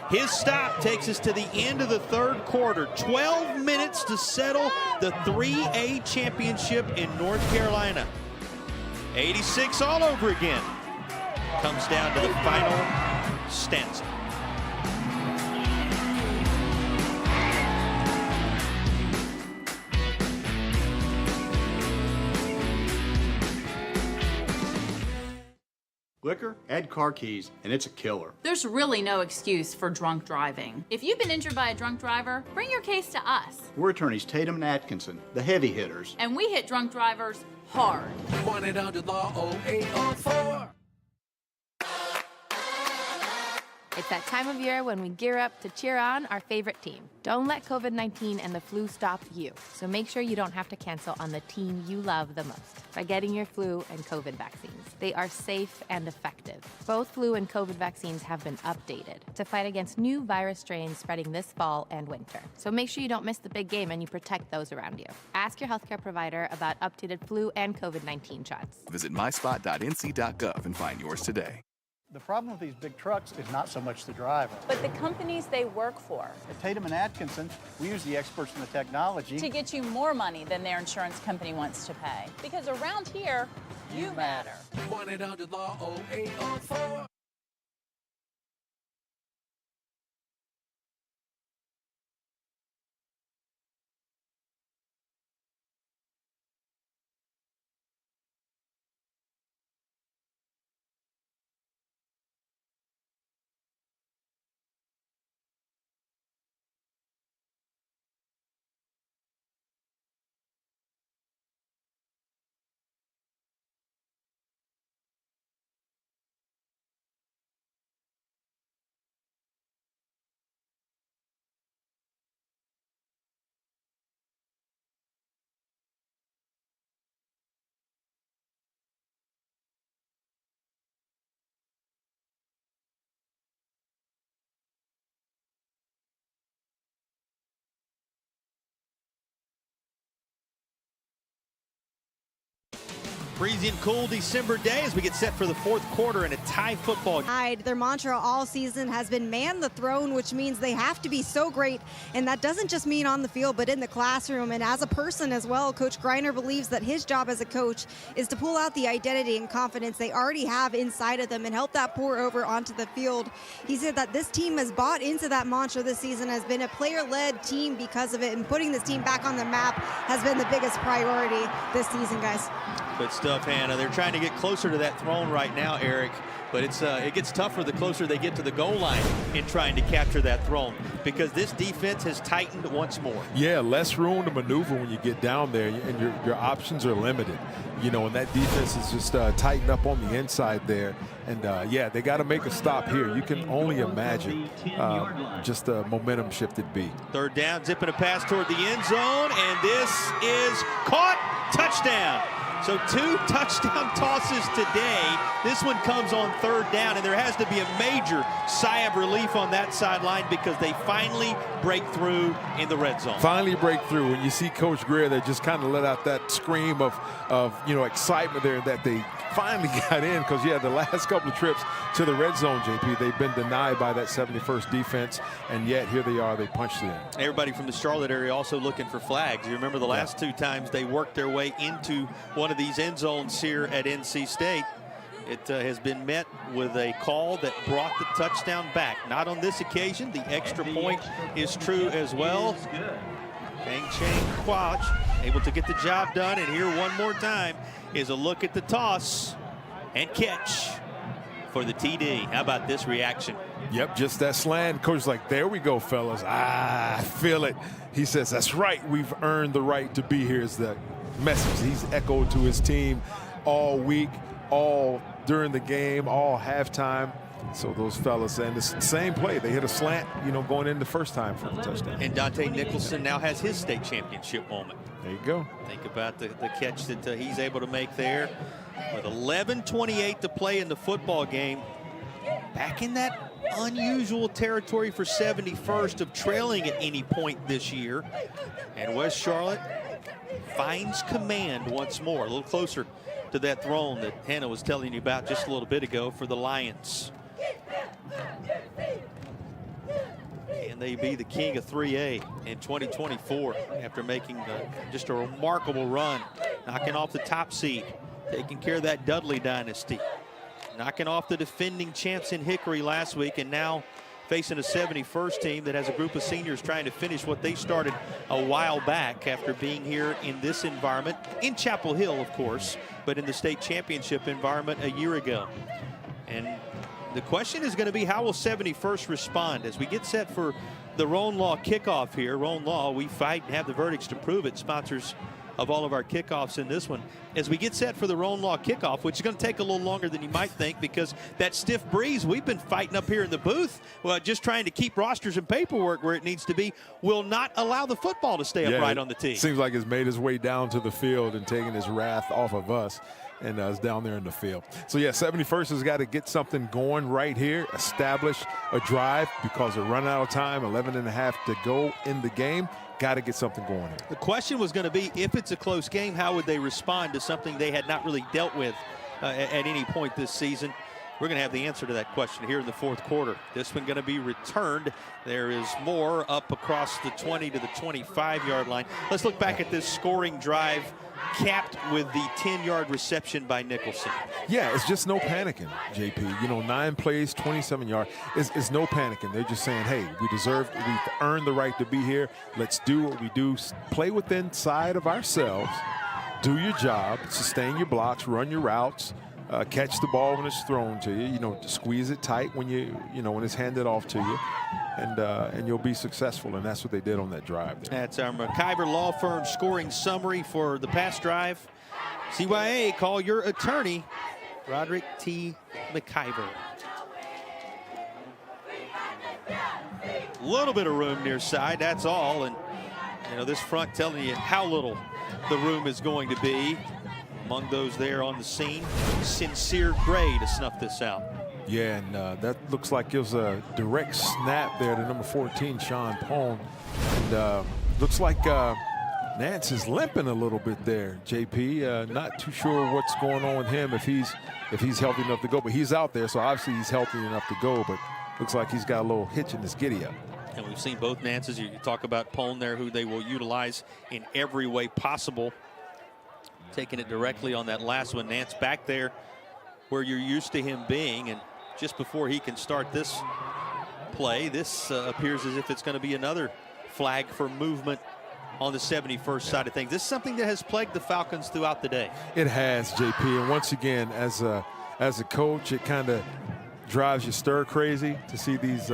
His stop takes us to the end of the third quarter. 12 minutes to settle the 3A championship in North Carolina. 86 all over again. Comes down to the final stanza. Liquor, add car keys, and it's a killer. There's really no excuse for drunk driving. If you've been injured by a drunk driver, bring your case to us. We're attorneys Tatum and Atkinson, the heavy hitters. And we hit drunk drivers hard. 1-800-LAW-0804. It's that time of year when we gear up to cheer on our favorite team. Don't let COVID-19 and the flu stop you. So make sure you don't have to cancel on the team you love the most by getting your flu and COVID vaccines. They are safe and effective. Both flu and COVID vaccines have been updated to fight against new virus strains spreading this fall and winter. So make sure you don't miss the big game and you protect those around you. Ask your healthcare provider about updated flu and COVID-19 shots. Visit myspot.nc.gov and find yours today. The problem with these big trucks is not so much the driver. But the companies they work for. At Tatum and Atkinson, we use the experts in the technology To get you more money than their insurance company wants to pay. Because around here, you matter. 1-800-LAW-0804. Breezy and cool December day as we get set for the fourth quarter in a tie football. Their mantra all season has been man the throne, which means they have to be so great. And that doesn't just mean on the field, but in the classroom and as a person as well. Coach Greiner believes that his job as a coach is to pull out the identity and confidence they already have inside of them and help that pour over onto the field. He said that this team has bought into that mantra this season, has been a player-led team because of it, and putting this team back on the map has been the biggest priority this season, guys. Good stuff, Hannah. They're trying to get closer to that throne right now, Eric. But it gets tougher the closer they get to the goal line in trying to capture that throne, because this defense has tightened once more. Yeah, less room to maneuver when you get down there, and your options are limited. You know, and that defense is just tightened up on the inside there. And, yeah, they got to make a stop here. You can only imagine just the momentum shift it'd be. Third down, zipping a pass toward the end zone, and this is caught. Touchdown. So 2 touchdown tosses today. This one comes on third down, and there has to be a major sigh of relief on that sideline because they finally break through in the red zone. Finally break through. When you see Coach Greer, they just kind of let out that scream of excitement there that they finally got in, because, yeah, the last couple of trips to the red zone, JP, they've been denied by that 71st defense, and yet here they are. They punched it in. Everybody from the Charlotte area also looking for flags. You remember the last 2 times they worked their way into one of these end zones here at NC State. It has been met with a call that brought the touchdown back. Not on this occasion. The extra point is true as well. Kang Chang Quach able to get the job done, and here one more time is a look at the toss and catch for the TD. How about this reaction? Yep, just that slant. Coach's like, there we go, fellas. I feel it. He says, that's right. We've earned the right to be here, is the message he's echoed to his team all week, all during the game, all halftime. So those fellas, and the same play, they hit a slant, going in the first time for the touchdown. And Dante Nicholson now has his state championship moment. There you go. Think about the catch that he's able to make there. With 11:28 to play in the football game, back in that unusual territory for 71st of trailing at any point this year. And West Charlotte finds command once more, a little closer to that throne that Hannah was telling you about just a little bit ago for the Lions. Can they be the king of 3A in 2024 after making just a remarkable run, knocking off the top seed, taking care of that Dudley dynasty, knocking off the defending champs in Hickory last week, and now facing a 71st team that has a group of seniors trying to finish what they started a while back after being here in this environment, in Chapel Hill, of course, but in the state championship environment a year ago. And the question is going to be, how will 71st respond as we get set for the Roan Law kickoff here? Roan Law, we fight and have the verdicts to prove it, sponsors of all of our kickoffs in this one. As we get set for the Roan Law kickoff, which is going to take a little longer than you might think because that stiff breeze we've been fighting up here in the booth, well, just trying to keep rosters and paperwork where it needs to be, will not allow the football to stay upright on the tee. Seems like it's made its way down to the field and taking his wrath off of us. And it's down there in the field. So, yeah, 71st has got to get something going right here, establish a drive because they're running out of time, 11.5 to go in the game. Got to get something going here. The question was going to be, if it's a close game, how would they respond to something they had not really dealt with at any point this season? We're going to have the answer to that question here in the fourth quarter. This one going to be returned. There is more up across the 20 to the 25-yard line. Let's look back at this scoring drive, capped with the 10-yard reception by Nicholson. Yeah, it's just no panicking, JP. 9 plays, 27 yards. It's no panicking. They're just saying, hey, we've earned the right to be here. Let's do what we do. Play within side of ourselves. Do your job. Sustain your blocks. Run your routes. Catch the ball when it's thrown to you. Squeeze it tight when when it's handed off to you, and you'll be successful. And that's what they did on that drive there. That's our McIver Law Firm scoring summary for the past drive. CYA, call your attorney, Roderick T. McIver. A little bit of room near side, that's all. And this front telling you how little the room is going to be. Among those there on the scene, Sincere Gray to snuff this out. Yeah, and that looks like it was a direct snap there to number 14, Sean Pone. And looks like Nance is limping a little bit there, JP. Not too sure what's going on with him, if he's healthy enough to go. But he's out there, so obviously he's healthy enough to go. But looks like he's got a little hitch in his giddy up. And we've seen both Nances. You talk about Pone there, who they will utilize in every way possible. Taking it directly on that last one. Nance back there where you're used to him being, and just before he can start this play, this appears as if it's going to be another flag for movement on the 71st side of things. This is something that has plagued the Falcons throughout the day. It has, JP, and once again, as a coach, it kind of drives you stir crazy to see these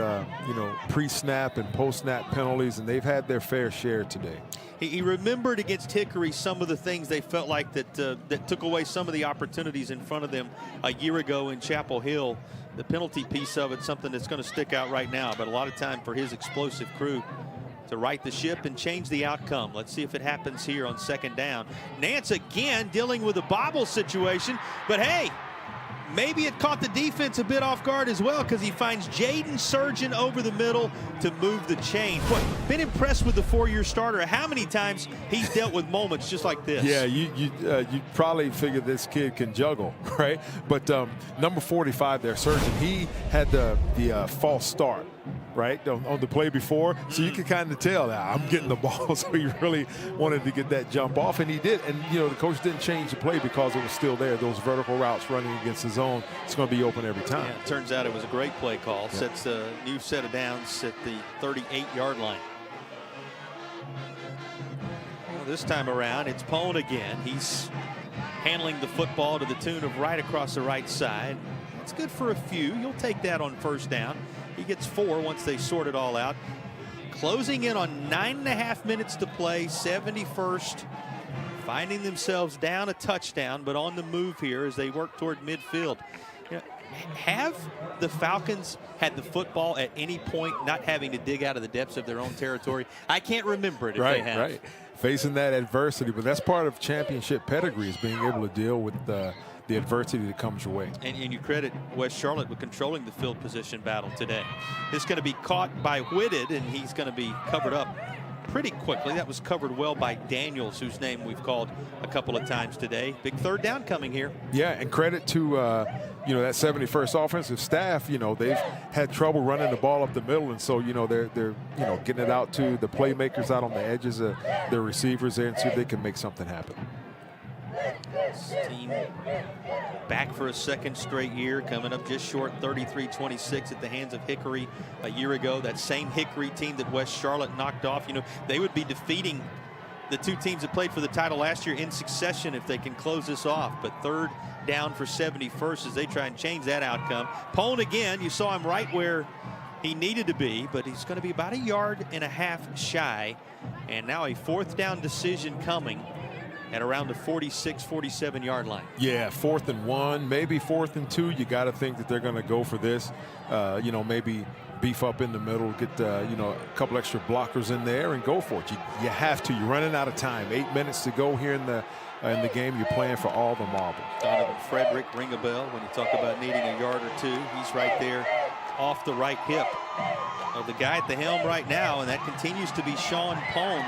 pre-snap and post-snap penalties, and they've had their fair share today. He remembered against Hickory some of the things they felt like that took away some of the opportunities in front of them a year ago in Chapel Hill. The penalty piece of it, something that's going to stick out right now, but a lot of time for his explosive crew to right the ship and change the outcome. Let's see if it happens here on second down. Nance again dealing with a bobble situation, but hey, maybe it caught the defense a bit off guard as well, because he finds Jaden Surgeon over the middle to move the chain. Boy, been impressed with the four-year starter. How many times he's dealt with moments just like this? Yeah, you probably figure this kid can juggle, right? But number 45 there, Surgeon, he had the false start, right, on the play before. So you can kind of tell that I'm getting the ball. So he really wanted to get that jump off, and he did. And, the coach didn't change the play because it was still there. Those vertical routes running against the zone, it's going to be open every time. Yeah, it turns out it was a great play call. Yep. Sets a new set of downs at the 38-yard line. Well, this time around, it's Pone again. He's handling the football to the tune of right across the right side. That's good for a few. You'll take that on first down. He gets 4 once they sort it all out. Closing in on 9.5 minutes to play, 71st finding themselves down a touchdown, but on the move here as they work toward midfield. Have the Falcons had the football at any point not having to dig out of the depths of their own territory? I can't remember it if they have. Right. Facing that adversity, but that's part of championship pedigree, is being able to deal with the adversity that comes your way. And you credit West Charlotte with controlling the field position battle today. It's going to be caught by Whitted, and he's going to be covered up pretty quickly. That was covered well by Daniels, whose name we've called a couple of times today. Big third down coming here. Yeah, and credit to that 71st offensive staff. They've had trouble running the ball up the middle, and so they're getting it out to the playmakers out on the edges of their receivers there, and see if they can make something happen. This team back for a second straight year, coming up just short 33-26 at the hands of Hickory a year ago. That same Hickory team that West Charlotte knocked off. They would be defeating the two teams that played for the title last year in succession if they can close this off. But third down for 71st as they try and change that outcome. Pone again, you saw him right where he needed to be, but he's going to be about 1.5 yards shy. And now a fourth down decision coming at around the 46, 47 yard line. Yeah, 4th and 1, maybe 4th and 2. You got to think that they're going to go for this. Maybe beef up in the middle, get a couple extra blockers in there and go for it. You have to. You're running out of time. 8 minutes to go here in the game. You're playing for all the marbles. Donovan Frederick, ring a bell when you talk about needing 1 yard or 2. He's right there off the right hip of the guy at the helm right now, and that continues to be Sean Pone.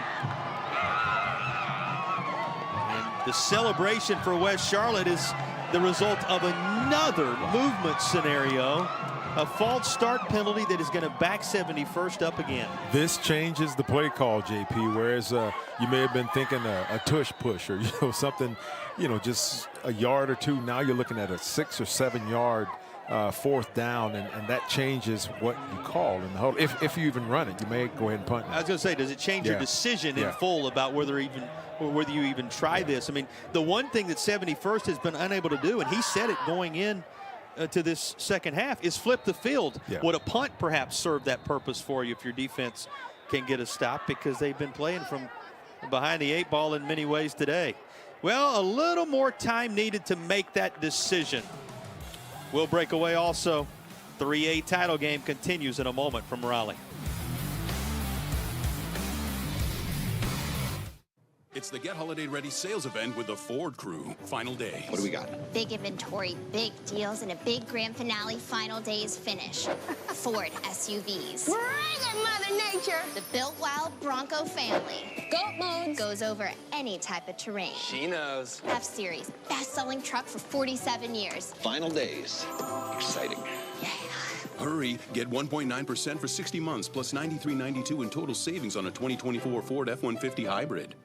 The celebration for West Charlotte is the result of another movement scenario, a false start penalty that is going to back 71st up again. This changes the play call, JP, whereas you may have been thinking a tush push or something, just 1 yard or 2. Now you're looking at a 6 or 7 yard 4th down, and that changes what you call in the huddle. If you even run it, you may go ahead and punt. I was going to say, does it change your decision in full about whether you even try this? I mean, the one thing that 71st has been unable to do, and he said it going in to this second half, is flip the field. Would a punt perhaps serve that purpose for you if your defense can get a stop, because they've been playing from behind the 8 ball in many ways today? Well, a little more time needed to make that decision. We'll break away also. 3A title game continues in a moment from Raleigh. It's the Get Holiday Ready sales event with the Ford crew. Final day. What do we got? Big inventory, big deals, and a big grand finale final days finish. Ford SUVs. Bring it, Mother Nature. The Built Wild Bronco family. Goat modes. Goes over any type of terrain. She knows. F-Series, best-selling truck for 47 years. Final days. Exciting. Yeah. Hurry, get 1.9% for 60 months plus $93.92 in total savings on a 2024 Ford F-150 hybrid.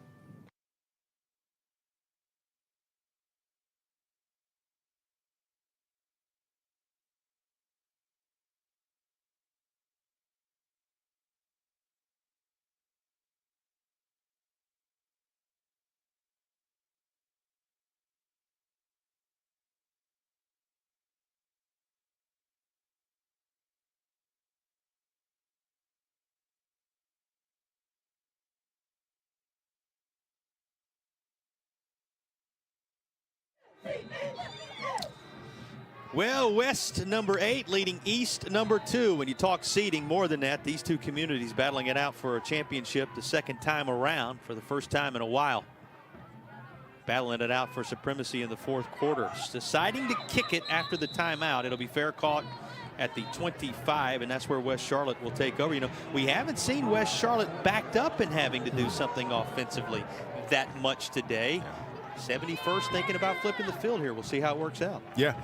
Well, West number 8 leading East number 2. When you talk seeding, more than that, these two communities battling it out for a championship the second time around for the first time in a while. Battling it out for supremacy in the fourth quarter. Deciding to kick it after the timeout. It'll be fair caught at the 25, and that's where West Charlotte will take over. We haven't seen West Charlotte backed up and having to do something offensively that much today. 71st thinking about flipping the field here. We'll see how it works out. Yeah.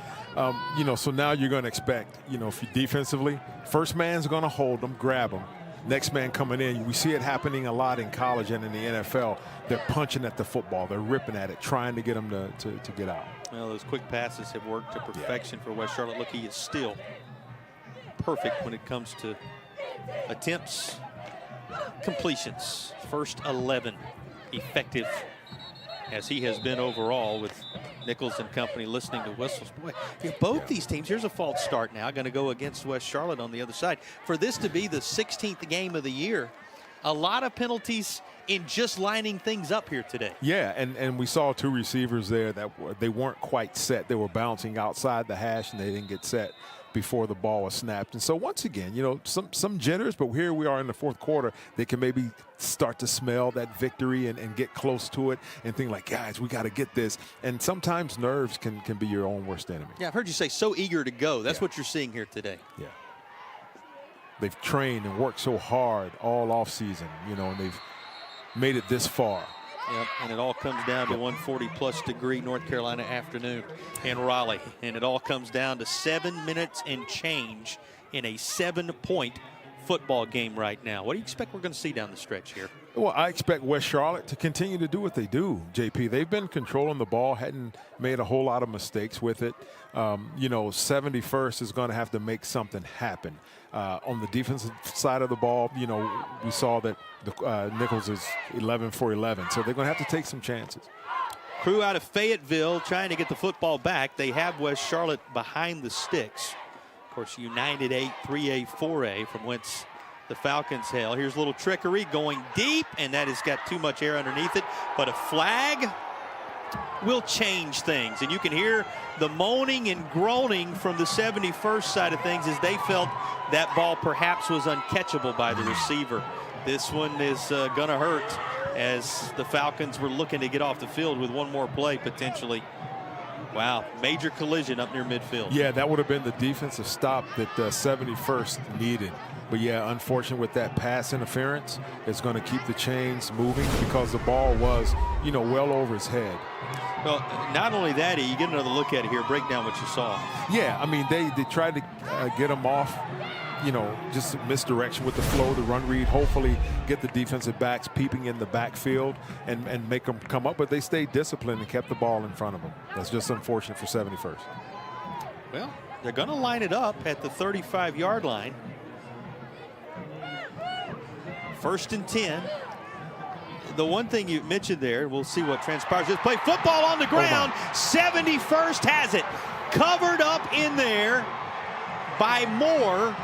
So now you're going to expect, if you defensively, first man's going to hold them, grab them. Next man coming in. We see it happening a lot in college and in the NFL. They're punching at the football. They're ripping at it, trying to get them to get out. Well, those quick passes have worked to perfection for West Charlotte. Look, he is still perfect when it comes to attempts, completions. First 11 effective, as he has been overall, with Nichols and company listening to whistles. Boy, both these teams, here's a false start now, going to go against West Charlotte on the other side. For this to be the 16th game of the year, A lot of penalties in just lining things up here today. Yeah, and we saw two receivers there that they weren't quite set. They were bouncing outside the hash, and they didn't get set before the ball was snapped. And so once again, you know, some jitters, but here we are in the fourth quarter. They can maybe start to smell that victory and get close to it and think like, guys, we got to get this. And sometimes nerves can be your own worst enemy. Yeah, I've heard you say so eager to go. That's what you're seeing here today. Yeah. They've trained and worked so hard all offseason, you know, and they've made it this far. Yep, and it all comes down to 140-plus degree North Carolina afternoon in Raleigh. And it all comes down to 7 minutes and change in a 7-point football game right now. What do you expect we're going to see down the stretch here? Well, I expect West Charlotte to continue to do what they do, JP. They've been controlling the ball, hadn't made a whole lot of mistakes with it. You know, 71st is going to have to make something happen. On the defensive side of the ball, you know, we saw that Nichols is 11 for 11, so they're going to have to take some chances. Crew out of Fayetteville trying to get the football back. They have West Charlotte behind the sticks. Of course, United 8, 3A, 4A from whence the Falcons hail. Here's a little trickery going deep, and that has got too much air underneath it. But a flag will change things. And you can hear the moaning and groaning from the 71st side of things as they felt that ball perhaps was uncatchable by the receiver. This one is going to hurt as the Falcons were looking to get off the field with one more play potentially. Wow, major collision up near midfield. Yeah, that would have been the defensive stop that 71st needed. But yeah, unfortunate with that pass interference. It's going to keep the chains moving because the ball was, you know, well over his head. Well, not only that, you get another look at it here. Break down what you saw. Yeah, I mean, they tried to get him off, you know, just misdirection with the flow, the run read, hopefully get the defensive backs peeping in the backfield and make them come up. But they stayed disciplined and kept the ball in front of them. That's just unfortunate for 71st. Well, they're going to line it up at the 35-yard line. 1st and 10. The one thing you mentioned there, we'll see what transpires. Just play football on the ground. 71st has it. Covered up in there by Moore.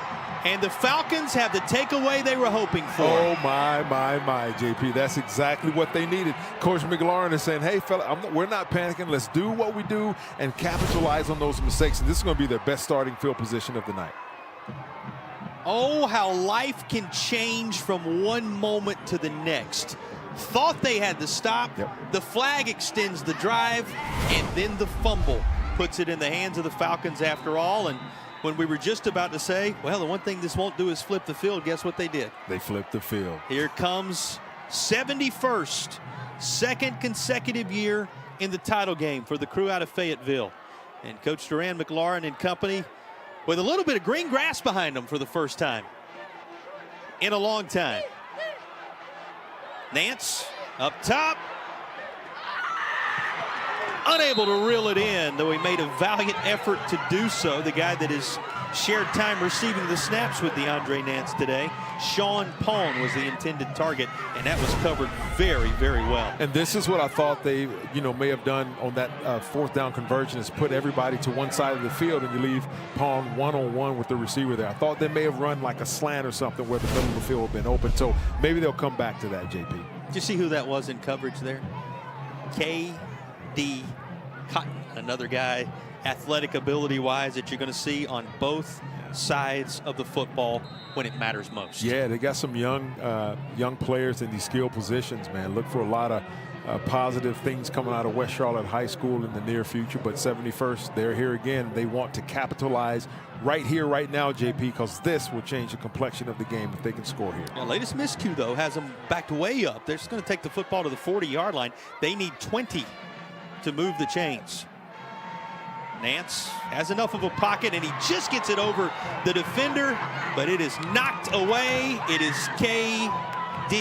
And the Falcons have the takeaway they were hoping for. Oh, my, JP. That's exactly what they needed. Coach McLaurin is saying, hey, fella, we're not panicking. Let's do what we do and capitalize on those mistakes. And this is going to be their best starting field position of the night. Oh, how life can change from one moment to the next. Thought they had the stop. Yep. The flag extends the drive, and then the fumble puts it in the hands of the Falcons after all. And when we were just about to say, well, the one thing this won't do is flip the field, guess what they did? They flipped the field. Here comes 71st, second consecutive year in the title game for the Crew out of Fayetteville. And Coach Duran McLaurin and company with a little bit of green grass behind them for the first time in a long time. Nance up top. Unable to reel it in, though he made a valiant effort to do so. The guy that has shared time receiving the snaps with DeAndre Nance today, Sean Pone, was the intended target, and that was covered very, very well. And this is what I thought they, you know, may have done on that 4th down conversion, is put everybody to one side of the field and you leave Pone one-on-one with the receiver there. I thought they may have run like a slant or something where the middle of the field had been open. So maybe they'll come back to that, JP. Did you see who that was in coverage there? K.D. Cotton, another guy, athletic ability-wise, that you're going to see on both sides of the football when it matters most. Yeah, they got some young players in these skill positions, man. Look for a lot of positive things coming out of West Charlotte High School in the near future. But 71st, they're here again. They want to capitalize right here, right now, JP, because this will change the complexion of the game if they can score here. Now, latest miscue, though, has them backed way up. They're just going to take the football to the 40-yard line. They need 20 to move the chains. Nance has enough of a pocket, and he just gets it over the defender, but it is knocked away. It is K.D.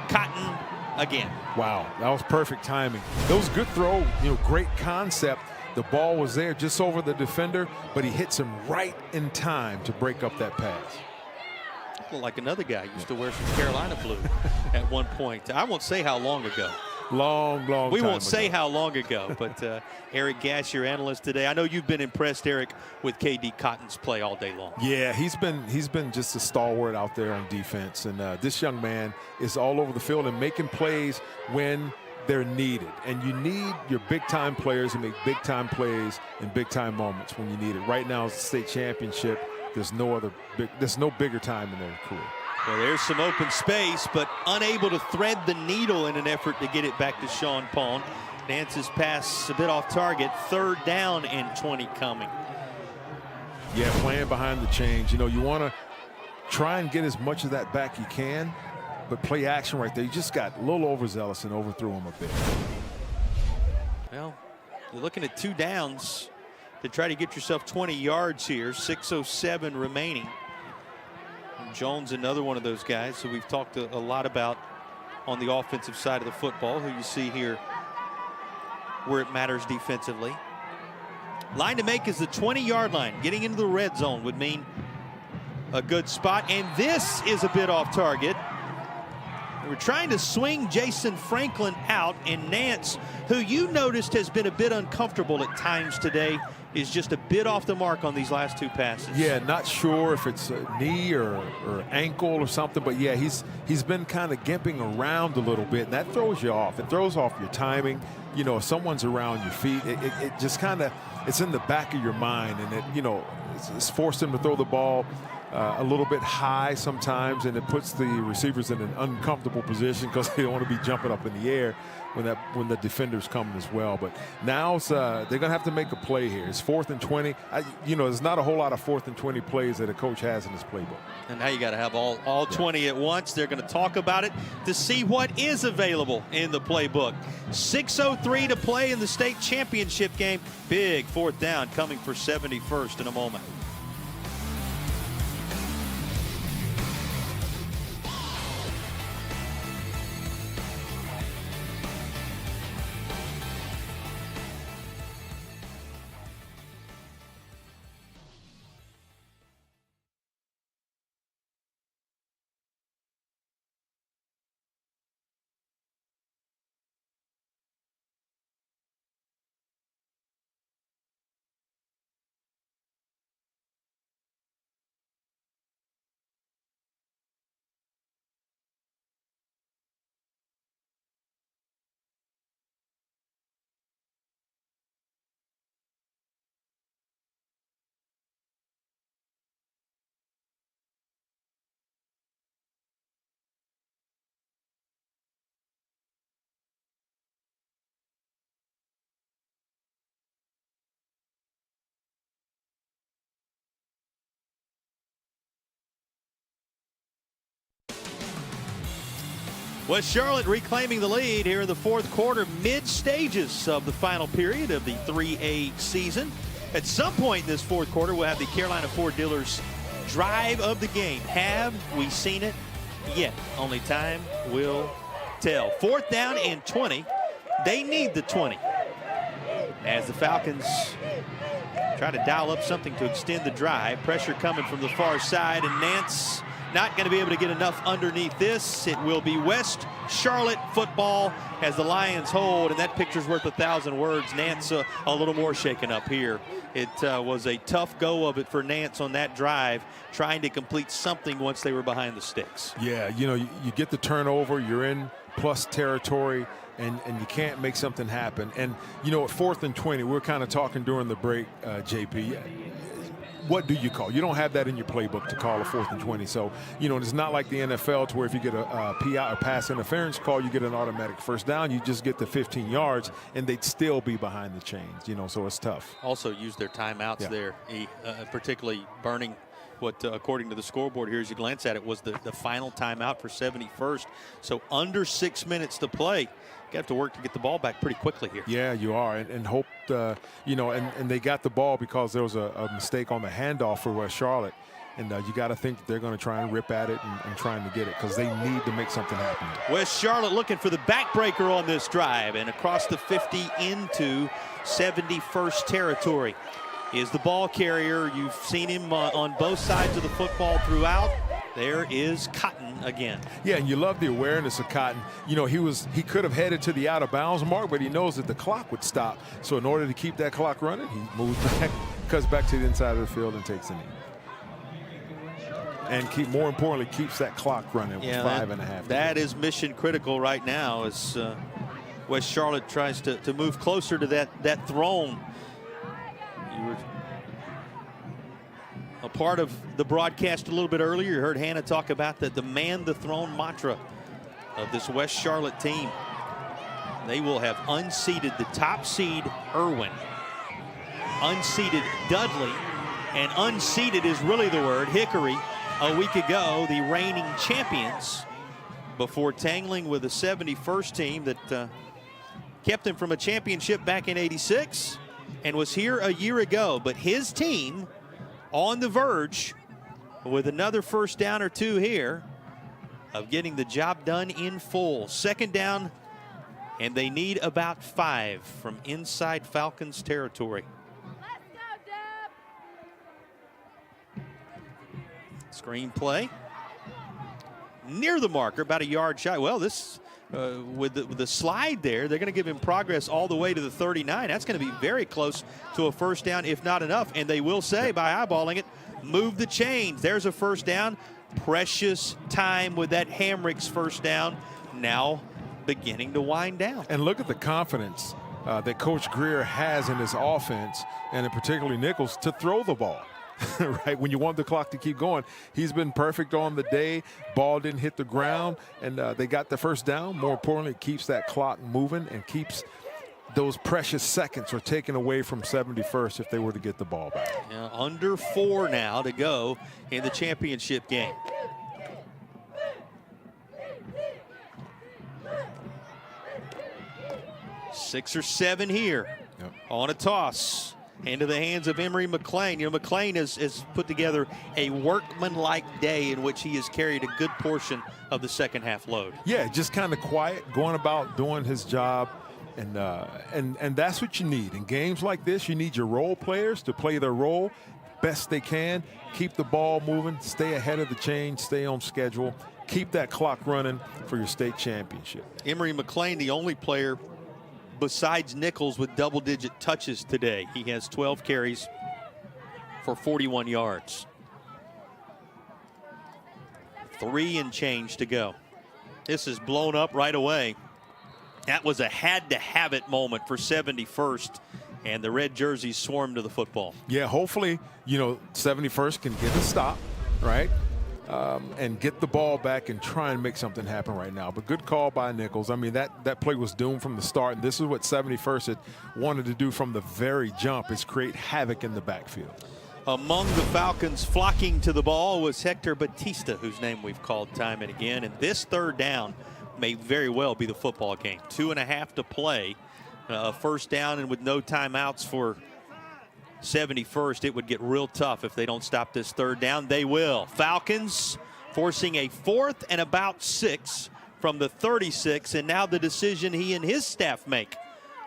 Cotton again. Wow, that was perfect timing. That was a good throw, you know, great concept. The ball was there just over the defender, but he hits him right in time to break up that pass. Like another guy used to wear some Carolina blue at one point. I won't say how long ago. Long We time won't say ago. how long ago, but Eric Gass, your analyst today. I know you've been impressed, Eric, with KD Cotton's play all day long. Yeah, he's been just a stalwart out there on defense, and this young man is all over the field and making plays when they're needed. And you need your big-time players to make big-time plays in big-time moments when you need it. Right now, it's the state championship. There's no bigger time in their career. Well, there's some open space, but unable to thread the needle in an effort to get it back to Sean Pawn. Nance's pass a bit off target. 3rd down and 20 coming. Yeah, playing behind the chains. You know, you want to try and get as much of that back you can, but play action right there. You just got a little overzealous and overthrew him a bit. Well, you're looking at 2 downs to try to get yourself 20 yards here. 6:07 remaining. Jones, another one of those guys who we've talked a lot about on the offensive side of the football, who you see here where it matters defensively. Line to make is the 20-yard line. Getting into the red zone would mean a good spot, and this is a bit off target. We're trying to swing Jason Franklin out, and Nance, who you noticed has been a bit uncomfortable at times today, is just a bit off the mark on these last 2 passes. Yeah, not sure if it's a knee or ankle or something, but yeah, he's been kind of gimping around a little bit, and that throws you off. It throws off your timing. You know, if someone's around your feet, it just kind of, it's in the back of your mind, and it, you know, it's forced him to throw the ball a little bit high sometimes, and it puts the receivers in an uncomfortable position because they don't want to be jumping up in the air when the defender's coming as well. But now they're going to have to make a play here. It's 4th and 20. You know, there's not a whole lot of 4th and 20 plays that a coach has in his playbook. And now you got to have all 20 at once. They're going to talk about it to see what is available in the playbook. 6:03 to play in the state championship game. Big 4th down coming for 71st in a moment. West Charlotte reclaiming the lead here in the 4th quarter, mid stages of the final period of the 3A season. At some point in this 4th quarter, we'll have the Carolina Ford Dealers drive of the game. Have we seen it yet? Only time will tell. 4th down and 20. They need the 20 as the Falcons try to dial up something to extend the drive. Pressure coming from the far side, and Nance not going to be able to get enough underneath this. It will be West Charlotte football as the Lions hold, and that picture's worth 1,000 words. Nance a little more shaken up here. It was a tough go of it for Nance on that drive, trying to complete something once they were behind the sticks. Yeah, you know, you get the turnover, you're in plus territory, and you can't make something happen. And, you know, at 4th and 20, we're kind of talking during the break, JP. What do you call? You don't have that in your playbook to call a 4th and 20. So, you know, it's not like the NFL to where if you get a PI or pass interference call, you get an automatic 1st down. You just get the 15 yards, and they'd still be behind the chains, you know, so it's tough. Also use their timeouts there, particularly burning what, according to the scoreboard here, as you glance at it, was the final timeout for 71st. So under 6 minutes to play. You have to work to get the ball back pretty quickly here. Yeah, you are, and hope, you know, and they got the ball because there was a mistake on the handoff for West Charlotte. And you got to think that they're going to try and rip at it and trying to get it because they need to make something happen. West Charlotte looking for the backbreaker on this drive, and across the 50 into 71st territory is the ball carrier. You've seen him on both sides of the football throughout. There is Cotton again. Yeah, and you love the awareness of Cotton. You know, he could have headed to the out of bounds mark, but he knows that the clock would stop. So in order to keep that clock running, he moves back, cuts back to the inside of the field and takes a knee. And more importantly, keeps that clock running with 5.5. That is mission critical right now as West Charlotte tries to move closer to that throne. You were a part of the broadcast a little bit earlier. You heard Hannah talk about the man the throne mantra of this West Charlotte team. They will have unseated the top seed Irwin, unseated Dudley, and unseated is really the word, Hickory, a week ago, the reigning champions, before tangling with the 71st team that kept him from a championship back in '86 and was here a year ago. But his team on the verge with another first down or two here of getting the job done in full. Second down, and they need about 5 from inside Falcons territory. Screen play near the marker, about a yard shy. Well, this with the slide there, they're going to give him progress all the way to the 39. That's going to be very close to a first down, if not enough. And they will say, by eyeballing it, move the chains. There's a first down. Precious time with that Hamrick's first down. Now beginning to wind down. And look at the confidence that Coach Greer has in his offense, and in particularly Nichols, to throw the ball. Right, when you want the clock to keep going. He's been perfect on the day. Ball didn't hit the ground, and they got the first down. More importantly, it keeps that clock moving and keeps those precious seconds are taken away from 71st if they were to get the ball back. Yeah, under 4 now to go in the championship game. Six or 7 here on a toss into the hands of Emory McLean. You know, McLean has put together a workman-like day in which he has carried a good portion of the second half load. Yeah, just kind of quiet, going about doing his job. And that's what you need. In games like this, you need your role players to play their role best they can, keep the ball moving, stay ahead of the chain, stay on schedule, keep that clock running for your state championship. Emory McLean, the only player besides Nichols with double-digit touches today. He has 12 carries for 41 yards. 3 and change to go. This is blown up right away. That was a had-to-have-it moment for 71st, and the red jerseys swarmed to the football. Yeah, hopefully, 71st can get a stop, right? And get the ball back and try and make something happen right now. But good call by Nichols. I mean, that play was doomed from the start, and this is what 71st had wanted to do from the very jump, is create havoc in the backfield. Among the Falcons flocking to the ball was Hector Batista, whose name we've called time and again. And this third down may very well be the football game. 2.5 to play. First down, and with no timeouts for 71st, it would get real tough if they don't stop this third down. They will. Falcons forcing a 4th and about 6 from the 36, and now the decision he and his staff make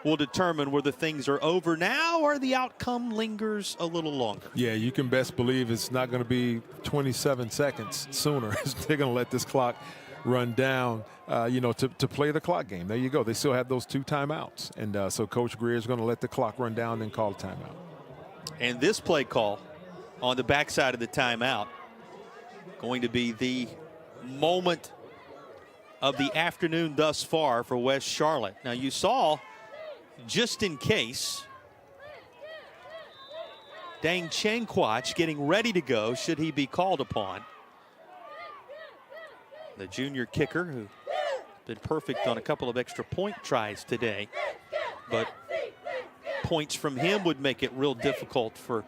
will determine whether things are over now or the outcome lingers a little longer. Yeah, you can best believe it's not going to be 27 seconds sooner. They're going to let this clock run down, to play the clock game. There you go. They still have those 2 timeouts, and so Coach Greer is going to let the clock run down and call a timeout. And this play call on the backside of the timeout going to be the moment of the afternoon thus far for West Charlotte. Now you saw, just in case, Dang Chenquach getting ready to go should he be called upon. The junior kicker who been perfect on a couple of extra point tries today, but points from him would make it real difficult for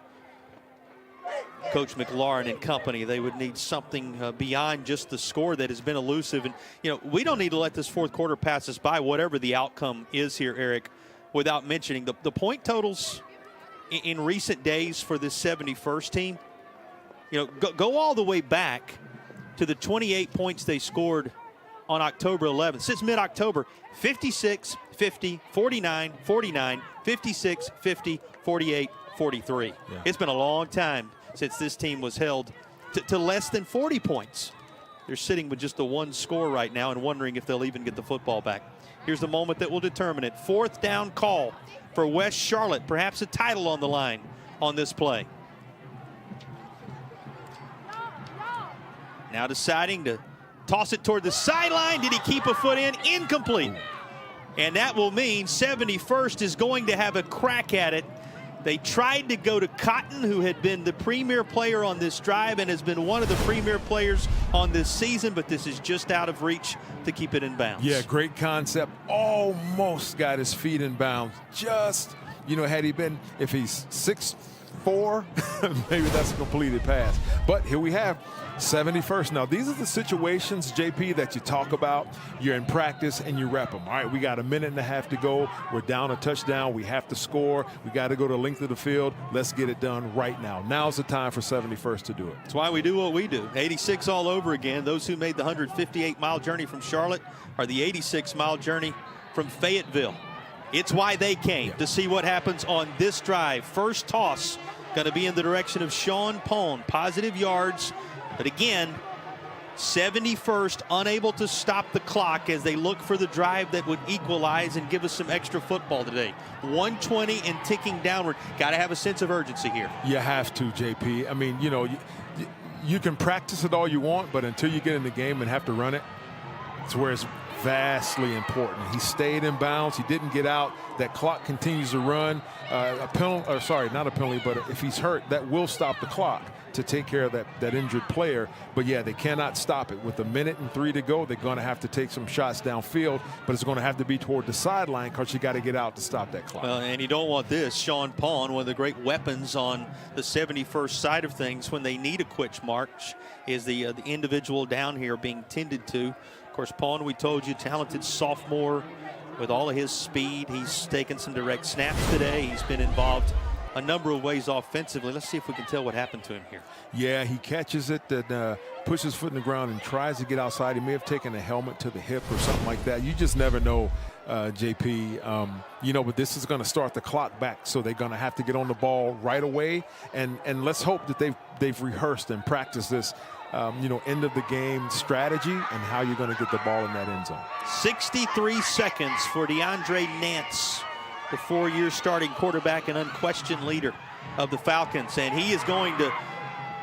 Coach McLaurin and company. They would need something beyond just the score that has been elusive. And, we don't need to let this fourth quarter pass us by, whatever the outcome is here, Eric, without mentioning the point totals in recent days for this 71st team. Go all the way back to the 28 points they scored on October 11th. Since mid-October, 56, 50, 49, 49, 56, 50, 48, 43. Yeah. It's been a long time since this team was held to less than 40 points. They're sitting with just the one score right now and wondering if they'll even get the football back. Here's the moment that will determine it. 4th down call for West Charlotte. Perhaps a title on the line on this play. Now deciding to toss it toward the sideline. Did he keep a foot in? Incomplete. And that will mean 71st is going to have a crack at it. They tried to go to Cotton, who had been the premier player on this drive and has been one of the premier players on this season, but this is just out of reach to keep it in bounds. Yeah, great concept. Almost got his feet in bounds. Just, had he been, if he's 6'4", maybe that's a completed pass. But here we have 71st. Now, these are the situations, JP, that you talk about. You're in practice and you rep them. All right, we got a minute and a half to go. We're down a touchdown. We have to score. We got to go to the length of the field. Let's get it done right now. Now's the time for 71st to do it. That's why we do what we do. 86 all over again. Those who made the 158-mile journey from Charlotte are the 86-mile journey from Fayetteville. It's why they came, to see what happens on this drive. First toss going to be in the direction of Sean Pone. Positive yards. But again, 71st unable to stop the clock as they look for the drive that would equalize and give us some extra football today. 120 and ticking downward. Got to have a sense of urgency here. You have to, JP. I mean, you can practice it all you want, but until you get in the game and have to run it, it's where it's vastly important. He stayed in bounds. He didn't get out. That clock continues to run. A penalty, or sorry, not a penalty, but if he's hurt, that will stop the clock to take care of that injured player. But yeah, they cannot stop it. With 1 minute and 3 to go, they're going to have to take some shots downfield, but it's going to have to be toward the sideline because you got to get out to stop that clock. Well, and you don't want this. Sean Pond, one of the great weapons on the 71st side of things when they need a quick march, is the individual down here being tended to. Of course, Pond, we told you, talented sophomore with all of his speed. He's taken some direct snaps today. He's been involved a number of ways offensively. Let's see if we can tell what happened to him here. Yeah, he catches it, and pushes his foot in the ground and tries to get outside. He may have taken a helmet to the hip or something like that. You just never know, JP. But this is going to start the clock back, so they're going to have to get on the ball right away. And let's hope that they've rehearsed and practiced this, end of the game strategy and how you're going to get the ball in that end zone. 63 seconds for DeAndre Nance, the 4-year starting quarterback and unquestioned leader of the Falcons. And he is going to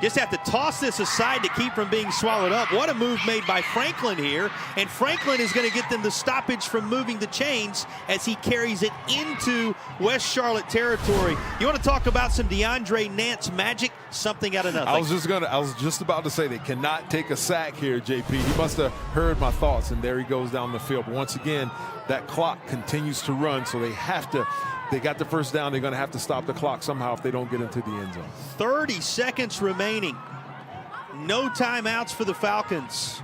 just have to toss this aside to keep from being swallowed up. What a move made by Franklin here. And Franklin is going to get them the stoppage from moving the chains as he carries it into West Charlotte territory. You want to talk about some DeAndre Nance magic? Something out of nothing. I was just about to say they cannot take a sack here, JP. He must have heard my thoughts, and there he goes down the field. But once again, that clock continues to run, so they got the first down. They're going to have to stop the clock somehow if they don't get into the end zone. 30 seconds remaining. No timeouts for the Falcons.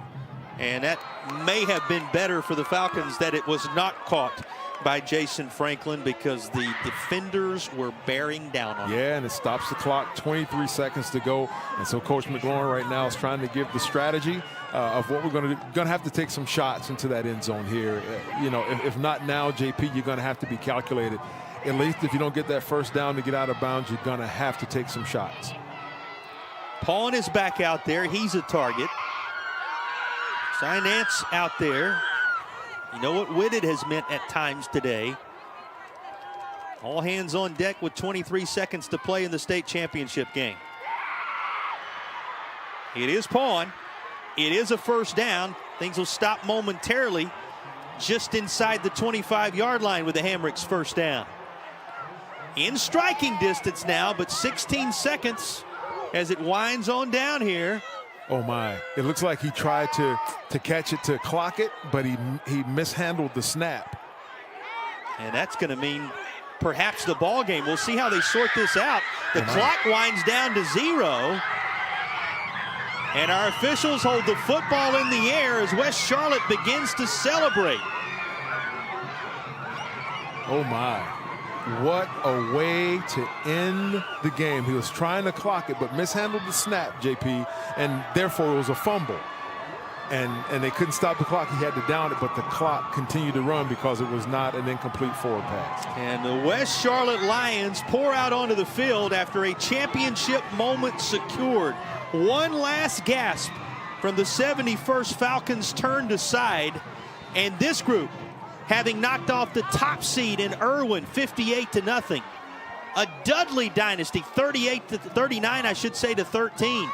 And that may have been better for the Falcons that it was not caught by Jason Franklin, because the defenders were bearing down on him. Yeah, and it stops the clock. 23 seconds to go. And so Coach McLaurin right now is trying to give the strategy of what we're going to do. Going to have to take some shots into that end zone here. If not now, JP, you're going to have to be calculated. At least if you don't get that first down to get out of bounds, you're going to have to take some shots. Pawn is back out there. He's a target. Nance out there. You know what Whitted has meant at times today. All hands on deck with 23 seconds to play in the state championship game. It is Pawn. It is a first down. Things will stop momentarily just inside the 25-yard line with the Hamricks first down. In striking distance now, but 16 seconds as it winds on down here. Oh my, it looks like he tried to catch it, to clock it, but he mishandled the snap. And that's going to mean perhaps the ball game. We'll see how they sort this out. The clock winds down to 0. And our officials hold the football in the air as West Charlotte begins to celebrate. Oh my. What a way to end the game. He was trying to clock it, but mishandled the snap, JP, and therefore it was a fumble. and they couldn't stop the clock. He had to down it, but the clock continued to run because it was not an incomplete forward pass. And the West Charlotte Lions pour out onto the field after a championship moment secured. One last gasp from the 71st Falcons turned aside, and this group, having knocked off the top seed in Irwin 58-0, a Dudley dynasty 39, I should say, to 13.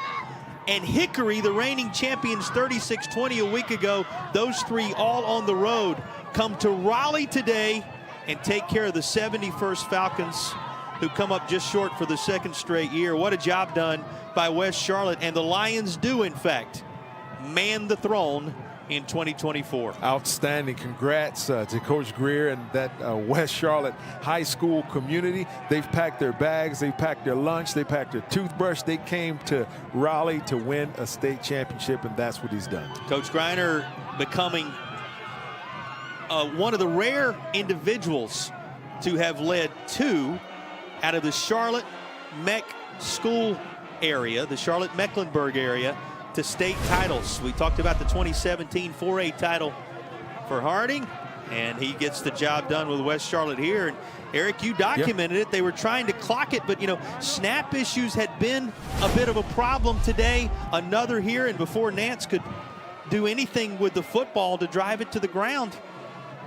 And Hickory, the reigning champions 36-20 a week ago, those three all on the road, come to Raleigh today and take care of the 71st Falcons, who come up just short for the second straight year. What a job done by West Charlotte. And the Lions do, in fact, man the throne in 2024. Outstanding. Congrats to Coach Greer and that West Charlotte high school community. They've packed their bags, they've packed their lunch, they packed their toothbrush. They came to Raleigh to win a state championship, and that's what he's done. Coach Greiner becoming one of the rare individuals to have led two out of the Charlotte Mech school area, the Charlotte Mecklenburg area, to state titles. We talked about the 2017 4A title for Harding, and he gets the job done with West Charlotte here. And Eric, you documented it. They were trying to clock it, but snap issues had been a bit of a problem today. Another here, and before Nance could do anything with the football to drive it to the ground,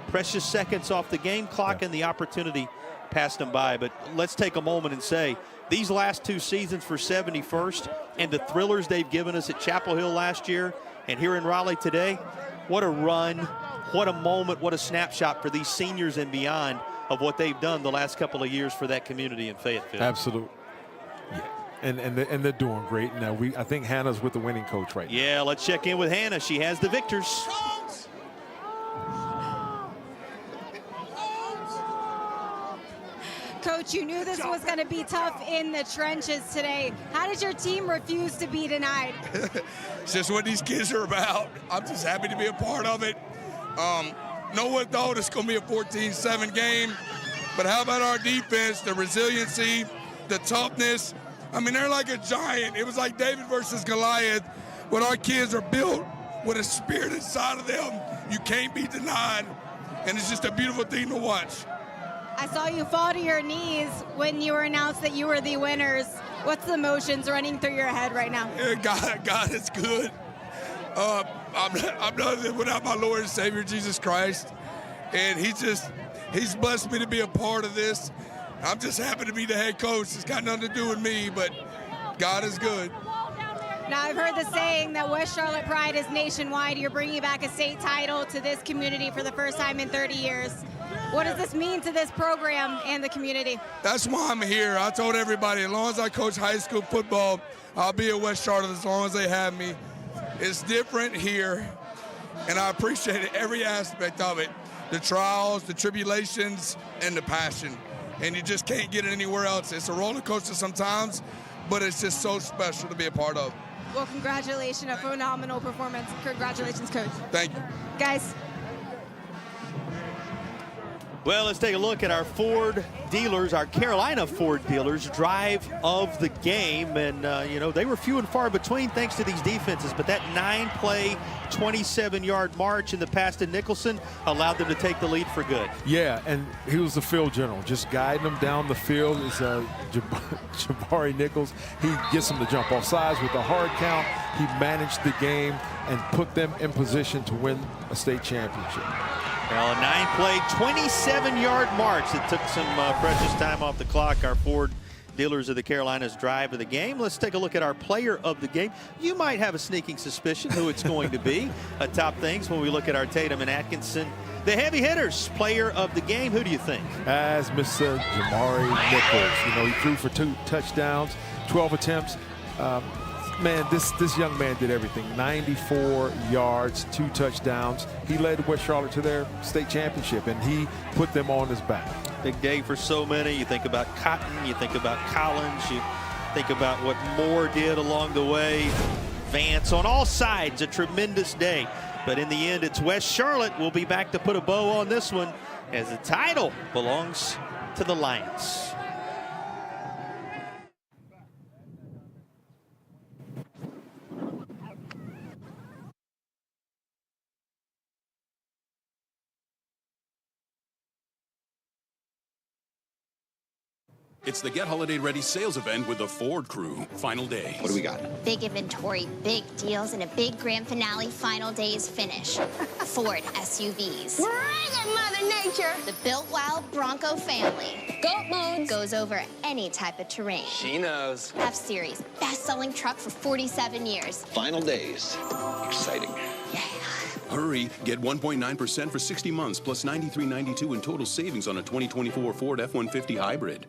precious seconds off the game clock, and the opportunity passed them by. But let's take a moment and say, these last two seasons for 71st and the thrillers they've given us at Chapel Hill last year and here in Raleigh today, what a run, what a moment, what a snapshot for these seniors and beyond of what they've done the last couple of years for that community in Fayetteville. Absolutely. Yeah. And they're doing great. Now I think Hannah's with the winning coach right now. Yeah, let's check in with Hannah. She has the victors. Coach, you knew this was going to be tough in the trenches today. How did your team refuse to be denied? It's just what these kids are about. I'm just happy to be a part of it. No one thought it's going to be a 14-7 game, but how about our defense, the resiliency, the toughness? I mean, they're like a giant. It was like David versus Goliath, but our kids are built with a spirit inside of them. You can't be denied, and it's just a beautiful thing to watch. I saw you fall to your knees when you were announced that you were the winners. What's the emotions running through your head right now? Yeah, God is good. I'm nothing without my Lord and Savior, Jesus Christ. And he's blessed me to be a part of this. I'm just happy to be the head coach. It's got nothing to do with me, but God is good. Now, I've heard the saying that West Charlotte pride is nationwide. You're bringing back a state title to this community for the first time in 30 years. What does this mean to this program and the community? That's why I'm here. I told everybody, as long as I coach high school football, I'll be at West Charlotte as long as they have me. It's different here, and I appreciate every aspect of it. The trials, the tribulations, and the passion. And you just can't get it anywhere else. It's a roller coaster sometimes, but it's just so special to be a part of. Well, congratulations, a phenomenal performance. Congratulations, Coach. Thank you. Guys. Well, let's take a look at our Ford dealers, our Carolina Ford dealers' drive of the game. And, they were few and far between thanks to these defenses. But that 9-play, 27-yard march in the pass to Nicholson allowed them to take the lead for good. Yeah, and he was the field general, just guiding them down the field. Is Jabari Nichols. He gets them to jump off sides with a hard count. He managed the game and put them in position to win a state championship. Well, a 9-play, 27-yard march that took some precious time off the clock. Our Ford dealers of the Carolinas drive of the game. Let's take a look at our player of the game. You might have a sneaking suspicion who it's going to be. Top things when we look at our Tatum and Atkinson. The heavy hitters, player of the game, who do you think? As Mr. Jamari Nichols. He threw for 2 touchdowns, 12 attempts. Man, this young man did everything. 94 yards, 2 touchdowns. He led West Charlotte to their state championship, and he put them on his back. Big day for so many. You think about Cotton, you think about Collins, you think about what Moore did along the way. Vance on all sides, a tremendous day. But in the end, it's West Charlotte. We'll be back to put a bow on this one as the title belongs to the Lions. It's the Get Holiday Ready sales event with the Ford crew. Final day. What do we got? Big inventory, big deals, and a big grand finale final days finish. Ford SUVs. Bring it, Mother Nature! The built wild Bronco family. Goat modes. Goes over any type of terrain. She knows. F-Series, best-selling truck for 47 years. Final days. Exciting. Hurry, get 1.9% for 60 months plus $93.92 in total savings on a 2024 Ford F-150 hybrid.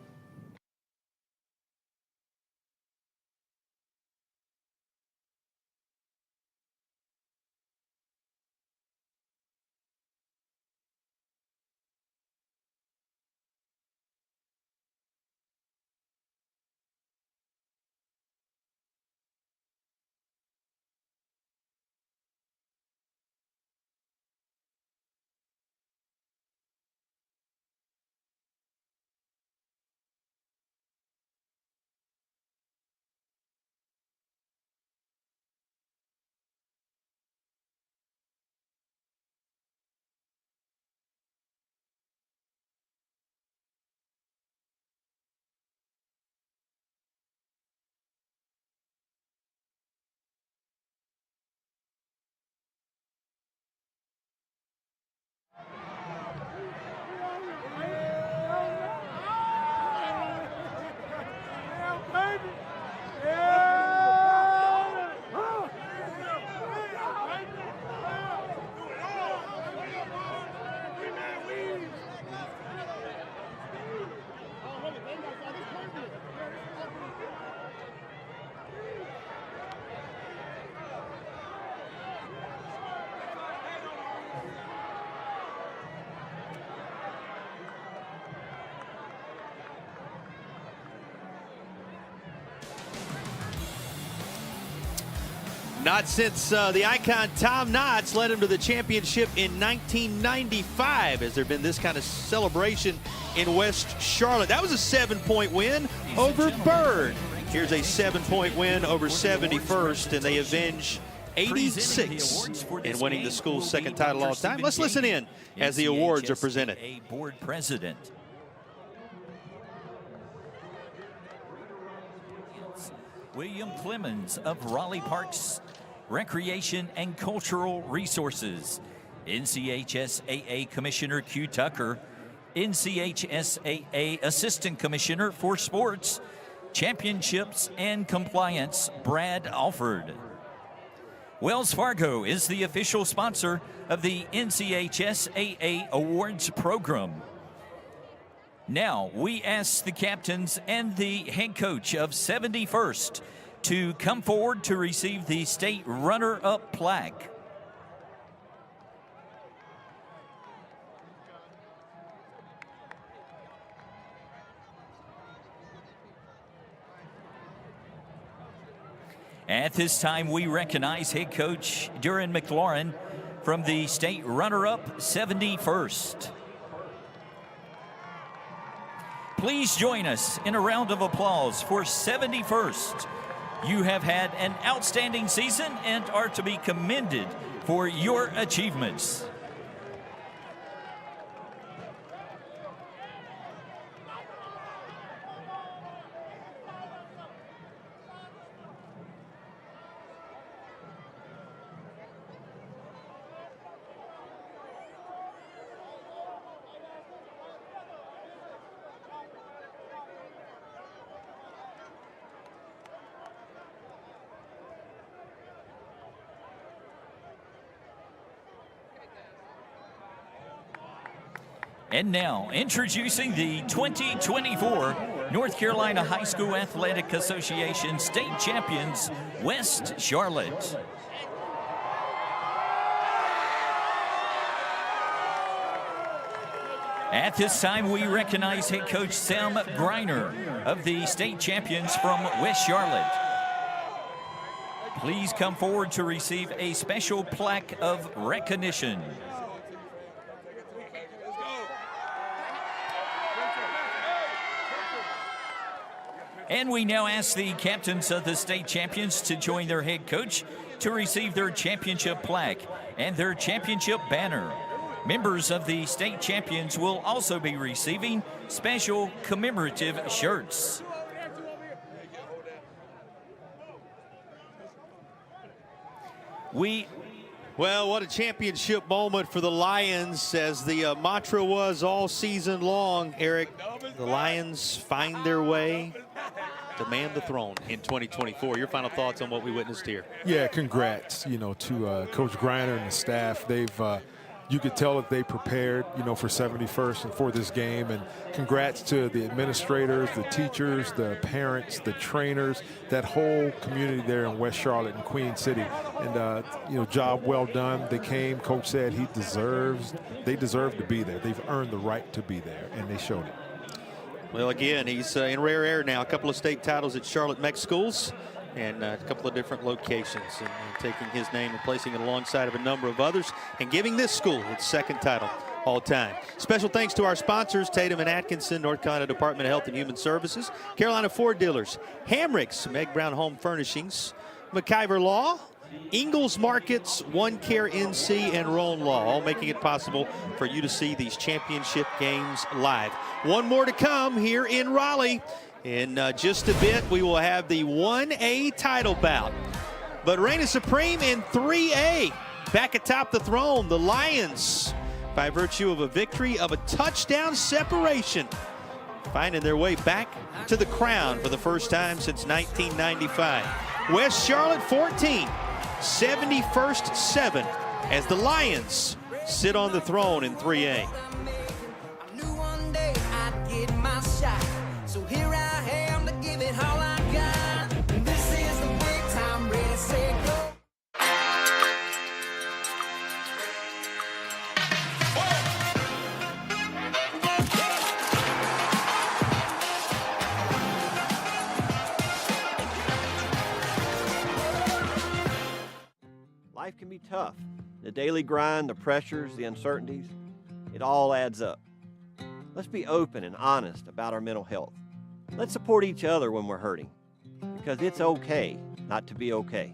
Not since the icon Tom Knotts led him to the championship in 1995 has there been this kind of celebration in West Charlotte. That was a 7-point win over Byrd. Here's a 7-point win over 71st, and they avenge 86 in winning the school's second title all time. Let's listen in as the awards are presented. NCHSAA board president. William Clemens of Raleigh Parks Recreation and Cultural Resources. NCHSAA Commissioner Q. Tucker. NCHSAA Assistant Commissioner for Sports, Championships and Compliance, Brad Alford. Wells Fargo is the official sponsor of the NCHSAA Awards program. Now, we ask the captains and the head coach of 71st to come forward to receive the state runner-up plaque. At this time, we recognize head coach Duran McLaurin from the state runner-up 71st. Please join us in a round of applause for 71st. You have had an outstanding season and are to be commended for your achievements. And now, introducing the 2024 North Carolina High School Athletic Association State Champions, West Charlotte. At this time, we recognize head coach Sam Greiner of the state champions from West Charlotte. Please come forward to receive a special plaque of recognition. And we now ask the captains of the state champions to join their head coach to receive their championship plaque and their championship banner. Members of the state champions will also be receiving special commemorative shirts. Well, what a championship moment for the Lions, as the mantra was all season long, Eric. The Lions find their way to man the throne in 2024. Your final thoughts on what we witnessed here? Yeah, congrats, to Coach Griner and the staff. You could tell that they prepared, for 71st and for this game. And congrats to the administrators, the teachers, the parents, the trainers, that whole community there in West Charlotte and Queen City. And, job well done. They came. Coach said they deserve to be there. They've earned the right to be there, and they showed it. Well, again, he's in rare air now. A couple of state titles at Charlotte Mech Schools and a couple of different locations, and taking his name and placing it alongside of a number of others and giving this school its second title all time. Special thanks to our sponsors, Tatum and Atkinson, North Carolina Department of Health and Human Services, Carolina Ford Dealers, Hamrick's, Meg Brown Home Furnishings, McIver Law, Ingalls Markets, One Care NC, and Roan Law, all making it possible for you to see these championship games live. One more to come here in Raleigh. In just a bit, we will have the 1A title bout. But reigning supreme in 3A, back atop the throne, the Lions, by virtue of a victory of a touchdown separation, finding their way back to the crown for the first time since 1995. West Charlotte 14, 71st 7, as the Lions sit on the throne in 3A. So here I am to give it all I got. This is the big time, ready, set, go. Life can be tough. The daily grind, the pressures, the uncertainties, it all adds up. Let's be open and honest about our mental health. Let's support each other when we're hurting, because it's okay not to be okay.